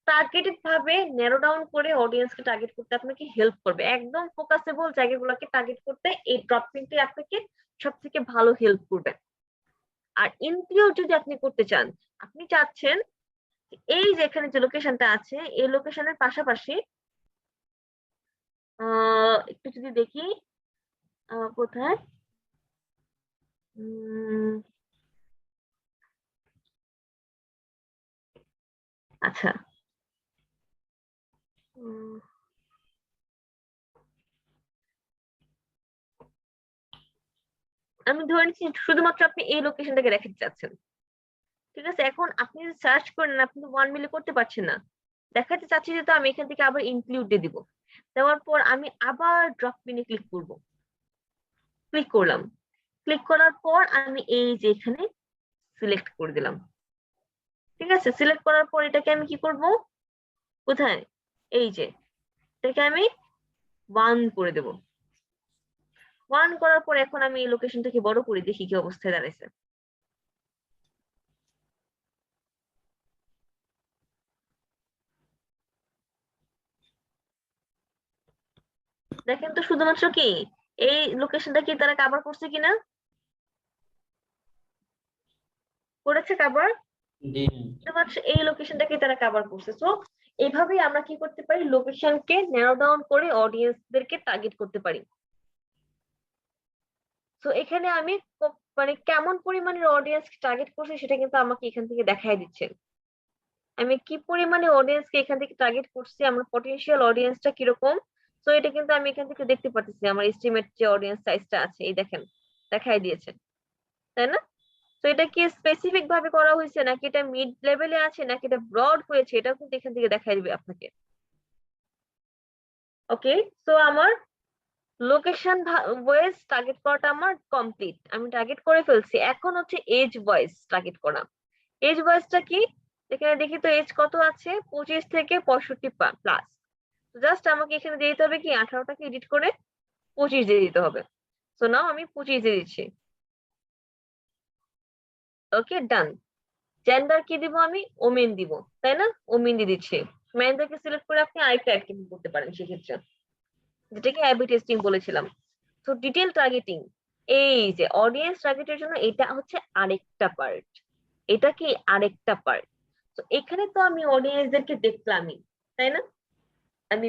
টার্গেটেড ভাবে ন্যারো ডাউন করে অডিয়েন্সকে টার্গেট করতে আপনাকে হেল্প করবে। একদম ফোকাসেবল জায়গাগুলোকে টার্গেট করতে এই ড্রপ পিনটাই আপনাকে সব থেকে ভালো হেল্প করবে। আর ইনক্লুড যদি আপনি করতে চান, আপনি চাচ্ছেন এই যে এখানে যে লোকেশনটা আছে এই লোকেশনের পাশাপাশি একটু যদি দেখি কোথায়, আচ্ছা, আমি ধরে নিচ্ছি শুধুমাত্র আপনি এই লোকেশনটাকে দেখাতে চাচ্ছেন, ঠিক আছে। এখন আপনি যদি সার্চ করেন আপনি তো 1 মিলি করতে পারছেন না, দেখাতে চাচ্ছি যে তো আমি এখান থেকে আবার ইনক্লুড দিয়ে দিব। দেওয়ার পর আমি আবার ড্রপ পিনে ক্লিক করব, ক্লিক করলাম, ক্লিক করার পর আমি এই যে এখানে সিলেক্ট করে দিলাম, ঠিক আছে। সিলেক্ট করার পর এটাকে আমি কি করব, কোথায়, এই যে এটাকে আমি 1 করে দেব। 1 করার পর এখন আমি এই লোকেশনটাকে বড় করে দেখি কি অবস্থায় দাঁড়াইছে। দেখেন তো শুধুমাত্র কি এই লোকেশনটা কি তারা কভার করছে কিনা, করেছে কভার, জি শুধুমাত্র এই লোকেশনটাকে তারা কভার করছে। সো এইভাবেই আমরা কি করতে পারি, লোকেশনকে ন্যারো ডাউন করে অডিয়েন্সদেরকে টার্গেট করতে পারি। তো এখানে আমি মানে কেমন পরিমাণের অডিয়েন্স টার্গেট করছি সেটা কিন্তু আমাকে এখান থেকে দেখাই দিচ্ছে। আমি কি পরিমাণে অডিয়েন্সকে এখান থেকে টার্গেট করছি, আমার পটেনশিয়াল অডিয়েন্সটা কিরকম, তো এটা কিন্তু আমি এখান থেকে দেখতে পাচ্ছি। আমার এস্টিমেট যে অডিয়েন্স সাইজটা আছে এই দেখেন দেখাই দিয়েছে, তাই না? তো এটা কি স্পেসিফিক ভাবে করা হয়েছে নাকি এটা মিড লেভেলে আছে নাকি এটা ব্রড হয়েছে, এটাও কিন্তু এখান থেকে দেখাই দিবে আপনাকে। ওকে, তো আমার লোকেশন ওয়াইজ টার্গেট করাটা আমার কমপ্লিট, আমি টার্গেট করে ফেলছি। এখন হচ্ছে এজ ওয়াইজ টার্গেট করা। এজ ওয়াইজটা কি, এখানে দেখি তো এজ কত আছে, 25 থেকে 65 প্লাস। জাস্ট আমাকে এখানে দিয়ে দিতে হবে কি 18টাকে এডিট করে 25 দিয়ে দিতে হবে। সো নাও আমি 25 দিয়ে দিচ্ছি। ওকে, ডান। জেন্ডার কি দিব, আমি ওমেন দিব, তাই না? ওমেন দিয়ে দিচ্ছি। মেনদেরকে সিলেক্ট করে আপনি আরেকটা অ্যাড করতে পারেন সেক্ষেত্রে, যেটাকে অ্যাবি টেস্টিং বলেছিলাম। তো ডিটেল টার্গেটিং, এই যে অডিয়েন্স টার্গেটের জন্য এটা হচ্ছে আরেকটা পার্ট, এটা কি আরেকটা পার্ট। তো এখানে তো আমি অডিয়েন্সদেরকে দেখলামই, তাই না? আমি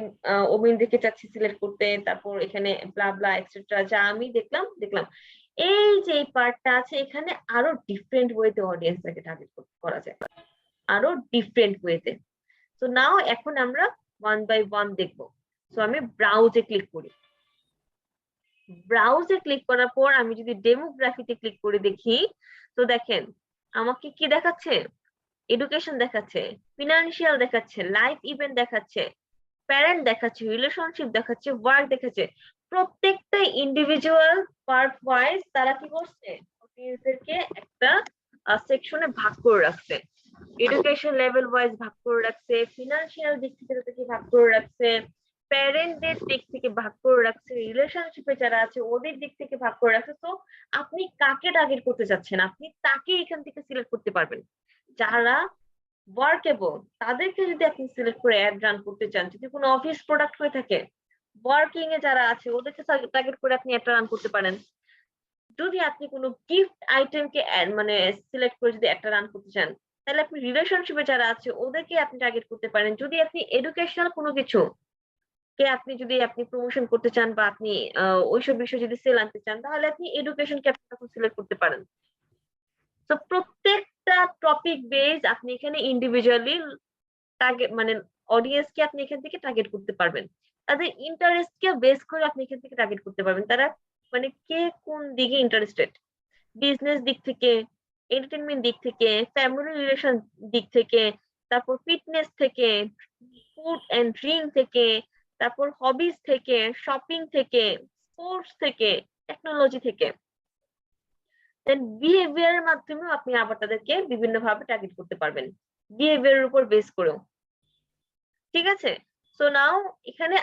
অমিনদেরকে চাচ্ছি সিলেক্ট করতে, তারপর এখানে ব্লা ব্লা এক্সেট্রা যা আমি দেখলাম। এই যে এই পার্টটা আছে, এখানে আরো ডিফারেন্ট ওয়েতে অডিয়েন্সটাকে টার্গেট করা যায়, আরো ডিফারেন্ট ওয়েতে। তো নাও এখন আমরা ওয়ান বাই ওয়ান দেখবো। তো আমি ব্রাউজে ক্লিক করি। ব্রাউজে ক্লিক করার পর আমি যদি ডেমোগ্রাফিতে ক্লিক করে দেখি, তো দেখেন আমাকে কি দেখাচ্ছে, এডুকেশন দেখাচ্ছে, ফিনান্সিয়াল দেখাচ্ছে, লাইফ ইভেন্ট দেখাচ্ছে, প্যারেন্ট দেখাচ্ছে, রিলেশনশিপ দেখাচ্ছে, ওয়ার্ক দেখাচ্ছে। প্রত্যেকটা ইন্ডিভিজুয়াল পার্ট ওয়াইজ তারা কি করছে, অডিয়েন্সদেরকে একটা সেকশনে ভাগ করে রাখছে। এডুকেশন লেভেল ওয়াইজ ভাগ করে রাখছে, ফিনান্সিয়াল দিক থেকে তাদেরকে ভাগ করে রাখছে, প্যারেন্টদের দিক থেকে ভাগ করে রাখছে, রিলেশনশিপে যারা আছে ওদের দিক থেকে ভাগ করে রাখছে। তো আপনি কাকে টার্গেট করতে চাচ্ছেন, আপনি তাকে এখান থেকে সিলেক্ট করতে পারবেন। যারা ওয়ার্কেবল তাদেরকে যদি আপনি সিলেক্ট করে অ্যাড রান করতে চান, যদি কোনো অফিস প্রোডাক্ট হয়ে থাকে, ওয়ার্কিং এ যারা আছে ওদেরকে টার্গেট করে আপনি অ্যাড রান করতে পারেন। যদি আপনি কোনো গিফট আইটেমকে মানে সিলেক্ট করে যদি একটা রান করতে চান, তাহলে আপনি রিলেশনশিপে যারা আছে ওদেরকে আপনি টার্গেট করতে পারেন। যদি আপনি এডুকেশনাল কোনো কিছু কে আপনি প্রমোশন করতে চান, বা আপনি ওইসব বিষয়ে যদি সেল আনতে চান, তাহলে আপনি এডুকেশনকে আপনি তখন সিলেক্ট করতে পারেন। তো প্রত্যেকটা টপিক বেস আপনি এখানে ইন্ডিভিজুয়ালি টার্গেট মানে অডিয়েন্সকে আপনি এখান থেকে টার্গেট করতে পারবেন। তাদের ইন্টারেস্টকে বেস করে আপনি এখান থেকে টার্গেট করতে পারবেন। তারা মানে কে কোন দিকে ইন্টারেস্টেড, বিজনেস দিক থেকে, এন্টারটেনমেন্ট দিক থেকে, ফ্যামিলি রিলেশন দিক থেকে, তারপর ফিটনেস থেকে, ফুড এন্ড ড্রিঙ্ক থেকে, তারপর হবিস থেকে, শপিং থেকে, স্পোর্টস থেকে, টেকনোলজি থেকে। দেন বিহেভিয়ারের মাধ্যমেও আপনি আবার তাদেরকে বিভিন্ন ভাবে টার্গেট করতে পারবেন, বিহেভিয়ারের উপর বেস করেও। ঠিক আছে? সো নাও এখানে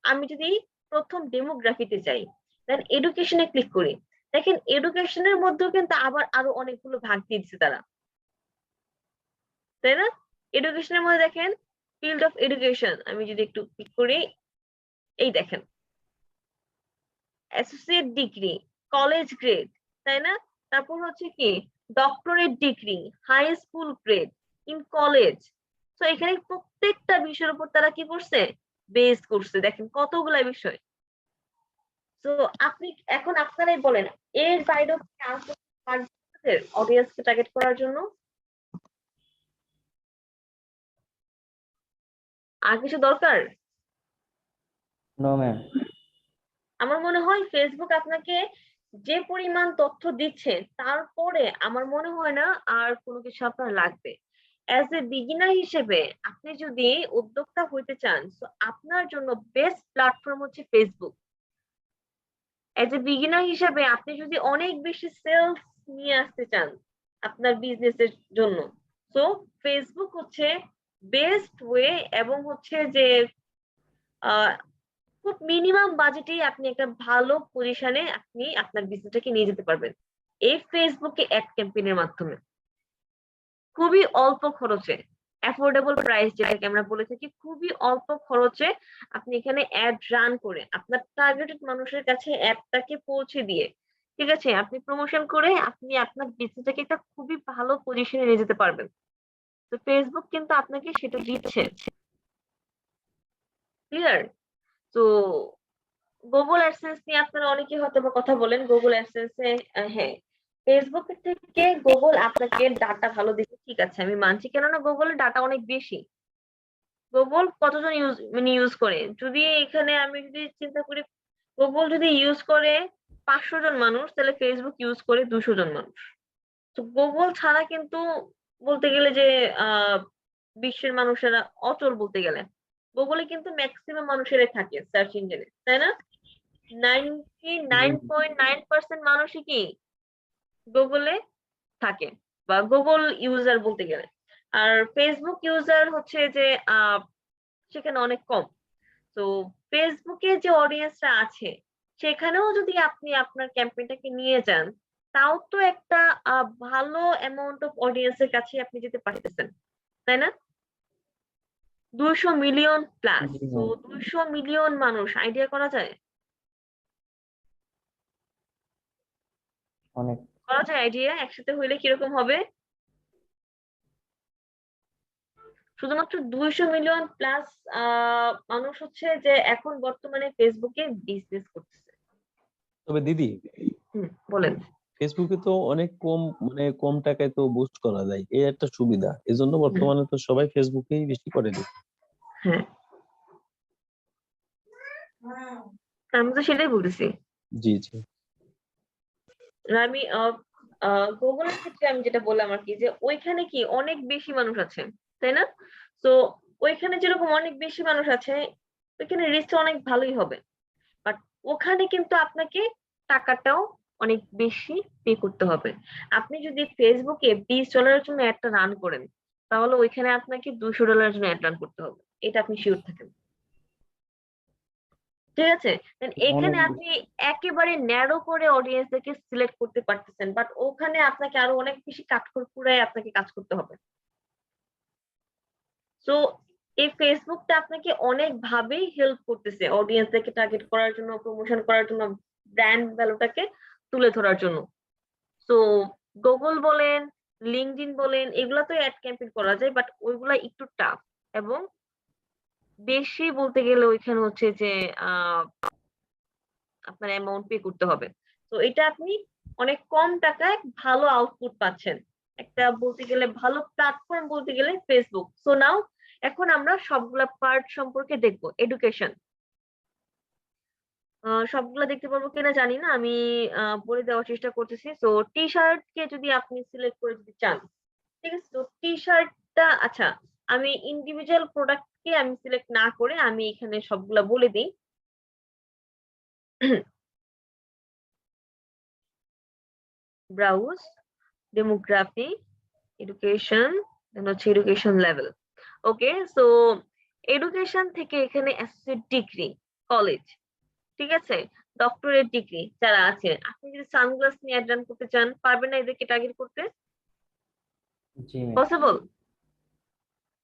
আমি যদি প্রথম ডেমোগ্রাফিতে যাই, দেন এডুকেশনে ক্লিক করি, দেখেন এডুকেশনের মধ্যেও কিন্তু আবার আরো অনেকগুলো ভাগ দিয়ে দিচ্ছে তারা, তাই না? এডুকেশনের মধ্যে দেখেন ফিল্ড অফ এডুকেশন, আমি যদি একটু ক্লিক করি, এই দেখেন অ্যাসোসিয়েট ডিগ্রি, কলেজ গ্রেড, তাই না? তারপর হচ্ছে কি doctorate degree, high school grade, in college. তো এখানে প্রত্যেকটা বিষয়ের উপর তারা কি করছে, বেস করছে। দেখেন কতগুলা বিষয়। তো আপনি এখন আপনারাই বলেন, এর বাইরেও অডিয়েন্সকে টার্গেট করার জন্য আর কিছু দরকার? No ma'am. আমার মনে হয় ফেসবুক আপনাকে যে পরিমাণ তথ্য দিচ্ছে, তারপরে আমার মনে হয় না আর কোনো কিছু আপনার লাগবে। অ্যাজ এ বিগিনার হিসেবে আপনি যদি উদ্যোক্তা হইতে চান, তো আপনার জন্য বেস্ট প্ল্যাটফর্ম হচ্ছে ফেসবুক। অ্যাজ এ বিগিনার হিসেবে আপনি যদি অনেক বেশি সেলস নিয়ে আসতে চান আপনার বিজনেসের জন্য, তো ফেসবুক হচ্ছে বেস্ট ওয়ে, এবং হচ্ছে যে খুব মিনিমাম বাজেটেই আপনি একটা ভালো পজিশনে আপনি আপনার বিজনেসটাকে নিয়ে যেতে পারবেন এই ফেসবুকে অ্যাড ক্যাম্পেইনের মাধ্যমে। খুবই অল্প খরচে, অ্যাফোর্ডেবল প্রাইস যেটাকে আমরা বলে থাকি, খুবই অল্প খরচে আপনি এখানে অ্যাড রান করে আপনার টার্গেটেড মানুষের কাছে অ্যাডটাকে পৌঁছে দিয়ে, ঠিক আছে, আপনি প্রমোশন করে আপনি আপনার বিজনেসটাকে একটা খুবই ভালো পজিশনে নিয়ে যেতে পারবেন। তো ফেসবুক কিন্তু আপনাকে সেটা দিচ্ছে। ক্লিয়ার? তো গুগল অ্যাডসেন্স নিয়ে আপনারা অনেকে হয়তো বা কথা বলেন। গুগল অ্যাডসেন্সে হ্যাঁ, ফেসবুকের থেকে গুগল আপনাকে ডাটা ভালো দিচ্ছে, ঠিক আছে আমি মানছি, কেননা গুগলের ডাটা অনেক বেশি। গুগল কতজন ইউজ করে, যদি এখানে আমি যদি চিন্তা করি, গুগল যদি ইউজ করে 500 জন মানুষ, তাহলে ফেসবুক ইউজ করে 200 জন মানুষ। তো গুগল ছাড়া কিন্তু বলতে গেলে যে বিশ্বের মানুষেরা অচল বলতে গেলে, গুগলে কিন্তু ম্যাক্সিমাম মানুষেরাই থাকে সার্চ ইঞ্জিনে, তাই না? 99.9% মানুষই কি গুগলে থাকে, বা গুগল ইউজার বলতে গেলে। আর ফেসবুক ইউজার হচ্ছে যে সেখানে অনেক কম। তো ফেসবুকে যে অডিয়েন্সটা আছে, সেখানেও যদি আপনি আপনার ক্যাম্পেইনটাকে নিয়ে যান, তাও তো একটা ভালো অ্যামাউন্ট অফ অডিয়েন্সের কাছে আপনি যেতে পারতেছেন, তাই না? 200 মিলিয়ন প্লাস। জি তো ম্যাম। 200 মিলিয়ন মানুষ, আইডিয়া করা যায় অনেক। করা যায় আইডিয়া একসাথে হইলে কিরকম হবে? শুধুমাত্র 200 মিলিয়ন প্লাস মানুষ হচ্ছে যে এখন বর্তমানে ফেসবুকে বিজনেস করতেছে। তবে দিদি, বলেন। ফেসবুকে তো অনেক কম কম টাকায় তো বুস্ট করা যায়, এই একটা সুবিধা। এজন্য বর্তমানে তো সবাই ফেসবুকেই বেশি করে দিচ্ছে। হ্যাঁ, আমি তো সেটাই বলতেছি। জি জি। আমি গুগলের ক্ষেত্রে আমি যেটা বললাম আর কি, যে ওইখানে কি অনেক বেশি মানুষ আছে, তাই না? তো ওইখানে যেরকম অনেক বেশি মানুষ আছে, ওইখানে রিচটা অনেক ভালোই হবে। বাট ওখানে কিন্তু আপনাকে টাকাটাও অনেক বেশি পে করতে হবে। আপনি যদি ফেসবুকে $20 জন্য একটা রান করেন, তাহলে ওইখানে আপনাকে $200 জন্য অ্যাড রান করতে হবে, এটা আপনি শিওর থাকেন। ঠিক আছে? এখানে আপনি একেবারে ন্যারো করে অডিয়েন্সদেরকে সিলেক্ট করতে পারতেছেন, বাট ওখানে আপনাকে আরো অনেক বেশি কাঠখড় আপনাকে কাজ করতে হবে। সো এই ফেসবুকটা আপনাকে অনেক ভাবেই হেল্প করতেছে অডিয়েন্সদেরকে টার্গেট করার জন্য, প্রমোশন করার জন্য, ব্র্যান্ড ভ্যালুটাকে তুলে ধরার জন্য। সো গুগল বলেন, লিঙ্কডইন বলেন, এগুলা তো অ্যাড ক্যাম্পেইন করা যায়, বাট ওইগুলা একটু টাফ এবং বেশি বলতে গেলে ওইখানে হচ্ছে যে আপনার অ্যামাউন্ট পে করতে হবে। তো এটা আপনি অনেক কম টাকায় ভালো আউটপুট পাচ্ছেন। একটা বলতে গেলে ভালো প্ল্যাটফর্ম বলতে গেলে ফেসবুক। সো নাও এখন আমরা সবগুলা পার্ট সম্পর্কে দেখব। এডুকেশন সবগুলা দেখতে পারবো কিনা জানি না, আমি বলে দেওয়ার চেষ্টা করতেছি। সো টি শার্ট কে যদি আপনি সিলেক্ট করে যদি চান, ঠিক আছে? তো টি শার্টটা আচ্ছা, আমি ইন্ডিভিজুয়াল প্রোডাক্ট কে আমি সিলেক্ট না করে আমি এখানে সবগুলা বলে দিই। ব্রাউজ, ডেমোগ্রাফি, এডুকেশন, দেন হচ্ছে এডুকেশন লেভেল। ওকে, সো এডুকেশন থেকে এখানে অ্যাসোসিয়েট ডিগ্রি, কলেজ, ঠিক আছে, ডক্টরেট ডিগ্রি যারা আছে, আপনি যদি সানগ্লাস নিয়ে অ্যাড রান করতে চান, পারবেন না এদেরকে টার্গেট করতে? জি ম্যাম, পসিবল?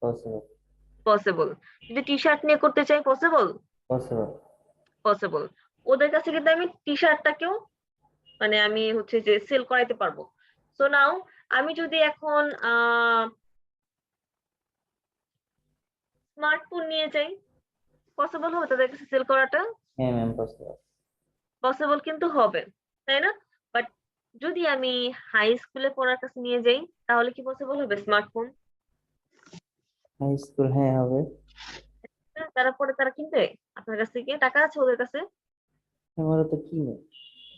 পসিবল। পসিবল। যদি টি শার্ট নিয়ে করতে চাই, পসিবল? পসিবল। পসিবল। ওদের কাছে কিন্তু আমি টি শার্টটাকেও মানে আমি হচ্ছে যে সেল করাইতে পারবো। সো নাও আমি যদি এখন স্মার্টফোন নিয়ে যাই, পসিবল হবে তাদের কাছে সেল করাটা? হ্যাঁ ম্যাম, পসিবল। পসিবল কিন্তু হবে, তাই না? বাট যদি আমি হাই স্কুলে পড়ার কাছে নিয়ে যাই, তাহলে কি পসিবল হবে স্মার্টফোন? হাই স্কুল, হ্যাঁ হবে। তারা পরে তারা কিনবে আপনার কাছ থেকে? টাকা আছে ওদের কাছে? আমারও তো কি ম্যাম,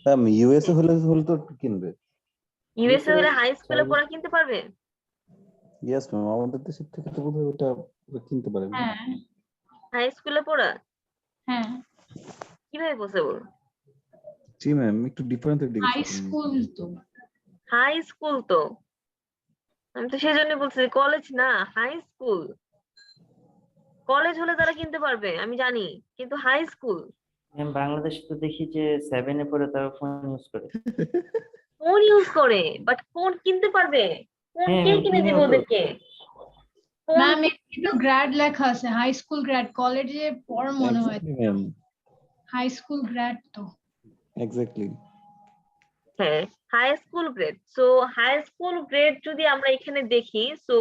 ম্যাম ইউএসএ হলে হলে তো কিনবে। ইউএসএ হলে হাই স্কুলে চাইলে- পড়া কিনতে পারবে? ইয়েস ম্যাম, আমাদের দেশের থেকে তো বোধহয় ওটা কিনতে পারে না। হ্যাঁ হাই স্কুলে পড়া হ্যাঁ, কিভাবে পসিবল? জি ম্যাম, একটু ডিফারেন্ট হাই স্কুল তো। হাই স্কুল তো, আমি তো সেই জন্য বলছি কলেজ না, হাই স্কুল। কলেজ হলে তারা কিনতে পারবে আমি জানি, কিন্তু হাই স্কুল ম্যাম বাংলাদেশে তো দেখি যে 7 এ পড়ে তারা ফোন ইউজ করে। ফোন ইউজ করে, বাট ফোন কিনতে পারবে? ফোন হ্যাঁ, কে আমি কিনে কিনি দিবে তো। ওদেরকে? ফোন ম্যাম একটু গ্র্যাড লেখা আছে, হাই স্কুল গ্র্যাড, কলেজে পড় মনে হয়। ম্যাম, হাই স্কুল গ্র্যাড তো। এক্স্যাক্টলি। হ্যাঁ, high school grade. So high school grade যদি আমরা এখানে দেখি, সো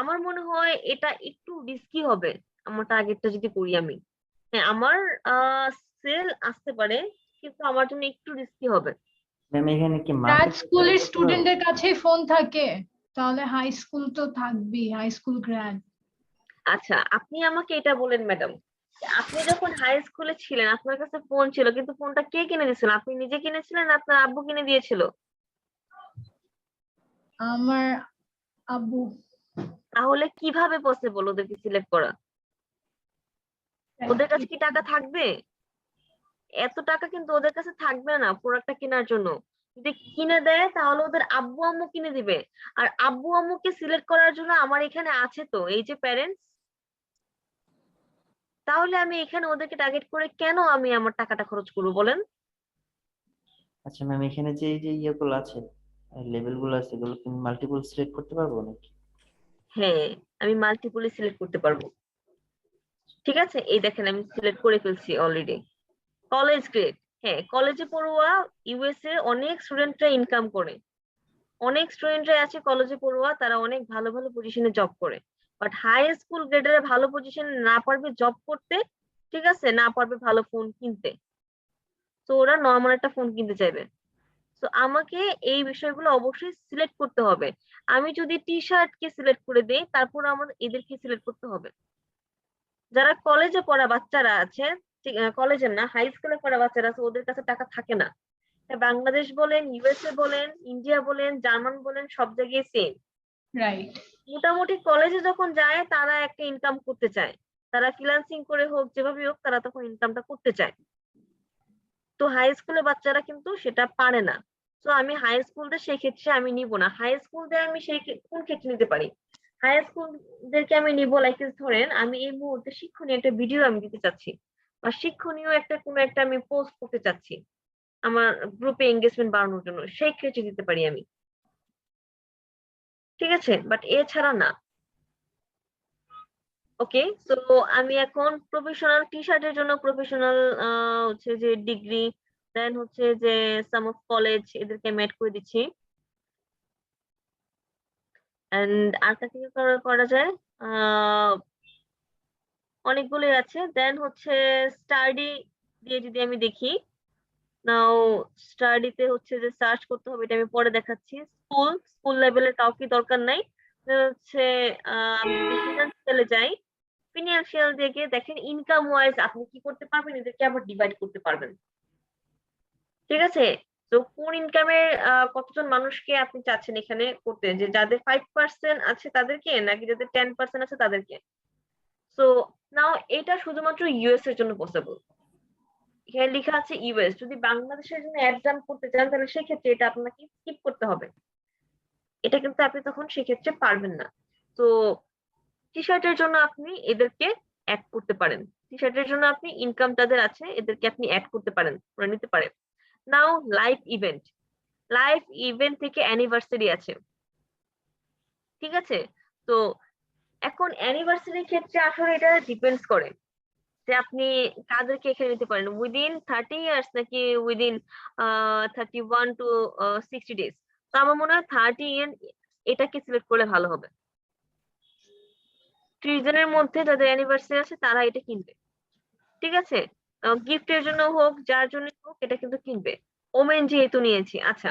আমার মনে হয় এটা একটু রিস্কি হবে আমার টার্গেটটা যদি করি আমি। হ্যাঁ, আমার সেল আসতে পারে, কিন্তু আমার জন্য একটু রিস্কি হবে। ম্যাম এখানে কি গ্র্যাড মার্কেট স্কুলের স্টুডেন্টদের কাছেই ফোন থাকে, তাহলে হাই স্কুল তো থাকবেই, হাই স্কুল গ্র্যাড। আচ্ছা, আপনি আমাকে এটা বলেন ম্যাডাম, আপনি যখন হাই স্কুলে ছিলেন আপনার কাছে ফোন ছিল, কিন্তু ফোনটা কে কিনে দিয়েছিল? আপনি নিজে কিনেছিলেন না আপনার আব্বু কিনে দিয়েছিল? আমার আব্বু। তাহলে কিভাবে পসিবল ওদেরকে সিলেক্ট করা? ওদের কাছে কি টাকা থাকবে? এত টাকা কিন্তু ওদের কাছে থাকবে না প্রোডাক্টটা কেনার জন্য। যদি কিনে দেয় তাহলে ওদের আব্বু আম্মু কিনে দিবে। আর আব্বু আম্মুকে সিলেক্ট করার জন্য আমার এখানে আছে তো এই যে প্যারেন্টস। তাহলে আমি এখানে ওদেরকে টার্গেট করে কেন আমি আমার টাকাটা খরচ করবো বলেন? আচ্ছা ম্যাম, এখানে যে এই যে ইয়েগুলো আছে, লেভেল গুলো আছে, এগুলো কি মাল্টিপল সিলেক্ট করতে পারবো নাকি? হ্যাঁ, আমি মাল্টিপলি সিলেক্ট করতে পারবো। ঠিক আছে, এই দেখেন আমি সিলেক্ট করে ফেলছি অলরেডি। কলেজ গ্রেড, হ্যাঁ, কলেজে পড়ুয়া ইউএসএ অনেক স্টুডেন্টরা ইনকাম করে, অনেক স্টুডেন্টরা আছে কলেজে পড়ুয়া, তারা অনেক ভালো ভালো পজিশনে জব করে। বাট হাই স্কুল গ্রেডের ভালো পজিশনে না পারবে জব করতে, ঠিক আছে, না পারবে ভালো ফোন কিনতে, তো ওরা নর্মাল একটা ফোন কিনতে চাইবে। তো আমাকে এই বিষয়গুলো অবশ্যই সিলেক্ট করতে হবে। আমি যদি টি শার্ট কে সিলেক্ট করে দেই, তারপর আমার এদেরকে সিলেক্ট করতে হবে। যারা কলেজে পড়া বাচ্চারা আছে, কলেজের না, হাই স্কুলে পড়া বাচ্চারা আছে, ওদের কাছে টাকা থাকে না। বাংলাদেশ বলেন, ইউএসএ বলেন, ইন্ডিয়া বলেন, জার্মান বলেন, সব জায়গায় সেম। রাইট। মোটামুটি কলেজে যখন যায় তারা একটা ইনকাম করতে চায়, তারা ফ্রিল্যান্সিং করে হোক যেভাবে হোক তারা তখন ইনকামটা করতে চায়। তো হাই স্কুলের বাচ্চারা কিন্তু সেটা পারে না। তো আমি হাই স্কুলদের সেই ক্ষেত্রে আমি নিব না। হাই স্কুলদের আমি কোন ক্ষেত্রে নিতে পারি, হাই স্কুলদেরকে আমি নিব লাইক ধরেন আমি এই মুহূর্তে শিক্ষণীয় একটা ভিডিও আমি দিতে চাচ্ছি, বা শিক্ষণীয় একটা কোনো একটা আমি পোস্ট করতে চাচ্ছি আমার গ্রুপে এঙ্গেজমেন্ট বাড়ানোর জন্য, সেই ক্ষেত্রে দিতে পারি আমি, ঠিক আছে, বাট এছাড়া না। ওকে, তো আমি এখন প্রফেশনাল টি শার্টের জন্য প্রফেশনাল হচ্ছে যে ডিগ্রি, দেন হচ্ছে যে সাম অফ কলেজ, এদেরকে আমি অ্যাড করে দিচ্ছি। এন্ড আর কাকে কি করা যায়, অনেকগুলোই আছে। দেন হচ্ছে স্টাডি দিয়ে যদি আমি দেখি, নাও স্টাডিতে হচ্ছে যে সার্চ করতে হবে, এটা আমি পরে দেখাচ্ছি। স্কুল লেভেলের কাউকে দরকার নাই। হচ্ছে আমি যদি ফিনান্সিয়ালে যাই, ফিনান্সিয়াল দিকে দেখেন ইনকাম ওয়াইজ আপনি কি করতে পারবেন, এদেরকে আবার ডিভাইড করতে পারবেন, ঠিক আছে। তো কোন ইনকামের কতজন মানুষকে আপনি চাচ্ছেন এখানে করতে, যে যাদের 5% আছে তাদেরকে, নাকি যাদের 10% আছে তাদেরকে। সো নাও এটা শুধুমাত্র ইউএস এর জন্য পসিবল, এখানে লেখা আছে ইউএস। যদি বাংলাদেশের জন্য অ্যাড রান করতে চান তাহলে সেক্ষেত্রে এটা আপনাকে স্কিপ করতে হবে, এটা কিন্তু আপনি তখন সেক্ষেত্রে পারবেন না। তো টি শার্টের জন্য আপনি এদেরকে অ্যাড করতে পারেন, টি শার্টের জন্য আপনি ইনকাম যাদের আছে এদেরকে আপনি অ্যাড করতে পারেন, করে নিতে পারেন। নাও লাইভ ইভেন্ট থেকে অ্যানিভার্সারি আছে, ঠিক আছে। তো এখন অ্যানিভার্সারির ক্ষেত্রে আসলে এটা ডিপেন্ডস করে যে আপনি কাদেরকে এখানে নিতে পারেন, উইদিন 30 ইয়ার্স নাকি উইদিন 31 to 60 days। তো আমার মনে হয় 30 ইয়ার এটাকে সিলেক্ট করলে ভালো হবে। 30 জনের মধ্যে যাদের অ্যানিভার্সারি আছে তারা এটা কিনবে, ঠিক আছে। গিফটের জন্য হোক, যার জন্য হোক, এটা কিন্তু কিনবে। ওমেন যেহেতু নিয়েছি, আচ্ছা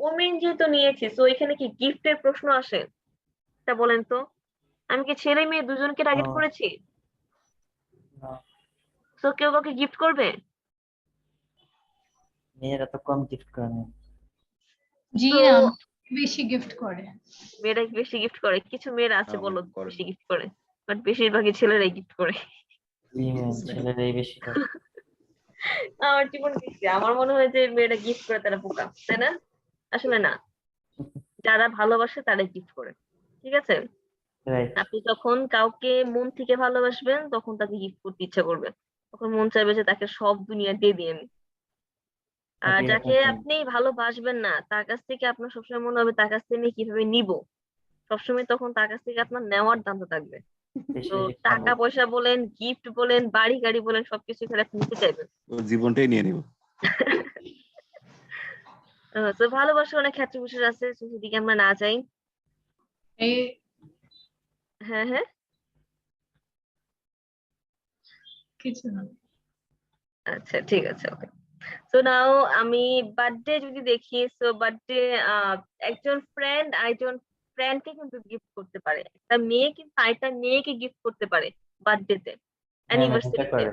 ওমেন যেহেতু নিয়েছি, তো এখানে কি গিফটের প্রশ্ন আসে, তা বলেন তো। আমি কি ছেলে মেয়ে দুজনকে টার্গেট না, করেছি? না, তো কেউ কাউকে গিফট করবে? মেয়েরা তো কম গিফট করে না। জি তো না, বেশি গিফট করে। মেয়েরা বেশি গিফট করে, কিছু মেয়েরা আছে বলো করে বেশি গিফট করে, বাট বেশিরভাগই ছেলেরাই গিফট করে। জি ম্যাম, ছেলেরাই বেশি করে। আমার জীবন দেখছি, আমার মনে হয় যে মেয়েরা গিফট করে তারা বোকা, তাই না? আসলে না, যারা ভালোবাসে তারাই গিফট করে, ঠিক আছে। রাইট। আপনি যখন কাউকে মন থেকে ভালোবাসবেন তখন তাকে গিফট করতে ইচ্ছা করবে, তখন মন চাইবে যে তাকে সব দুনিয়া দিয়ে দিন। আর হ্যাপি যাকে হ্যাপি। আপনি ভালোবাসবেন না তার কাছ থেকে আপনার সবসময় মনে হবে তার কাছ থেকে আমি কিভাবে নিব, সবসময় তখন তার কাছ থেকে আপনার নেওয়ার ধান্দা থাকবে। বেশি তো বেশি টাকা খাবো। পয়সা বলেন, গিফট বলেন, বাড়ি গাড়ি বলেন, সবকিছু এখানে আপনি নিতে চাইবেন। ওর জীবনটাই নিয়ে নিব। তো ভালোবাসার অনেক ক্ষেত্র বিশেষ আছে, তো সেদিকে আমরা না যাই। এই হ্যাঁ হ্যাঁ, কিছু না। আচ্ছা ঠিক আছে, ওকে। তো নাও আমি বার্থডে যদি দেখি, তো বার্থডে একজন ফ্রেন্ড আরেকজন ফ্রেন্ডকে কিন্তু গিফট করতে পারে, একটা মেয়ে কিন্তু আরেকটা মেয়েকে গিফট করতে পারে বার্থডেতে, হ্যাঁ ম্যাম, এটা অ্যানিভার্সারিতে, করে,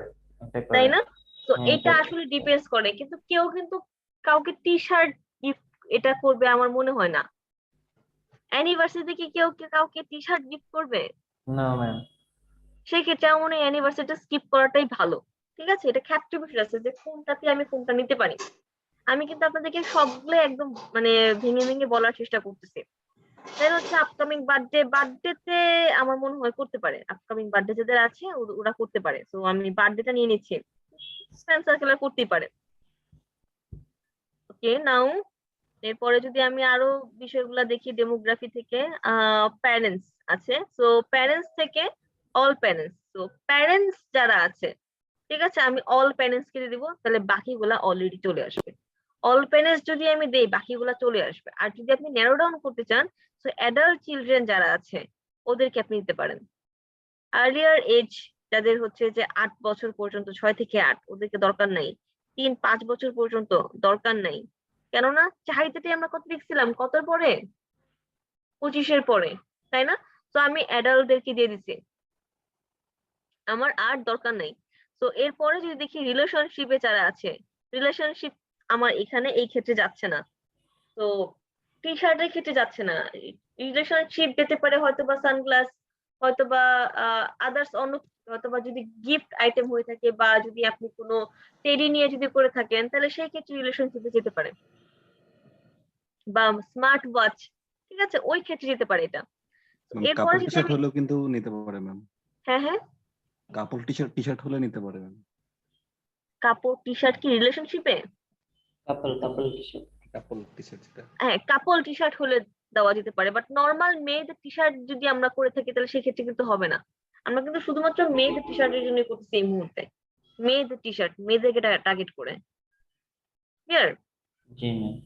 এটা তাই করে। না? তো হ্যাঁ, এটা এটা আসলে ডিপেন্ডস করে, কিন্তু কেউ কিন্তু কাউকে টি শার্ট গিফট এটা করবে আমার মনে হয় না। অ্যানিভার্সারিতে কি কেউ কাউকে টি শার্ট গিফট করবে? না ম্যাম। সেই ক্ষেত্রে আমার মনে হয় অ্যানিভার্সারিটা স্কিপ করাটাই ভালো, ঠিক আছে। এটা ক্ষেত্র বিশেষ আছে যে কোনটাতে আমি কোনটা নিতে পারি। আমি কিন্তু আপনাদেরকে সবগুলো একদম মানে ভেঙে ভেঙে বলার চেষ্টা করতেছি। তাই হচ্ছে আপকামিং বার্থডেতে আমার মনে হয় করতে পারে, আপকামিং বার্থডে যাদের আছে ওরা করতে পারে। তো আমি বার্থডেটা নিয়ে নিচ্ছি, ফ্রেন্ড সার্কেল করতেই পারে। ওকে, নাও এরপরে যদি আমি আরো বিষয়গুলো দেখি ডেমোগ্রাফি থেকে, প্যারেন্টস আছে। তো প্যারেন্টস থেকে অল প্যারেন্টস, তো প্যারেন্টস যারা আছে ঠিক আছে, আমি অল প্যানেলস কে দিব, তাহলে বাকিগুলা অলরেডি চলে আসবে। অল প্যানেলস যদি আমি দেই বাকিগুলা চলে আসবে। আর যদি আপনি ন্যারো ডাউন করতে চান, তো অ্যাডাল্ট চিলড্রেন যারা আছে ওদেরকে আপনি দিতে পারেন। আর্লিয়ার এজ যাদের হচ্ছে যে 8 বছর পর্যন্ত, 6 থেকে 8, ওদেরকে দরকার নাই। 3-5 বছর পর্যন্ত দরকার নাই। কেননা চাহিদাটি আমরা কত দেখছিলাম, কত পরে, 25-এর পরে, তাই না? তো আমি অ্যাডাল্টদেরকে দিয়ে দিচ্ছি, আমার আর দরকার নাই। তো এরপরে যদি দেখি রিলেশনশিপে যারা আছে, রিলেশনশিপ আমার এখানে এই ক্ষেত্রে যাচ্ছে না। তো টি শার্টের ক্ষেত্রে যাচ্ছে না, রিলেশনশিপ যেতে পারে হয়তোবা সানগ্লাস, হয়তোবা আদার্স অন্য, হয়তোবা যদি গিফট আইটেম হয়ে থাকে বা যদি আপনি কোনো টেডি নিয়ে যদি করে থাকেন, তাহলে সেই ক্ষেত্রে রিলেশনশিপে যেতে পারে, বা স্মার্ট ওয়াচ, ঠিক আছে, ওই ক্ষেত্রে যেতে পারে এটা। তো ম্যাম এরপরে কাপল টি যদি শার্ট আমি, হলেও কিন্তু নিতে পারে ম্যাম। হ্যাঁ হ্যাঁ, কাপল টি শার্ট হলে নিতে পারে ম্যাম। কাপড় টি শার্ট কি রিলেশনশিপে? কাপল টি-শার্ট। কাপল টি শার্ট যেটা। হ্যাঁ, কাপল টি শার্ট হলে দেওয়া যেতে পারে, বাট নর্মাল মেয়েদের টি শার্ট যদি আমরা করে থাকি তাহলে সেক্ষেত্রে কিন্তু হবে না। আমরা কিন্তু শুধুমাত্র মেয়েদের টি শার্টের জন্য করতেছি এই মুহূর্তে, মেয়েদের টি শার্ট, মেয়েদেরকে টার্গেট করে। ক্লিয়ার? জি ম্যাম।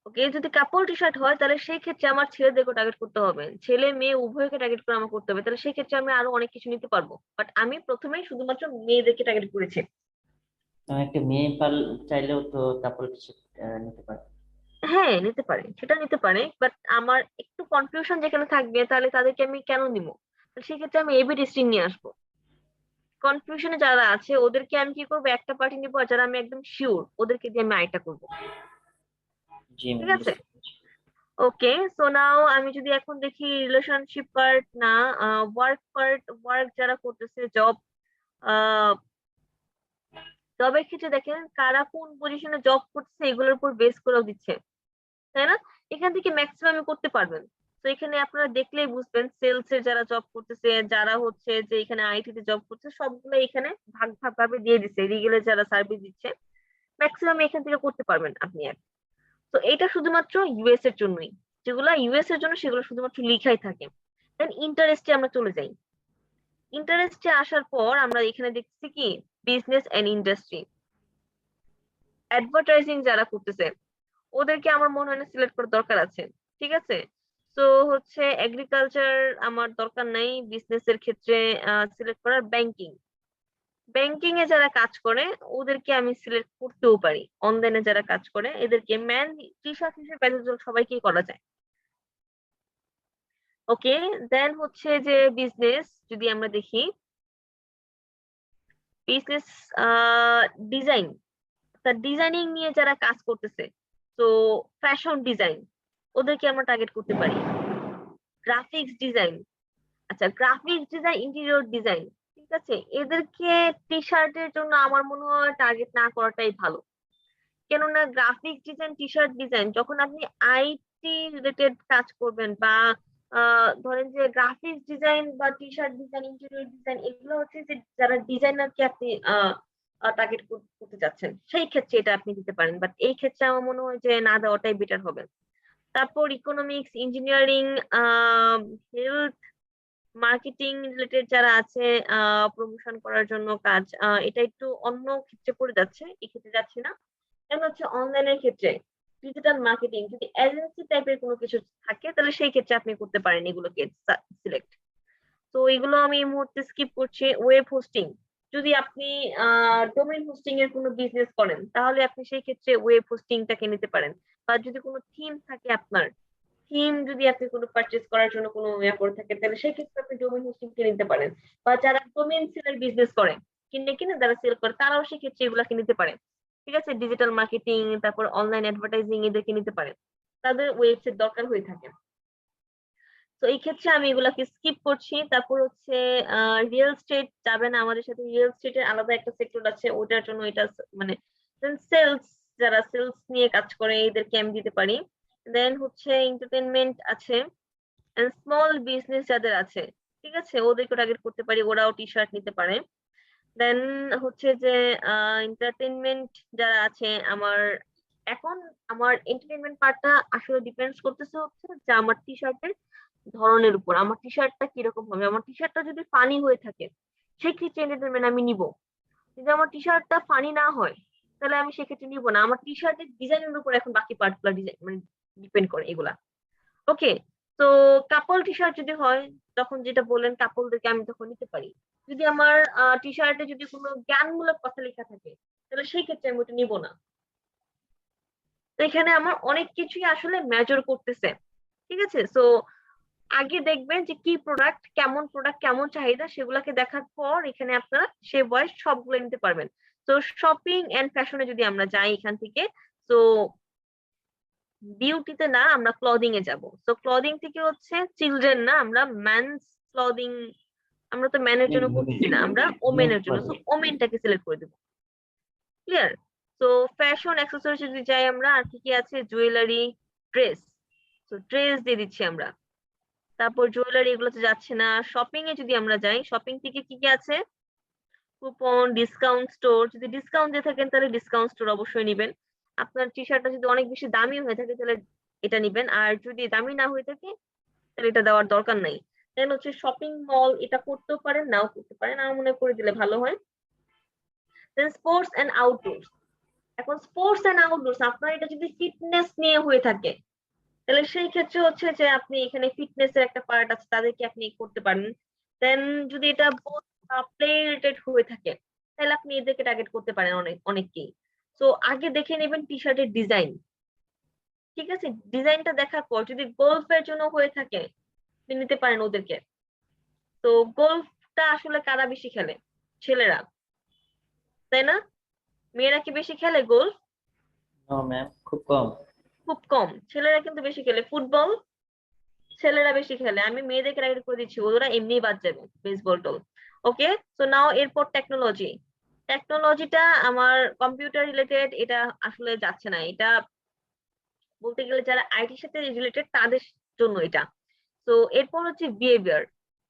ওকে, যদি কাপল টি শার্ট হয় তাহলে সেই ক্ষেত্রে আমার ছেলেদেরকে টার্গেট করতে হবে, ছেলে মেয়ে উভয়কে টার্গেট করে আমার করতে হবে, তাহলে সেই ক্ষেত্রে আমি আরো অনেক কিছু নিতে পারবো, বাট আমি প্রথমেই শুধুমাত্র মেয়েদেরকে টার্গেট করেছি। একটা মেয়ে চাইলেও তো কাপল টি-শার্ট নিতে পারে। হ্যাঁ, নিতে পারে, সেটা নিতে পারে, বাট আমার একটু কনফিউশন যেখানে থাকবে, তাহলে তাদেরকে আমি কেন নিবো, সেক্ষেত্রে আমি এবি টেস্টিং নিয়ে আসবো। কনফিউশনে যারা আছে ওদেরকে আমি কি করবো, একটা পার্টি নিবো, আর যারা আমি একদম শিওর ওদেরকে দিয়ে আমি আরেকটা করবো। জি ঠিক ম্যাম, আছে, বুঝতে পেরেছি। ওকে। সো নাও আমি যদি এখন দেখি রিলেশনশিপ পার্ট না, ওয়ার্ক পার্ট, ওয়ার্ক যারা করতেছে, জব, জবের ক্ষেত্রে দেখেন কারা কোন পজিশনে জব করতেছে এগুলোর উপর বেস করেও দিচ্ছে, তাই না? এখান থেকে ম্যাক্সিমাম করতে পারবেন। তো এখানে আপনারা দেখলেই বুঝবেন সেলস এর যারা জব করতেছে, যারা হচ্ছে যে এখানে আইটি তে জব করছে, সবগুলো এখানে ভাগ ভাগ ভাবে দিয়ে দিচ্ছে, রিগেলের যারা সার্ভিস দিচ্ছে ম্যাক্সিমাম এখান থেকে করতে পারবেন আপনি এক। তো এটা শুধুমাত্র ইউএস এর জন্যই, যেগুলো ইউএস এর জন্য সেগুলো শুধুমাত্র লিখাই থাকে। দেন ইন্টারেস্টে আমরা চলে যাই। ইন্টারেস্টে আসার পর আমরা এখানে দেখছি কি বিজনেস এন্ড ইন্ডাস্ট্রি, অ্যাডভার্টাইজিং যারা করতেছে ওদেরকে আমার মনে হয় না সিলেক্ট করার দরকার আছে। ঠিক আছে, তো হচ্ছে এগ্রিকালচার আমার দরকার নাই বিজনেস এর ক্ষেত্রে সিলেক্ট করার। ব্যাংকিং, ব্যাংকিং এ যারা কাজ করে ওদেরকে আমি সিলেক্ট করতেও পারি। অনলাইনে যারা কাজ করে এদেরকে ম্যান টি শার্ট হিসেবে সবাইকেই করা যায়। ওকে, দেন হচ্ছে যে বিজনেস যদি আমরা দেখি, বিজনেস ডিজাইন, তার ডিজাইনিং নিয়ে যারা কাজ করতেছে, তো ফ্যাশন ডিজাইন, ওদেরকে আমরা টার্গেট করতে পারি। গ্রাফিক্স ডিজাইন, আচ্ছা গ্রাফিক্স ডিজাইন, ইন্টেরিয়র ডিজাইন, ঠিক আছে, এদেরকে টি শার্টের জন্য আমার মনে হয় টার্গেট না করাটাই ভালো। কেননা গ্রাফিক্স ডিজাইন, টি শার্ট ডিজাইন, যখন আপনি আইটি রিলেটেড কাজ করবেন বা ধরেন যে গ্রাফিক্স ডিজাইন বা টি শার্ট ডিজাইন, ইন্টেরিয়র ডিজাইন, এগুলো হচ্ছে যে যারা ডিজাইনারকে আপনি টার্গেট করতে যাচ্ছেন, সেই ক্ষেত্রে এটা আপনি দিতে পারেন, বাট এই ক্ষেত্রে আমার মনে হয় যে না দেওয়াটাই বেটার হবে। তারপর economics, engineering, health, marketing related যারা আছে, প্রমোশন করার জন্য কাজ, এটা একটু অন্য ক্ষেত্রে পড়ে যাচ্ছে, এই ক্ষেত্রে যাচ্ছে না। এখন হচ্ছে অনলাইনের ক্ষেত্রে ডিজিটাল মার্কেটিং, যদি এজেন্সি টাইপের কোনো কিছু থাকে তাহলে সেই ক্ষেত্রে আপনি করতে পারেন এগুলোকে সিলেক্ট। তো এগুলো আমি এই মুহূর্তে স্কিপ করছি। ওয়েব হোস্টিং, যদি আপনি ডোমেইন হোস্টিং এর কোনো বিজনেস করেন তাহলে আপনি সেই ক্ষেত্রে ওয়েব হোস্টিংটাকে নিতে পারেন। বা যদি কোনো থিম থাকে আপনার, থিম যদি আপনি কোনো পারচেজ করার জন্য কোনো ইয়ে করে থাকেন তাহলে সেই ক্ষেত্রে আপনি ডোমেইন হোস্টিং কে নিতে পারেন। বা যারা ডোমেইন সেলের বিজনেস করে, কিনে কিনে যারা সেল করে তারাও সেই ক্ষেত্রে এগুলাকে নিতে পারে। ঠিক আছে, ডিজিটাল মার্কেটিং, তারপর অনলাইন অ্যাডভার্টাইজিং, এদেরকে নিতে পারে, তাদের ওয়েবসাইট দরকার হয়ে থাকে। তো এই ক্ষেত্রে আমি এগুলাকে স্কিপ করছি। তারপর হচ্ছে রিয়েল এস্টেট যাবে না আমাদের সাথে, রিয়েল এস্টেটের আলাদা একটা সেক্টর আছে, ওটার জন্য এটা মানে সেলস, যারা সেলস নিয়ে কাজ করে এদেরকে আমি দিতে পারি। দেন হচ্ছে এন্টারটেনমেন্ট আছে, স্মল বিজনেস যাদের আছে, ঠিক আছে, ওদেরকে টার্গেট করতে পারি, ওরাও টি শার্ট নিতে পারে। দেন হচ্ছে যে এন্টারটেনমেন্ট যারা আছে, আমার এখন আমার এন্টারটেনমেন্ট পার্টটা আসলে ডিপেন্ডস করতেছে হচ্ছে যে আমার টি শার্টের ধরনের উপর, আমার টি শার্টটা কিরকম হবে। আমার টি শার্টটা যদি ফানি হয়ে থাকে সেই ক্ষেত্রে এন্টারটেনমেন্ট আমি নিব। যদি আমার টি শার্টটা ফানি না হয় তাহলে আমি সেক্ষেত্রে নিব না। আমার টি শার্টের ডিজাইনের উপর এখন বাকি পার্টগুলো ডিজাইন মানে ডিপেন্ড করে এগুলা। ওকে, তো কাপল টি শার্ট যদি হয় তখন যেটা বললেন কাপলদেরকে আমি তখন নিতে পারি। যদি আমার টি শার্টে যদি কোনো জ্ঞানমূলক কথা লেখা থাকে তাহলে সেই ক্ষেত্রে আমি ওটা নিব না। তো এখানে আমার অনেক কিছুই আসলে মেজর করতেছে। ঠিক আছে, সো আগে দেখবেন যে কি প্রোডাক্ট কেমন চাহিদা, সেগুলাকে দেখার পর এখানে আপনারা সে বয়স সবগুলো নিতে পারবেন। তো শপিং এন্ড ফ্যাশনে যদি আমরা যাই এখান থেকে, তো বিউটিতে না আমরা ক্লদিং এ যাব। তো ক্লদিং থেকে হচ্ছে চিলড্রেন না, আমরা ম্যানস ক্লদিং, আমরা তো ম্যানের জন্য করতেছি না, আমরা ওমেনের জন্য, তো ওমেনটাকে সিলেক্ট করে দেবো। ক্লিয়ার? তো ফ্যাশন অ্যাক্সেসরিজ যদি যাই আমরা, আর কি কি আছে, জুয়েলারি, ড্রেস, তো ড্রেস দিয়ে দিচ্ছি আমরা। তারপর জুয়েলারি এগুলো তো যাচ্ছে না। শপিং এ যদি আমরা যাই, শপিং থেকে কি কি আছে, কুপন, ডিসকাউন্ট স্টোর, যদি ডিসকাউন্ট দিয়ে থাকেন তাহলে ডিসকাউন্ট স্টোর অবশ্যই নিবেন। আপনার টি শার্টটা যদি অনেক বেশি দামি হয়ে থাকে তাহলে এটা নিবেন, আর যদি দামি না হয়ে থাকে তাহলে এটা দেওয়ার দরকার নাই। দেন হচ্ছে শপিং মল, এটা করতেও পারেন নাও করতে পারেন, আমার মনে করে দিলে ভালো হয়। দেন স্পোর্টস এন্ড আউটডোরস, এখন স্পোর্টস এন্ড আউটডোরস আপনার এটা যদি ফিটনেস নিয়ে হয়ে থাকে তাহলে সেই ক্ষেত্রে হচ্ছে যে আপনি এখানে ফিটনেস এর একটা পার্ট আছে, তাদেরকে আপনি করতে পারেন। দেন যদি এটা প্লে রিলেটেড হয়ে থাকে তাহলে আপনি এদেরকে টার্গেট করতে পারেন অনেককেই। তো আগে দেখে নেবেন টি শার্টের ডিজাইন। ঠিক আছে, ডিজাইনটা দেখার পর যদি গোলফের জন্য হয়ে থাকে আপনি নিতে পারেন ওদেরকে। তো গোলফটা আসলে কারা বেশি খেলে? ছেলেরা, তাই না? মেয়েরা কি বেশি খেলে গোলফ? নো ম্যাম, খুব কম। খুব কম। ছেলেরা কিন্তু বেশি খেলে ফুটবল, ছেলেরা বেশি খেলে। আমি মেয়েদেরকে টার্গেট করে দিচ্ছি, ওরা এমনি বাদ যাবে বেসবল টল। ওকে, সো নাও এরপর টেকনোলজি। টেকনোলজিটা আমার কম্পিউটার রিলেটেড, এটা আসলে যাচ্ছে না। এটা বলতে গেলে যারা আইটির সাথে রিলেটেড তাদের জন্য এটা। তো এরপর হচ্ছে বিহেভিয়ার।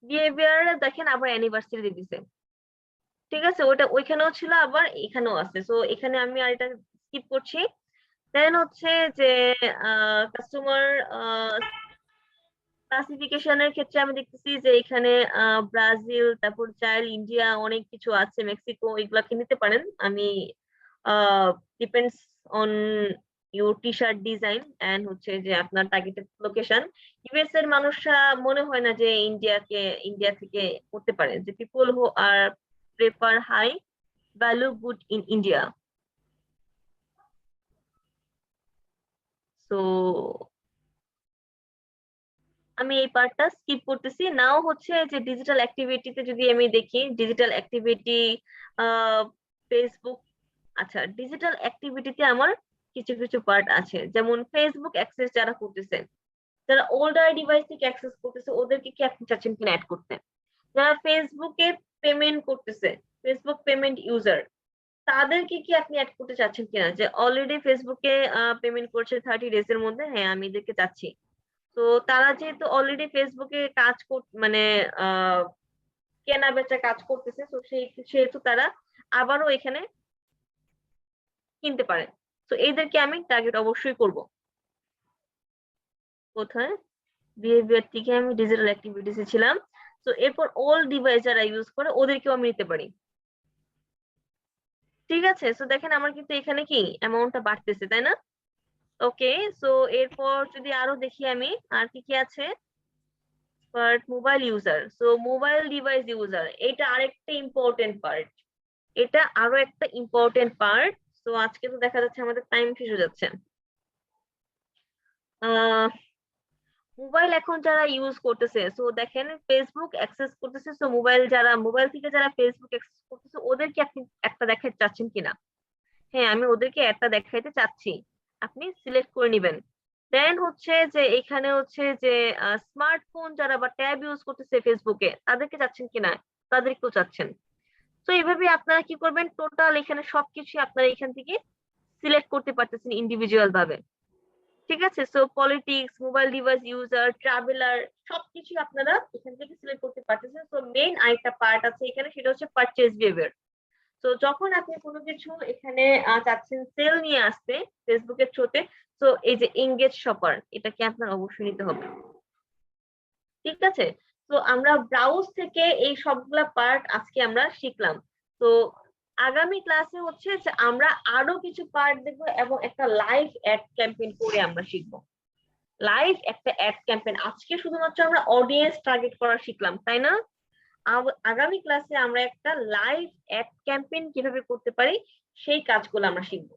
বিহেভিয়ার দেখেন আবার অ্যানিভার্সারি দিয়ে দিছে। ঠিক আছে, ওইটা ওইখানেও ছিল আবার এখানেও আছে, সো এখানে আমি আর এটা স্কিপ করছি। দেন হচ্ছে যে কাস্টমার ক্লাসিফিকেশনের ক্ষেত্রে আমি দেখতেছি যে এখানে ব্রাজিল, তারপর চাইল, ইন্ডিয়া, অনেক কিছু আছে, মেক্সিকো, এগুলাকে নিতে পারেন। আমি depends on your T shirt design and হচ্ছে যে আপনার টার্গেটেড লোকেশন। ইউএস এর মানুষরা মনে হয় না যে ইন্ডিয়া থেকে করতে পারে, যে people who are prefer high value good in India. So আমি এই পার্টটা স্কিপ করতেছি। নাও হচ্ছে যে ডিজিটাল অ্যাক্টিভিটিতে যদি আমি দেখি, ডিজিটাল অ্যাক্টিভিটি ফেসবুক, আচ্ছা ডিজিটাল অ্যাক্টিভিটিতে আমার কিছু কিছু পার্ট আছে, যেমন ফেসবুক অ্যাক্সেস যারা করতেছে, যারা ওল্ডার ডিভাইস থেকে অ্যাক্সেস করতেছে ওদেরকে কি আপনি চাচ্ছেন কিনা অ্যাড করতে? যারা ফেসবুকে পেমেন্ট করতেছে, ফেসবুক পেমেন্ট ইউজার, তাদেরকে কি আপনি অ্যাড করতে চাচ্ছেন কিনা, যে অলরেডি ফেসবুকে পেমেন্ট করছে 30 ডেজ এর মধ্যে, হ্যাঁ আমি এদেরকে চাচ্ছি। তো তারা যেহেতু অলরেডি ফেসবুকে কাজ মানে কেনা বেচা কাজ করতেছে, তো সেহেতু তারা আবারও এখানে কিনতে পারে। তো এদেরকে আমি টার্গেট অবশ্যই করব। কোথায়? বিহেভিয়ার থেকে আমি ডিজিটাল অ্যাক্টিভিটিস এ ছিলাম। তো এরপর ওল্ড ডিভাইস যারা ইউজ করে ওদেরকেও আমি নিতে পারি। ঠিক আছে, তো দেখেন আমার কিন্তু এখানে কি অ্যামাউন্টটা বাড়তেছে, তাই না? ওকে, সো এরপর যদি আরো দেখি আমি আর কি কি আছে, but mobile user, so mobile device user, এটা আরেকটা ইম্পর্টেন্ট পার্ট। এটা আরো একটা ইম্পর্টেন্ট পার্ট। তো আজকে তো দেখা যাচ্ছে আমাদের টাইম শেষ হয়ে যাচ্ছে। মোবাইল এখন যারা ইউজ করতেছে, সো দেখেন ফেসবুক অ্যাক্সেস করতেছে, সো মোবাইল থেকে যারা ফেসবুক অ্যাক্সেস করতেছে ওদেরকে আপনি একটা দেখাতে চাচ্ছেন কিনা? হ্যাঁ আমি ওদেরকে একটা দেখাইতে চাচ্ছি, আপনি সিলেক্ট করে নিবেন। দেন হচ্ছে যে এখানে হচ্ছে যে স্মার্টফোন যারা বা ট্যাব ইউজ করতেছে ফেসবুকে তাদেরকে চাচ্ছেন কিনা, তাদেরকেও চাচ্ছেন। তো এইভাবে আপনারা কি করবেন, টোটাল এখানে সবকিছু আপনারা এখান থেকে সিলেক্ট করতে পারতেছেন ইন্ডিভিজুয়াল ভাবে। ঠিক আছে, so politics, mobile device user, traveller, সবকিছু আপনারা এখান থেকে সিলেক্ট করতে পারতেছেন। সো মেইন আরেকটা পার্ট আছে এখানে, সেটা হচ্ছে পারচেজ বিহেভিয়ার। তো যখন আপনি কোনো কিছু এখানে চাচ্ছেন সেল নিয়ে আসতে ফেসবুকের থ্রুতে, তো এই যে এঙ্গেজ শপার, এটাকে আপনার অবশ্যই নিতে হবে। ঠিক আছে, তো আমরা ব্রাউজ থেকে এই সবগুলা পার্ট আজকে আমরা শিখলাম। তো আগামী ক্লাসে হচ্ছে যে আমরা আরো কিছু পার্ট দেখবো এবং একটা লাইভ অ্যাড ক্যাম্পেইন করে আমরা শিখবো। লাইভ একটা অ্যাড ক্যাম্পেইন, আজকে শুধুমাত্র আমরা অডিয়েন্স টার্গেট করা শিখলাম, তাই না? আগামী ক্লাসে আমরা একটা লাইভ অ্যাড ক্যাম্পেইন কিভাবে করতে পারি সেই কাজগুলো আমরা শিখবো।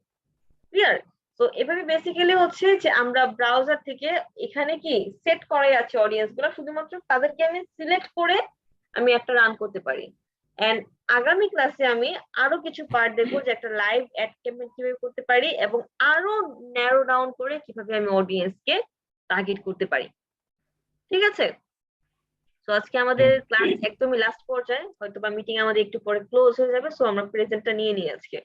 ক্লিয়ার? তো এভাবে বেসিক্যালি হচ্ছে যে আমরা ব্রাউজার থেকে এখানে কি সেট করাই আছে অডিয়েন্স গুলো, শুধুমাত্র তাদেরকে আমি সিলেক্ট করে আমি একটা রান করতে পারি। এন্ড আগামী ক্লাসে আমি আরো কিছু পার্ট দেখবো যে একটা লাইভ অ্যাড ক্যাম্পেইন কিভাবে করতে পারি এবং আরো ন্যারো ডাউন করে কিভাবে আমি অডিয়েন্সকে টার্গেট করতে পারি। ঠিক আছে? তো আজকে আমাদের ক্লাস একদমই লাস্ট পর্যায়ে, হয়তো বা মিটিং আমাদের একটু পরে ক্লোজ হয়ে যাবে, সো আমরা প্রেজেন্টটা নিয়ে নিই আজকে।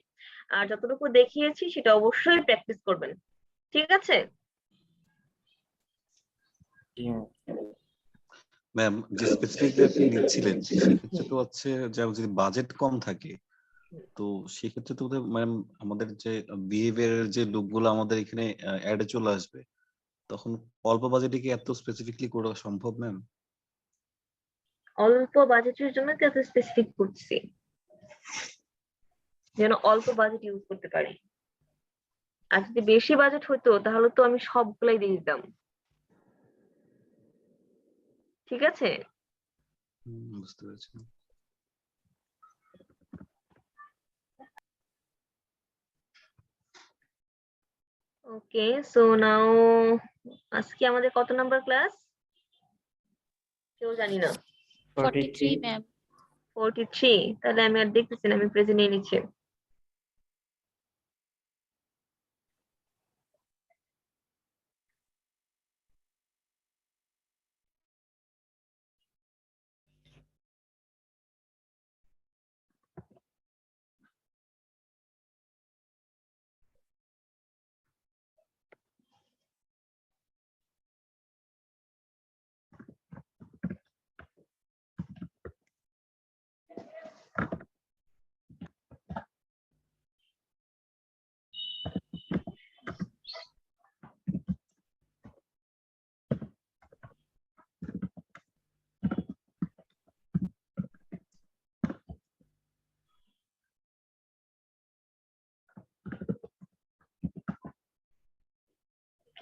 আর যতটুকু দেখিয়েছি সেটা অবশ্যই প্র্যাকটিস করবেন, ঠিক আছে? ম্যাম, যে স্পেসিফিক আপনি নিচ্ছিলেন সেক্ষেত্রে তো হচ্ছে যে যদি বাজেট কম থাকে তো সেক্ষেত্রে তো ম্যাম আমাদের যে বিহেভিয়ারের যে লোকগুলো আমাদের এখানে অ্যাডে চলে আসবে, তখন অল্প বাজেটে কি এত স্পেসিফিকলি করা সম্ভব ম্যাম? অল্প বাজেটের জন্য তো এত স্পেসিফিক করছি যেন অল্প বাজেট ইউজ করতে পারি। আর যদি বেশি বাজেট হতো তাহলে তো আমি সবগুলাই দিয়ে দিতাম। ঠিক আছে? বুঝতে পেরেছি। ওকে, সো নাও আজকে আমাদের কত নাম্বার ক্লাস কেউ জানি না। 43 ম্যাম। 43, তাহলে আমি আর দেখতেছি না, আমি প্রেজেন্ট নিয়ে নিচ্ছি।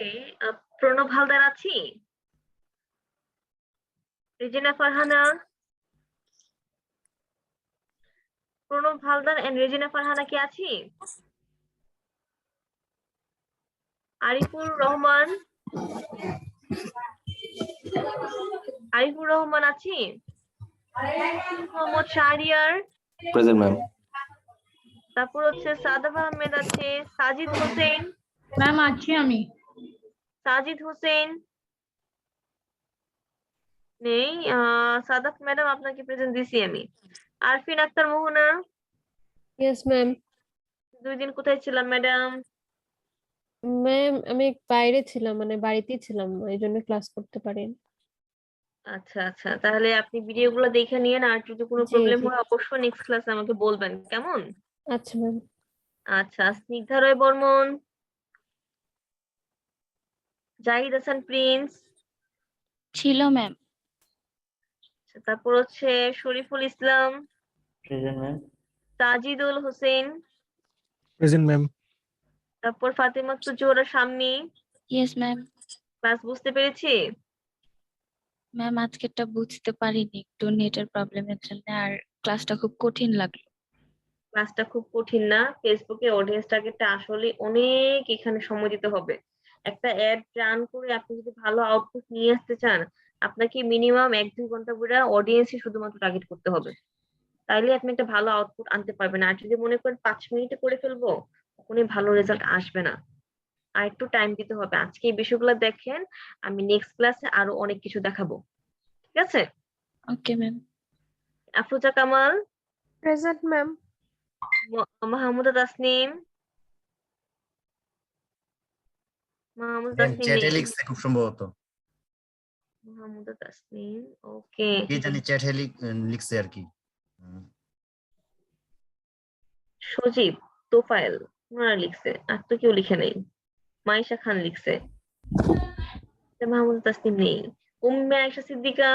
ওকে, প্রণব হালদার আছি, রেজিনা ফারহানা, প্রণব হালদার এন্ড রেজিনা ফারহানা কি আছি? আরিফুর রহমান, আরিফুর রহমান আছি? Mohammad Shahriar, present ma'am. তারপর হচ্ছে সাদাব আহমেদ আছে, সাজিদ হোসেন, ম্যাম আছি আমি। সাজিদ হোসেন নেই। সাদাব ম্যাডাম আপনাকে প্রেজেন্ট দিছি আমি। আরফিন আক্তার মোহনা, ইয়েস ম্যাম। 2 দিন কোথায় ছিলাম ম্যাডাম? ম্যাম আমি বাইরে ছিলাম, মানে বাড়িতেই ছিলাম, এই জন্য ক্লাস করতে পারিনি। আচ্ছা আচ্ছা, তাহলে আপনি ভিডিওগুলো দেখে নিয়েন, আর যদি কোনো জি প্রবলেম জি। হয় অবশ্যই নেক্সট ক্লাসে আমাকে বলবেন, কেমন? আচ্ছা ম্যাম। আচ্ছা, স্নিগ্ধা রয় বর্মন, জাহিদ হাসান প্রিন্স, ছিল ম্যাম। তারপর হচ্ছে Shariful Islam, present ma'am. Tajidul Hossain, present ma'am. তারপর Fatema Johra Shammi. Yes ma'am. Class বুঝতে পেরেছি? ম্যাম আজকেরটা বুঝতে পারিনি, একটু নেটের প্রবলেমের জন্য, আর ক্লাসটা খুব কঠিন লাগলো। ক্লাসটা খুব কঠিন না, ফেসবুকে অডিয়েন্স টার্গেটটা আসলে অনেক এখানে সময় দিতে হবে। একটা অ্যাড রান করে আপনি যদি ভালো আউটপুট নিয়ে আসতে চান, আপনাকে মিনিমাম 1-2 ঘন্টা করে অডিয়েন্সই শুধুমাত্র টার্গেট করতে হবে, তাইলে আপনি একটা ভালো আউটপুট আনতে পারবেন। আর যদি মনে করেন 5 মিনিটে করে ফেলবো, কখনোই ভালো রেজাল্ট আসবে না। আর একটু টাইম দিতে হবে। আজকে এই বিষয়গুলো দেখেন, আমি নেক্সট ক্লাসে আরো অনেক কিছু দেখাবো, ঠিক আছে? Okay ma'am. Afroza Kamal, present ma'am. Mahmuda Tasnim, Mahmuda Tasnim চ্যাটে নেই। লিখছে খুব সম্ভবত, মাহমুদা তাসনিম, ওকে। কি জানি চ্যাটে লিখছে আর কি। সজীব, তোফায়েল, ওনারা লিখছে, আর তো কেউ লিখে নেই। মাইশা খান লিখছে, মাহমুদা তাসনিম নেই। উম্মে আয়েশা সিদ্দিকা,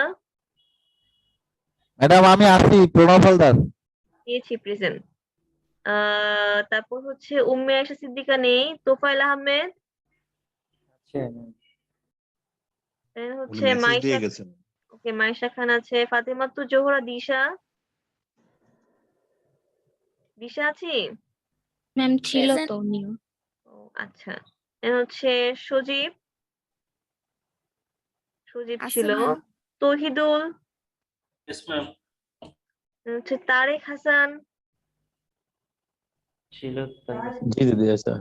ম্যাডাম আমি আছি, প্রণব হালদার। পেয়েছি প্রেজেন্ট। তারপর হচ্ছে উম্মে আয়েশা সিদ্দিকা নেই, তোফায়েল আহমেদ, আছে ma'am। then উনি হচ্ছে মেসেজ মাইশা, দিয়ে গেছেন। ওকে মাইশা খান আছে, ফাতেমাতুর জোহরা দিশা, দিশা আছি? ম্যাম ছিল তো উনিও। ও আচ্ছা, then হচ্ছে সজীব, সজীব ছিল, তৌহিদুল, Yes, ma'am. then হচ্ছে তারেক হাসান, ছিল তো তার কাছে। জি দিদি আচ্ছা।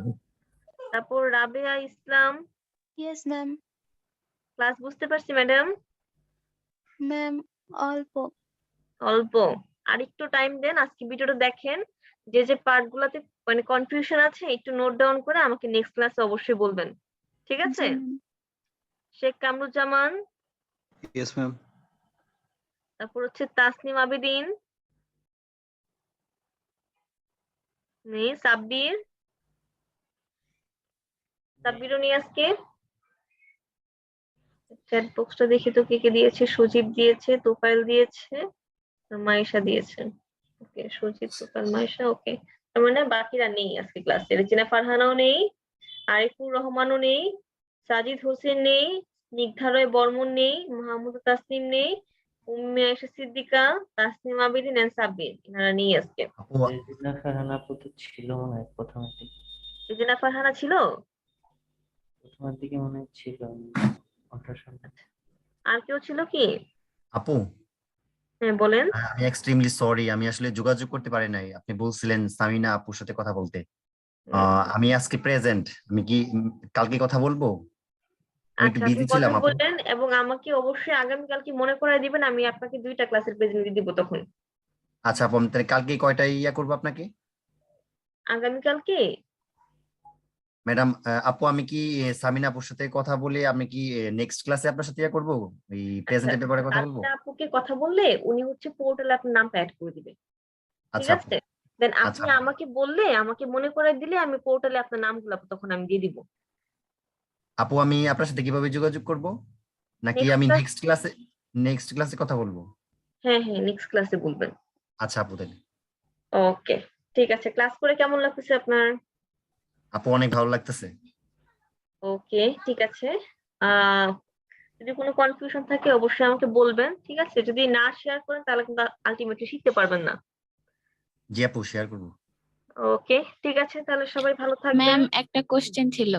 তারপর রাবেয়া ইসলাম। Yes, ma'am. ক্লাস বুঝতে পারছি ম্যাডাম? Ma'am, অল্প। অল্প, আর একটু টাইম দেন, আজকে ভিডিওটা দেখেন, যে যে পার্ট গুলাতে মানে কনফিউশন আছে একটু নোট ডাউন করে আমাকে নেক্সট ক্লাসে অবশ্যই বলবেন, ঠিক আছে? জি, ma'am. Sheikh Kamruzzaman, Yes, ma'am. তারপর হচ্ছে তাসনিম আবেদিন নেই, সাব্বির, সাব্বিরও নিয়ে আজকে চ্যাট বক্সটা দেখি তো কে কে দিয়েছে, সজীব দিয়েছে, তোফায়েল দিয়েছে, আর মাইশা দিয়েছে। ওকে, সজীব, তোফায়েল, মাইশা, ওকে। তার মানে বাকিরা নেই আজকে ক্লাসে, রেজিনা ফারহানাও নেই, আরিফুর রহমানও নেই, সাজিদ হোসেন নেই, স্নিগ্ধা রয় বর্মন নেই, মাহমুদ তাসনিম নেই, উম্মে আয়েশা সিদ্দিকা, তাসনিম আবেদিন এন্ড সাব্বির, এনারা নেই আজকে। আপু রেজিনা ফারহানা আপু তো ছিল মনে হয় প্রথমের দিকে। রেজিনা ফারহানা ছিল? প্রথমের দিকে মনে হয় ছিল ওঠার সময়। আর কেউ ছিল কি? আপু হ্যাঁ বলেন। আমি এক্সট্রিমলি সরি, আমি আসলে যোগাযোগ করতে পারি নাই। আপনি বলছিলেন সামিনা আপুর সাথে কথা বলতে। আমি আজকে প্রেজেন্ট, আমি কি কালকে কথা বলবো? আমি একটু আচ্ছা, আপনি বিজি কথা ছিলাম আপু। বললেন এবং আমাকে অবশ্যই আগামীকাল কি মনে করায় দিবেন, আমি আপনাকে 2টা ক্লাসের প্রেজেন্ট দিব তখন। আচ্ছা আপু, আমি তাহলে কালকে কয়টায় ইয়া করবো আপনাকে? আগামীকালকে ম্যাডাম আপু, আমি কি সামিনা আপুর সাথে কথা বলে আমি কি নেক্সট ক্লাসে আপনার সাথে ইয়া করবো, এই আচ্ছা, প্রেজেন্টের ব্যাপারে কথা বলবো? কালকে আপুকে কথা বললে উনি হচ্ছে পোর্টালে আপনার নামটা অ্যাড করে দিবে, ঠিক আচ্ছা আপু। আছে? দেন আচ্ছা আপনি আপু। আমাকে বললে, আমাকে মনে করায় দিলে আমি পোর্টালে আপনার নামগুলো তখন আমি দিয়ে দিব। আপু আমি আপনার সাথে কিভাবে যোগাযোগ করব? নাকি নেক্সট আমি ক্লাস, নেক্সট ক্লাসে কথা বলবো? হ্যাঁ হ্যাঁ নেক্সট ক্লাসে বলবেন। আচ্ছা আপু তাহলে। ওকে, ঠিক আছে। ক্লাস করে কেমন লাগতেছে আপনার? আপু অনেক ভালো লাগতেছে। ওকে, ঠিক আছে। আহ যদি কোনো কনফিউশন থাকে অবশ্যই আমাকে বলবেন, ঠিক আছে? যদি না শেয়ার করেন তাহলে কিন্তু আলটিমেটলি শিখতে পারবেন না। জি আপু, শেয়ার করবো। ওকে, ঠিক আছে, তাহলে সবাই ভালো থাকবেন। ম্যাম একটা কোশ্চেন ছিল।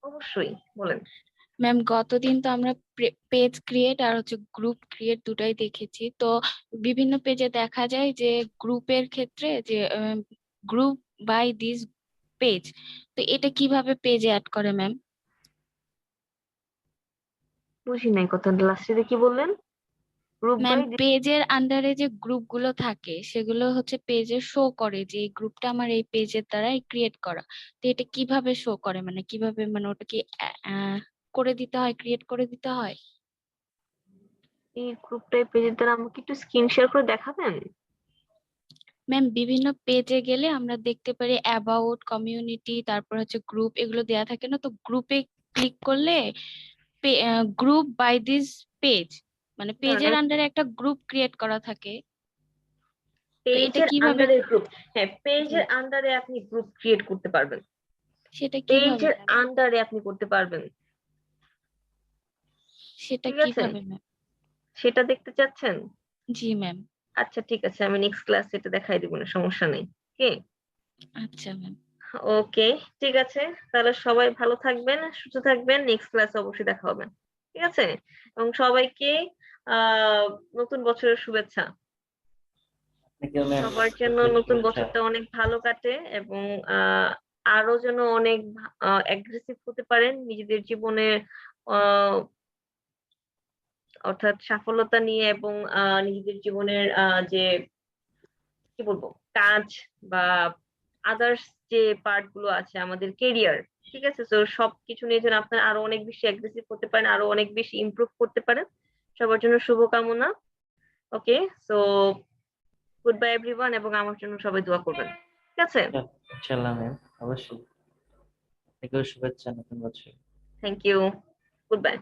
অবশ্যই বলেন। ম্যাম গতদিন তো আমরা পেজ ক্রিয়েট আর হচ্ছে গ্রুপ ক্রিয়েট দুটাই দেখেছি, তো বিভিন্ন পেজে দেখা যায় যে গ্রুপের ক্ষেত্রে যে গ্রুপ বাই দিস পেজ, তো এটা কিভাবে পেজে অ্যাড করে ম্যাম? বুঝি নাই কথাটা, লাস্টে কি বললেন? গ্রুপ ম্যাম বাই, পেজের আন্ডারে যে গ্রুপ গুলো থাকে সেগুলো হচ্ছে পেজে শো করে যে এই গ্রুপটা আমার এই পেজের দ্বারাই ক্রিয়েট করা, তো এটা কিভাবে শো করে, মানে কিভাবে, মানে ওটা কি করে দিতে হয়, ক্রিয়েট করে দিতে হয়? এই গ্রুপটাই পেজের দ্বারা আমাকে একটু স্ক্রিন শেয়ার করে দেখাবেন? ম্যাম বিভিন্ন পেজে গেলে আমরা দেখতে পারি অ্যাবাউট, কমিউনিটি, তারপর হচ্ছে গ্রুপ, এগুলো দেয়া থাকে না, তো গ্রুপে ক্লিক করলে গ্রুপ বাই দিস পেজ, মানে পেজের আন্ডারে একটা গ্রুপ ক্রিয়েট করা থাকে, তো এটা পেজের কিভাবে, আন্ডারে গ্রুপ, হ্যাঁ পেজের আন্ডারে আপনি গ্রুপ ক্রিয়েট করতে পারবেন, সেটা কিভাবে পেজের ম্যাম? আন্ডারে আপনি করতে পারবেন, সেটা ঠিক আছে? কিভাবে ম্যাম? সেটা দেখতে চাচ্ছেন? জি ম্যাম। আচ্ছা ঠিক আছে, আমি নেক্সট ক্লাসে এটা দেখাই দিব, না সমস্যা নেই। ওকে, আচ্ছা ম্যাম। ওকে, ঠিক আছে, তাহলে সবাই ভালো থাকবেন, সুস্থ থাকবেন, নেক্সট ক্লাসে অবশ্যই দেখা হবে, ঠিক আছে? এবং সবাইকে আহ নতুন বছরের শুভেচ্ছা। আপনাকেও ম্যাম সবার জন্য নতুন বছরটা অনেক ভালো কাটে এবং আরো যেন অনেক অ্যাগ্রেসিভ হতে পারেন নিজেদের জীবনে, আহ অর্থাৎ সফলতা নিয়ে, এবং নিজেদের জীবনের যে কি বলবো কাজ বা আদার্স যে পার্ট গুলো আছে আমাদের কেরিয়ার, ঠিক আছে? তো সবকিছু নিয়ে যেন আপনারা আরো অনেক বেশি অ্যাগ্রেসিভ হতে পারেন, আরো অনেক বেশি ইমপ্রুভ করতে পারেন। সবার জন্য শুভকামনা। ওকে, সো গুড বাই এভরিওয়ান, এবং আমার জন্য সবাই দোয়া করবেন, ঠিক আছে? ইনশাআল্লাহ ম্যাম, অবশ্যই। আপনাকেও শুভেচ্ছা নতুন বছর। Thank you, good bye.